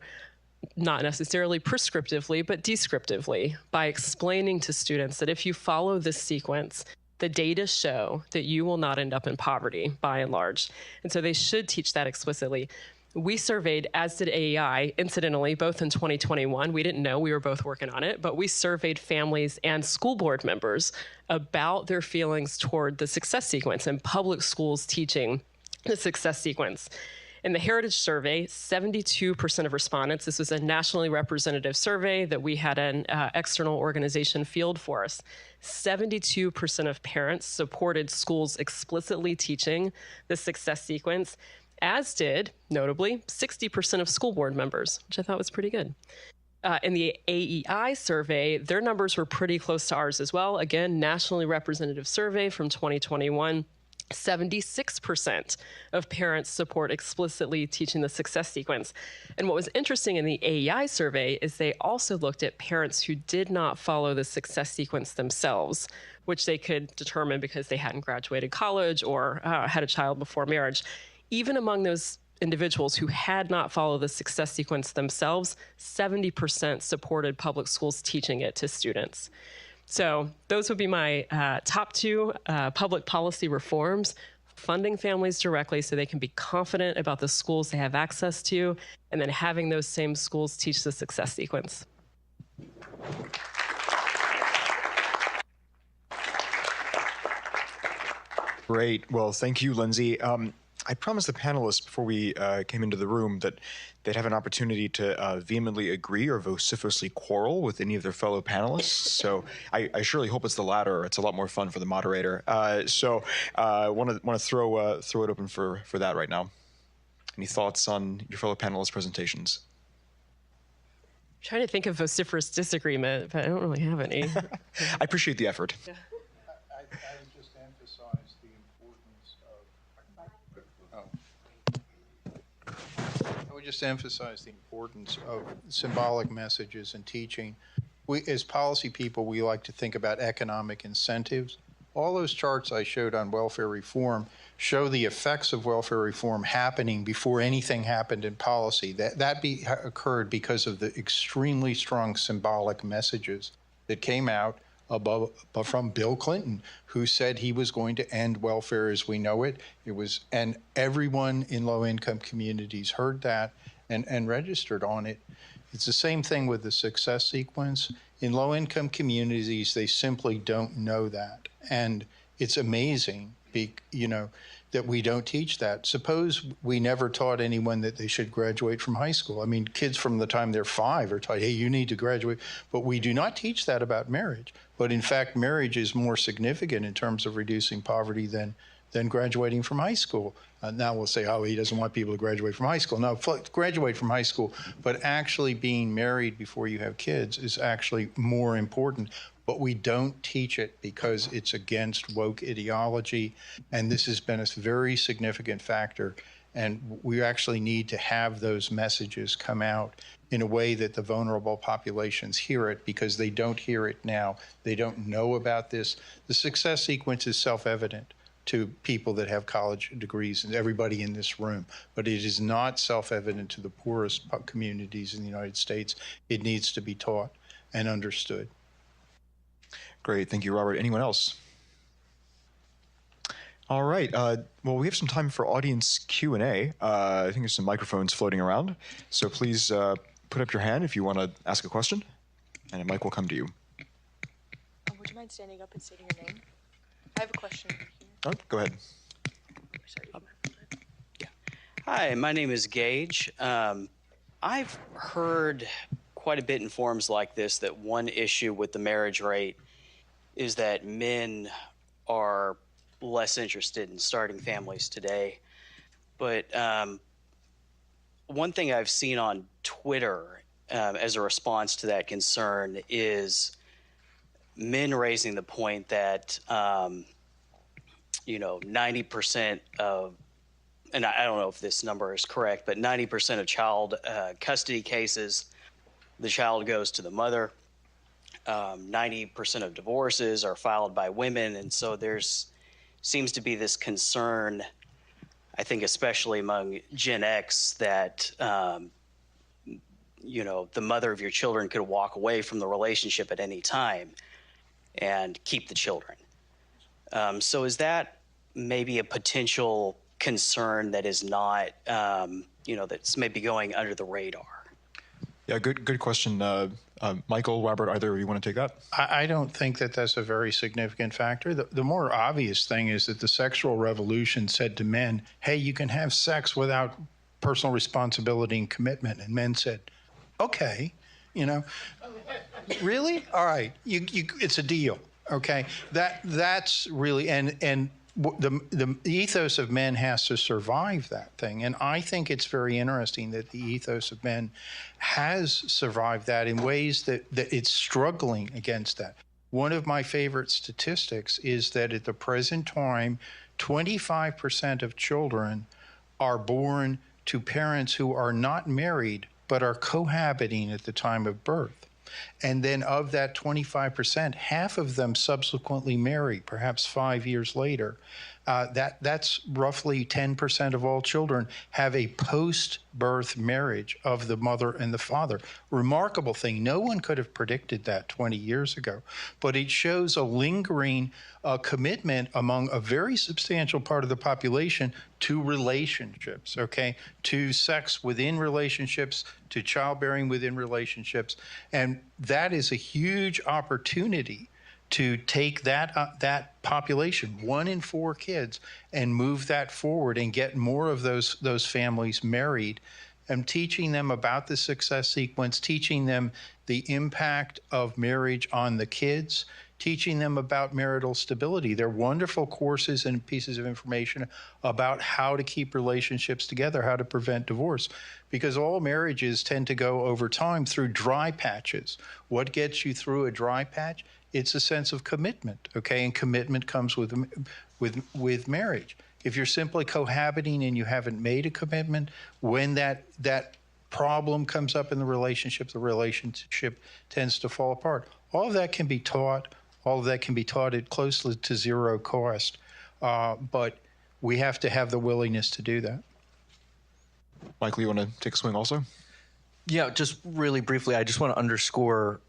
not necessarily prescriptively, but descriptively, by explaining to students that if you follow this sequence, the data show that you will not end up in poverty, by and large. And so they should teach that explicitly. We surveyed, as did AEI, incidentally, both in 2021. We didn't know, we were both working on it, but we surveyed families and school board members about their feelings toward the success sequence and public schools teaching the success sequence. In the Heritage Survey, 72% of respondents, this was a nationally representative survey that we had an external organization field for us, 72% of parents supported schools explicitly teaching the success sequence, as did, notably, 60% of school board members, which I thought was pretty good. In the AEI survey, their numbers were pretty close to ours as well. Again, nationally representative survey from 2021. 76% of parents support explicitly teaching the success sequence. And what was interesting in the AEI survey is they also looked at parents who did not follow the success sequence themselves, which they could determine because they hadn't graduated college or had a child before marriage. Even among those individuals who had not followed the success sequence themselves, 70% supported public schools teaching it to students. So those would be my top two public policy reforms: funding families directly so they can be confident about the schools they have access to, and then having those same schools teach the success sequence. Great. Well, thank you, Lindsay. I promised the panelists before we came into the room that they'd have an opportunity to vehemently agree or vociferously quarrel with any of their fellow panelists. So I surely hope it's the latter. It's a lot more fun for the moderator. So I want to throw it open for that right now. Any thoughts on your fellow panelists' presentations? trying to think of vociferous disagreement, but I don't really have any. I appreciate the effort. Yeah. I would just emphasize the importance of. I would just emphasize the importance of symbolic messages and teaching. We, as policy people, we like to think about economic incentives. All those charts I showed on welfare reform show the effects of welfare reform happening before anything happened in policy. That occurred because of the extremely strong symbolic messages that came out from Bill Clinton, who said he was going to end welfare as we know it. And everyone in low-income communities heard that and registered on it. It's the same thing with the success sequence. In low-income communities, they simply don't know that. And it's amazing, that we don't teach that. Suppose we never taught anyone that they should graduate from high school. I mean, kids from the time they're 5 are taught, hey, you need to graduate. But we do not teach that about marriage. But in fact, marriage is more significant in terms of reducing poverty than graduating from high school. Now we'll say, oh, he doesn't want people to graduate from high school. No, graduate from high school, but actually being married before you have kids is actually more important. But we don't teach it because it's against woke ideology, and this has been a very significant factor. And we actually need to have those messages come out in a way that the vulnerable populations hear it, because they don't hear it now. They don't know about this. The success sequence is self-evident to people that have college degrees and everybody in this room, but it is not self-evident to the poorest communities in the United States. It needs to be taught and understood. Great, thank you, Robert. Anyone else? All right, well, we have some time for audience Q&A. I think there's some microphones floating around, so please put up your hand if you want to ask a question, and a mic will come to you. Would you mind standing up and stating your name? I have a question. Oh, go ahead. Hi, my name is Gage. I've heard quite a bit in forums like this that one issue with the marriage rate is that men are less interested in starting families today. But one thing I've seen on Twitter as a response to that concern is men raising the point that 90% of, and I don't know if this number is correct, but 90% of child custody cases, the child goes to the mother. 90% of divorces are filed by women. And so there's seems to be this concern, I think, especially among Gen X, that, the mother of your children could walk away from the relationship at any time and keep the children. So is that maybe a potential concern that is not, that's maybe going under the radar? Yeah, good question. Michael, Robert, either of you want to take that? I don't think that that's a very significant factor. The more obvious thing is that the sexual revolution said to men, hey, you can have sex without personal responsibility and commitment. And men said, okay, really? All right, it's a deal, okay? That's really, and the ethos of men has to survive that thing. And I think it's very interesting that the ethos of men has survived that in ways that it's struggling against that. One of my favorite statistics is that at the present time, 25% of children are born to parents who are not married but are cohabiting at the time of birth. And then of that 25%, half of them subsequently marry, perhaps 5 years later. That's roughly 10% of all children have a post-birth marriage of the mother and the father. Remarkable thing. No one could have predicted that 20 years ago. But it shows a lingering commitment among a very substantial part of the population to relationships, okay? To sex within relationships, to childbearing within relationships. And that is a huge opportunity to take that population, 1 in 4 kids, and move that forward and get more of those families married, and teaching them about the success sequence, teaching them the impact of marriage on the kids, teaching them about marital stability. They're wonderful courses and pieces of information about how to keep relationships together, how to prevent divorce, because all marriages tend to go over time through dry patches. What gets you through a dry patch? It's a sense of commitment, okay? And commitment comes with marriage. If you're simply cohabiting and you haven't made a commitment, when that problem comes up in the relationship tends to fall apart. All of that can be taught. All of that can be taught at close to zero cost. But we have to have the willingness to do that. Michael, you want to take a swing also? Yeah, just really briefly, I just want to underscore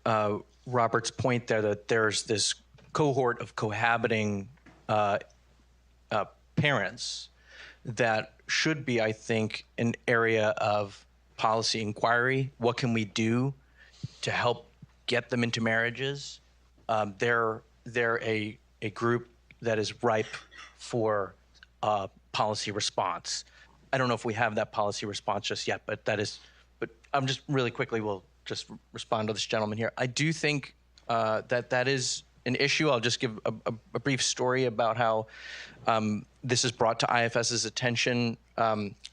Robert's point there that there's this cohort of cohabiting parents that should be, I think, an area of policy inquiry. What can we do to help get them into marriages? They're a group that is ripe for policy response. I don't know if we have that policy response just yet, but I'm just really quickly will just respond to this gentleman here. I do think that is an issue. I'll just give a brief story about how this is brought to IFS's attention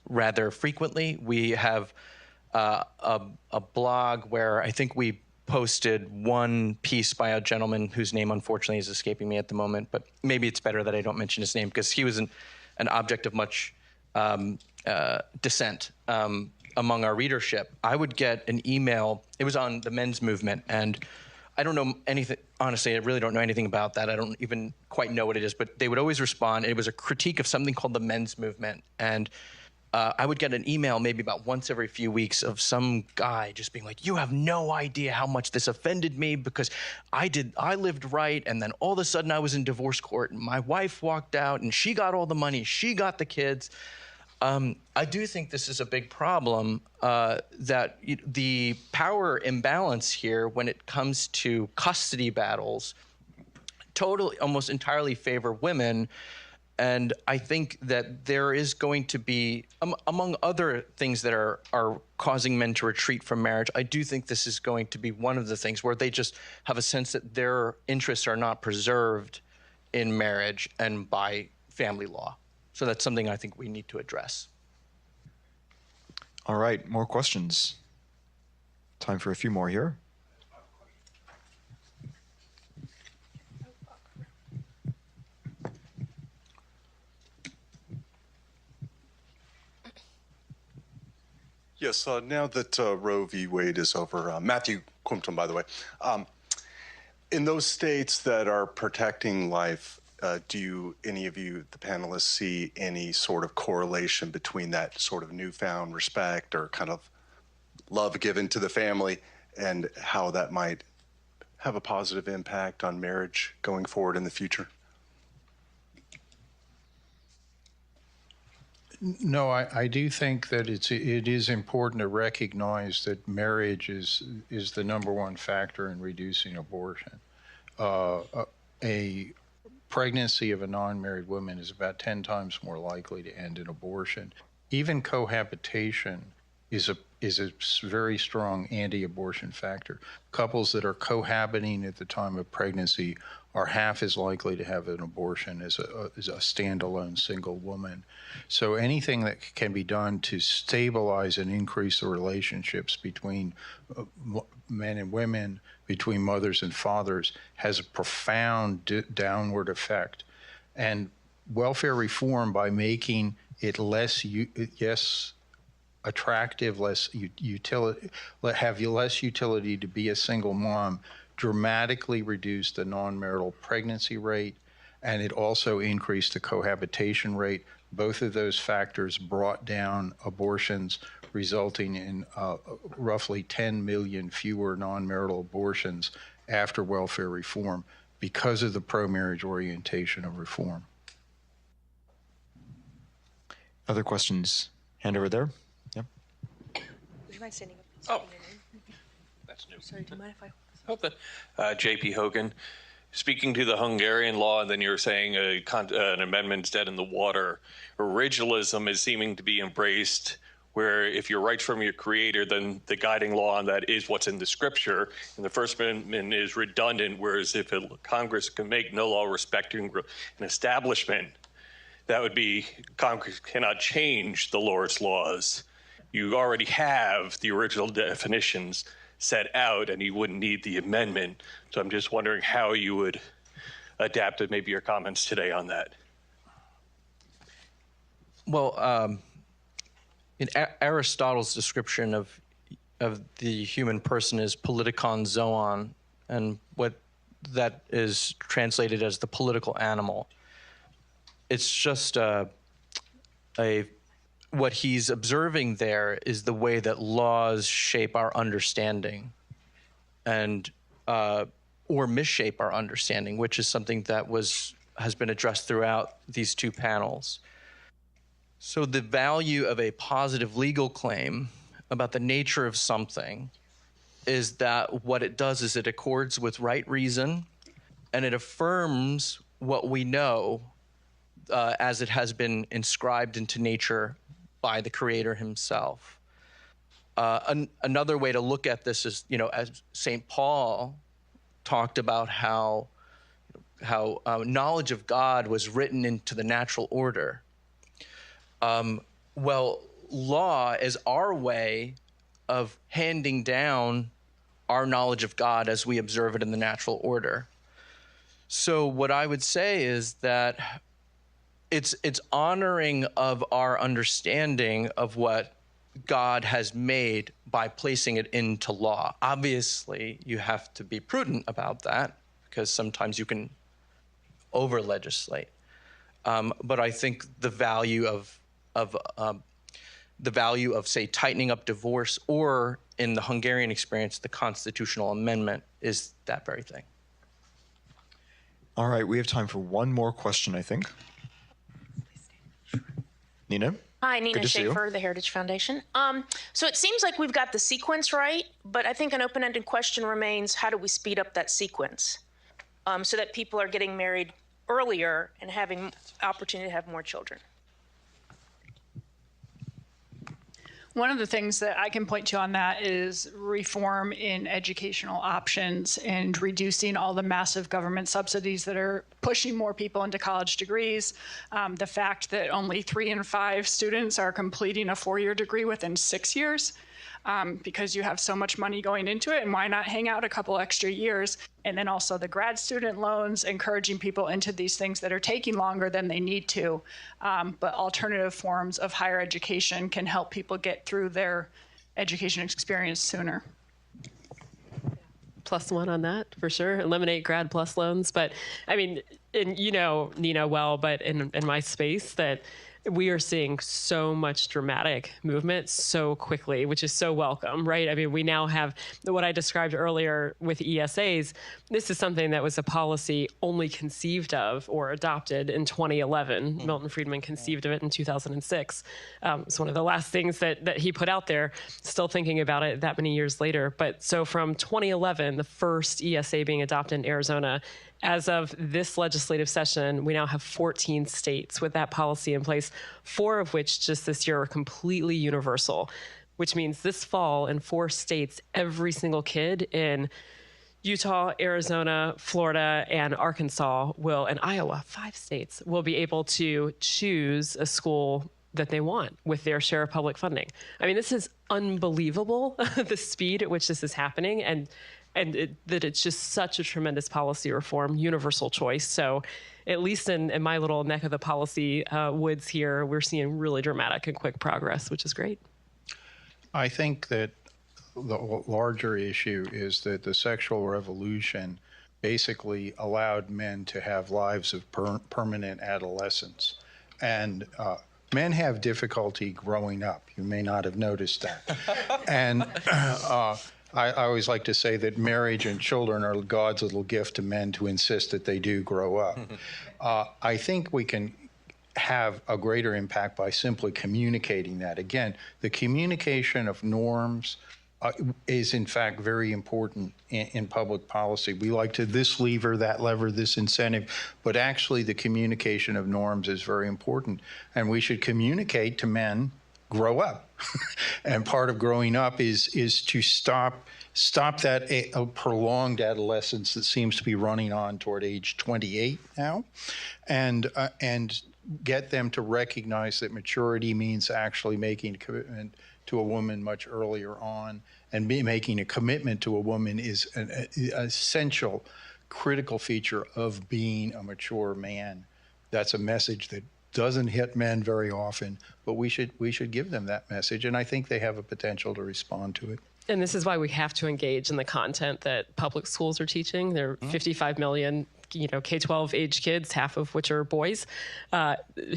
rather frequently. We have a blog where I think we posted one piece by a gentleman whose name unfortunately is escaping me at the moment, but maybe it's better that I don't mention his name because he was an object of much dissent among our readership. I would get an email. It was on the men's movement, and I don't know anything. Honestly, I really don't know anything about that. I don't even quite know what it is, but they would always respond. It was a critique of something called the men's movement, and I would get an email maybe about once every few weeks of some guy just being like, you have no idea how much this offended me because I lived right, and then all of a sudden I was in divorce court, and my wife walked out, and she got all the money, she got the kids. I do think this is a big problem, that the power imbalance here when it comes to custody battles totally, almost entirely favor women. And I think that there is going to be, among other things that are causing men to retreat from marriage, I do think this is going to be one of the things where they just have a sense that their interests are not preserved in marriage and by family law. So that's something I think we need to address. All right, more questions. Time for a few more here. Yes, now that Roe v. Wade is over, Matthew Quimpton, by the way, in those states that are protecting life, do any of you, the panelists, see any sort of correlation between that sort of newfound respect or kind of love given to the family and how that might have a positive impact on marriage going forward in the future? No, I do think that it is important to recognize that marriage is the number one factor in reducing abortion. A pregnancy of a non-married woman is about 10 times more likely to end in abortion. Even cohabitation is a very strong anti-abortion factor. Couples that are cohabiting at the time of pregnancy are half as likely to have an abortion as a standalone single woman. So anything that can be done to stabilize and increase the relationships between men and women, between mothers and fathers, has a profound downward effect. And welfare reform, by making it less attractive, less utility, have less utility to be a single mom, dramatically reduced the non-marital pregnancy rate, and it also increased the cohabitation rate. Both of those factors brought down abortions, resulting in roughly 10 million fewer non-marital abortions after welfare reform because of the pro-marriage orientation of reform. Other questions? Hand over there. Yep. Would you mind standing up? Oh, that's new. Sorry, do you mind if I... J.P. Hogan, speaking to the Hungarian law, and then you're saying an amendment's dead in the water. Originalism is seeming to be embraced where if you're right from your creator, then the guiding law on that is what's in the scripture, and the First Amendment is redundant, whereas if Congress can make no law respecting an establishment, that would be Congress cannot change the Lord's laws. You already have the original definitions set out, and you wouldn't need the amendment. So I'm just wondering how you would adapt to maybe your comments today on that. Well, in Aristotle's description of the human person is politikon zoon, and what that is translated as the political animal. It's just what he's observing there is the way that laws shape our understanding, and or misshape our understanding, which is something that has been addressed throughout these two panels. So the value of a positive legal claim about the nature of something is that what it does is it accords with right reason, and it affirms what we know as it has been inscribed into nature by the Creator himself. Another way to look at this is, as St. Paul talked about how knowledge of God was written into the natural order. Well, law is our way of handing down our knowledge of God as we observe it in the natural order. So what I would say is that it's honoring of our understanding of what God has made by placing it into law. Obviously, you have to be prudent about that because sometimes you can over-legislate. But I think the value of say, tightening up divorce, or in the Hungarian experience, the constitutional amendment, is that very thing. All right, we have time for one more question, I think. Nina? Hi, Nina Good to see you. Schaefer, the Heritage Foundation. So it seems like we've got the sequence right, but I think an open-ended question remains, how do we speed up that sequence so that people are getting married earlier and having opportunity to have more children? One of the things that I can point to on that is reform in educational options and reducing all the massive government subsidies that are pushing more people into college degrees. The fact that only 3 in 5 students are completing a 4-year degree within 6 years because you have so much money going into it, and why not hang out a couple extra years? And then also the grad student loans, encouraging people into these things that are taking longer than they need to. But alternative forms of higher education can help people get through their education experience sooner. +1 on that for sure. Eliminate grad plus loans. But I mean, and Nina well, but in my space that we are seeing so much dramatic movement so quickly, which is so welcome, right? I mean, we now have what I described earlier with ESAs. This is something that was a policy only conceived of or adopted in 2011. Milton Friedman conceived of it in 2006. It's one of the last things that he put out there, still thinking about it that many years later. But so from 2011, the first ESA being adopted in Arizona, as of this legislative session, we now have 14 states with that policy in place, 4 of which just this year are completely universal, which means this fall in 4 states, every single kid in Utah, Arizona, Florida, and Arkansas and Iowa, 5 states, will be able to choose a school that they want with their share of public funding. I mean, this is unbelievable, the speed at which this is happening, and that it's just such a tremendous policy reform, universal choice. So at least in my little neck of the policy woods here, we're seeing really dramatic and quick progress, which is great. I think that the larger issue is that the sexual revolution basically allowed men to have lives of permanent adolescence. And men have difficulty growing up. You may not have noticed that. And I always like to say that marriage and children are God's little gift to men to insist that they do grow up. I think we can have a greater impact by simply communicating that. Again, the communication of norms is in fact very important in public policy. We like to this lever, that lever, this incentive, but actually the communication of norms is very important. And we should communicate to men grow up. And part of growing up is to stop that a prolonged adolescence that seems to be running on toward age 28 now, and get them to recognize that maturity means actually making a commitment to a woman much earlier on, and making a commitment to a woman is an essential, critical feature of being a mature man. That's a message that doesn't hit men very often, but we should give them that message, and I think they have a potential to respond to it. And this is why we have to engage in the content that public schools are teaching. There are 55 million, K-12 age kids, half of which are boys,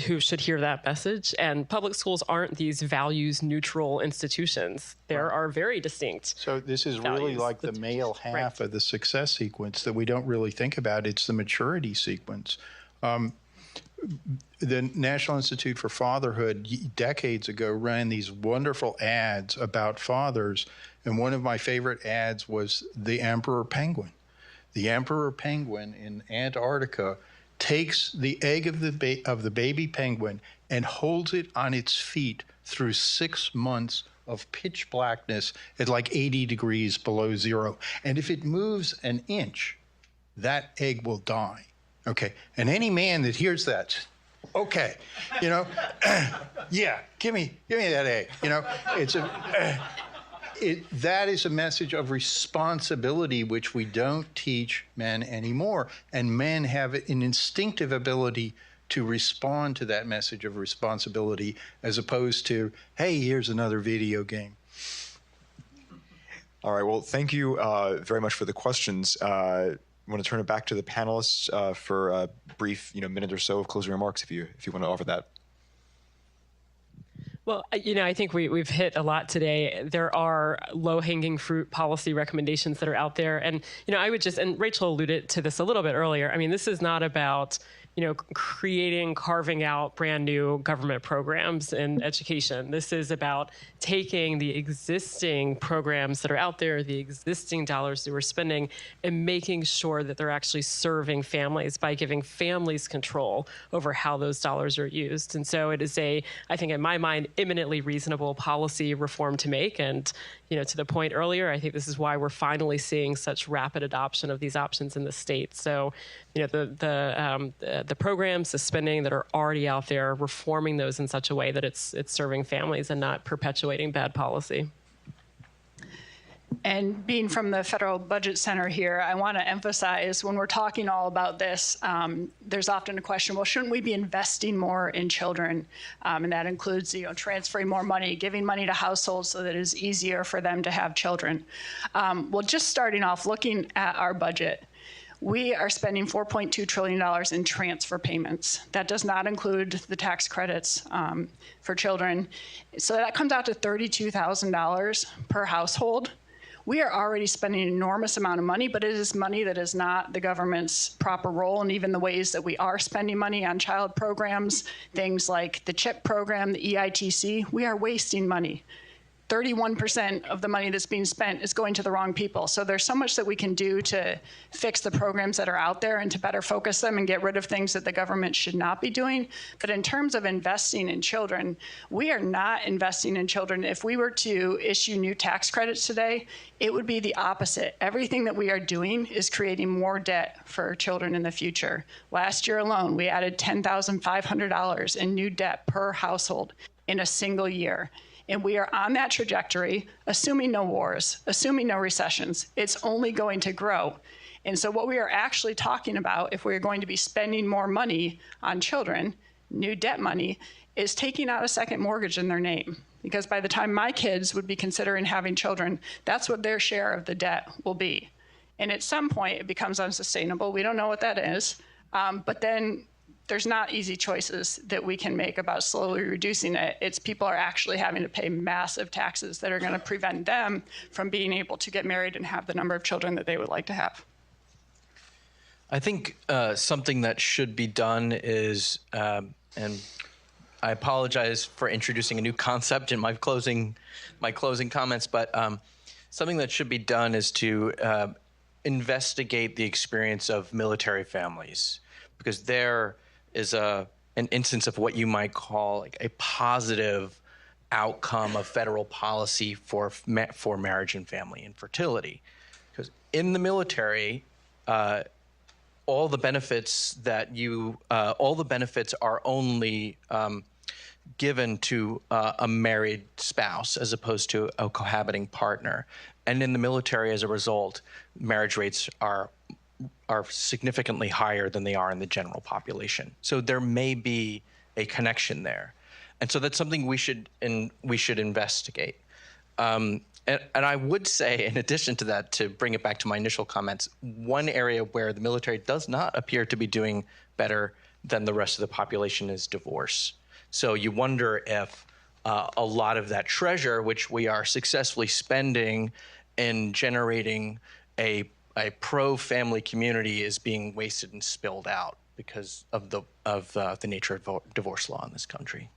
who should hear that message. And public schools aren't these values-neutral institutions. There are very distinct. So this is really like the male half of the success sequence that we don't really think about. It's the maturity sequence. The National Institute for Fatherhood decades ago ran these wonderful ads about fathers, and one of my favorite ads was the emperor penguin. The emperor penguin in Antarctica takes the egg of the baby penguin and holds it on its feet through 6 months of pitch blackness at like 80 degrees below zero. And if it moves an inch, that egg will die. Okay, and any man that hears that, okay, yeah, give me that egg. It's that is a message of responsibility, which we don't teach men anymore, and men have an instinctive ability to respond to that message of responsibility, as opposed to, hey, here's another video game. All right. Well, thank you very much for the questions. I want to turn it back to the panelists for a brief, minute or so of closing remarks, if you want to offer that. Well, I think we've hit a lot today. There are low-hanging fruit policy recommendations that are out there. And, I would and Rachel alluded to this a little bit earlier. I mean, this is not about, carving out brand new government programs in education. This is about taking the existing programs that are out there, the existing dollars that we're spending, and making sure that they're actually serving families by giving families control over how those dollars are used. And so it is I think in my mind, eminently reasonable policy reform to make. And, to the point earlier, I think this is why we're finally seeing such rapid adoption of these options in the state. So, the programs, the spending that are already out there, reforming those in such a way that it's serving families and not perpetuating bad policy. And being from the Federal Budget Center here, I want to emphasize when we're talking all about this, there's often a question, well, shouldn't we be investing more in children? And that includes, transferring more money, giving money to households so that it is easier for them to have children. Well, just starting off, looking at our budget, we are spending $4.2 trillion in transfer payments. That does not include the tax credits for children. So that comes out to $32,000 per household. We are already spending an enormous amount of money, but it is money that is not the government's proper role. And even the ways that we are spending money on child programs, things like the CHIP program, the EITC, we are wasting money. 31% of the money that's being spent is going to the wrong people. So there's so much that we can do to fix the programs that are out there and to better focus them and get rid of things that the government should not be doing. But in terms of investing in children, we are not investing in children. If we were to issue new tax credits today, it would be the opposite. Everything that we are doing is creating more debt for children in the future. Last year alone, we added $10,500 in new debt per household in a single year. And we are on that trajectory, assuming no wars, assuming no recessions. It's only going to grow. And so what we are actually talking about, if we're going to be spending more money on children, new debt money, is taking out a second mortgage in their name. Because by the time my kids would be considering having children, that's what their share of the debt will be. And at some point, it becomes unsustainable. We don't know what that is. But then there's not easy choices that we can make about slowly reducing it. It's people are actually having to pay massive taxes that are going to prevent them from being able to get married and have the number of children that they would like to have. I think something that should be done is, and I apologize for introducing a new concept in my closing comments, but something that should be done is to investigate the experience of military families, because there is an instance of what you might call like a positive outcome of federal policy for marriage and family and fertility. Because in the military, all the benefits are only given to a married spouse as opposed to a cohabiting partner. And in the military, as a result, marriage rates are significantly higher than they are in the general population. So there may be a connection there. And so that's something we should investigate. And I would say, in addition to that, to bring it back to my initial comments, one area where the military does not appear to be doing better than the rest of the population is divorce. So you wonder if a lot of that treasure, which we are successfully spending in generating a pro-family community, is being wasted and spilled out because of the nature of divorce law in this country.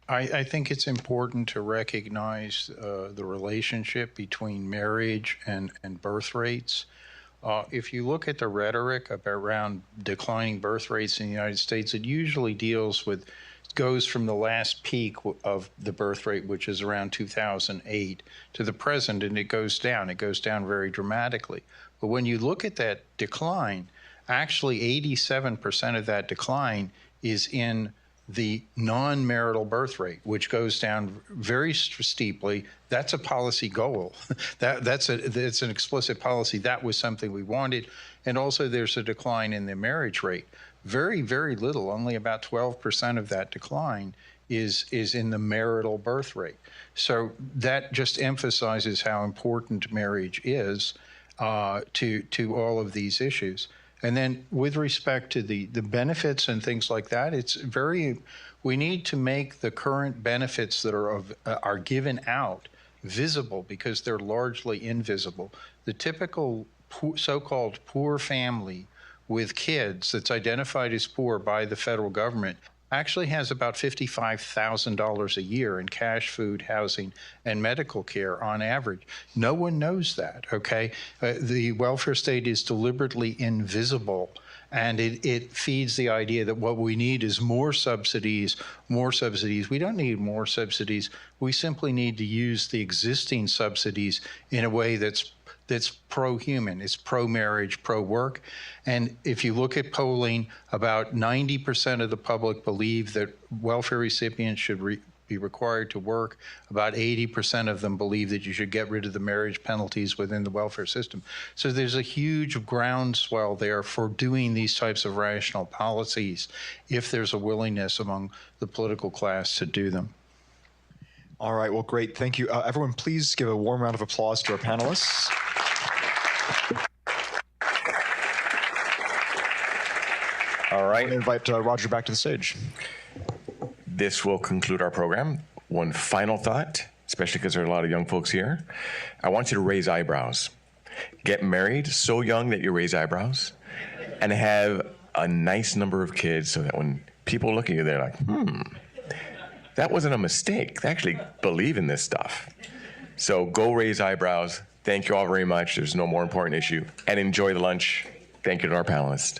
I think it's important to recognize the relationship between marriage and birth rates. If you look at the rhetoric around declining birth rates in the United States, it usually goes from the last peak of the birth rate, which is around 2008, to the present, and it goes down. It goes down very dramatically. But when you look at that decline, actually 87% of that decline is in the non-marital birth rate, which goes down very steeply. That's a policy goal. That's an explicit policy. That was something we wanted. And also there's a decline in the marriage rate. Very, very little, only about 12% of that decline is in the marital birth rate. So that just emphasizes how important marriage is to all of these issues. And then with respect to the benefits and things like that, we need to make the current benefits that are given out visible, because they're largely invisible. The typical so-called poor family with kids that's identified as poor by the federal government actually has about $55,000 a year in cash, food, housing, and medical care on average. No one knows that, okay? The welfare state is deliberately invisible, and it feeds the idea that what we need is more subsidies, more subsidies. We don't need more subsidies. We simply need to use the existing subsidies in a way that's pro-human. It's pro-marriage, pro-work. And if you look at polling, about 90% of the public believe that welfare recipients should be required to work. About 80% of them believe that you should get rid of the marriage penalties within the welfare system. So there's a huge groundswell there for doing these types of rational policies if there's a willingness among the political class to do them. All right, well, great. Thank you. Everyone, please give a warm round of applause to our panelists. All right. I'm going to invite Roger back to the stage. This will conclude our program. One final thought, especially because there are a lot of young folks here. I want you to raise eyebrows. Get married so young that you raise eyebrows, and have a nice number of kids so that when people look at you, they're like, that wasn't a mistake. They actually believe in this stuff. So go raise eyebrows. Thank you all very much. There's no more important issue. And enjoy the lunch. Thank you to our panelists.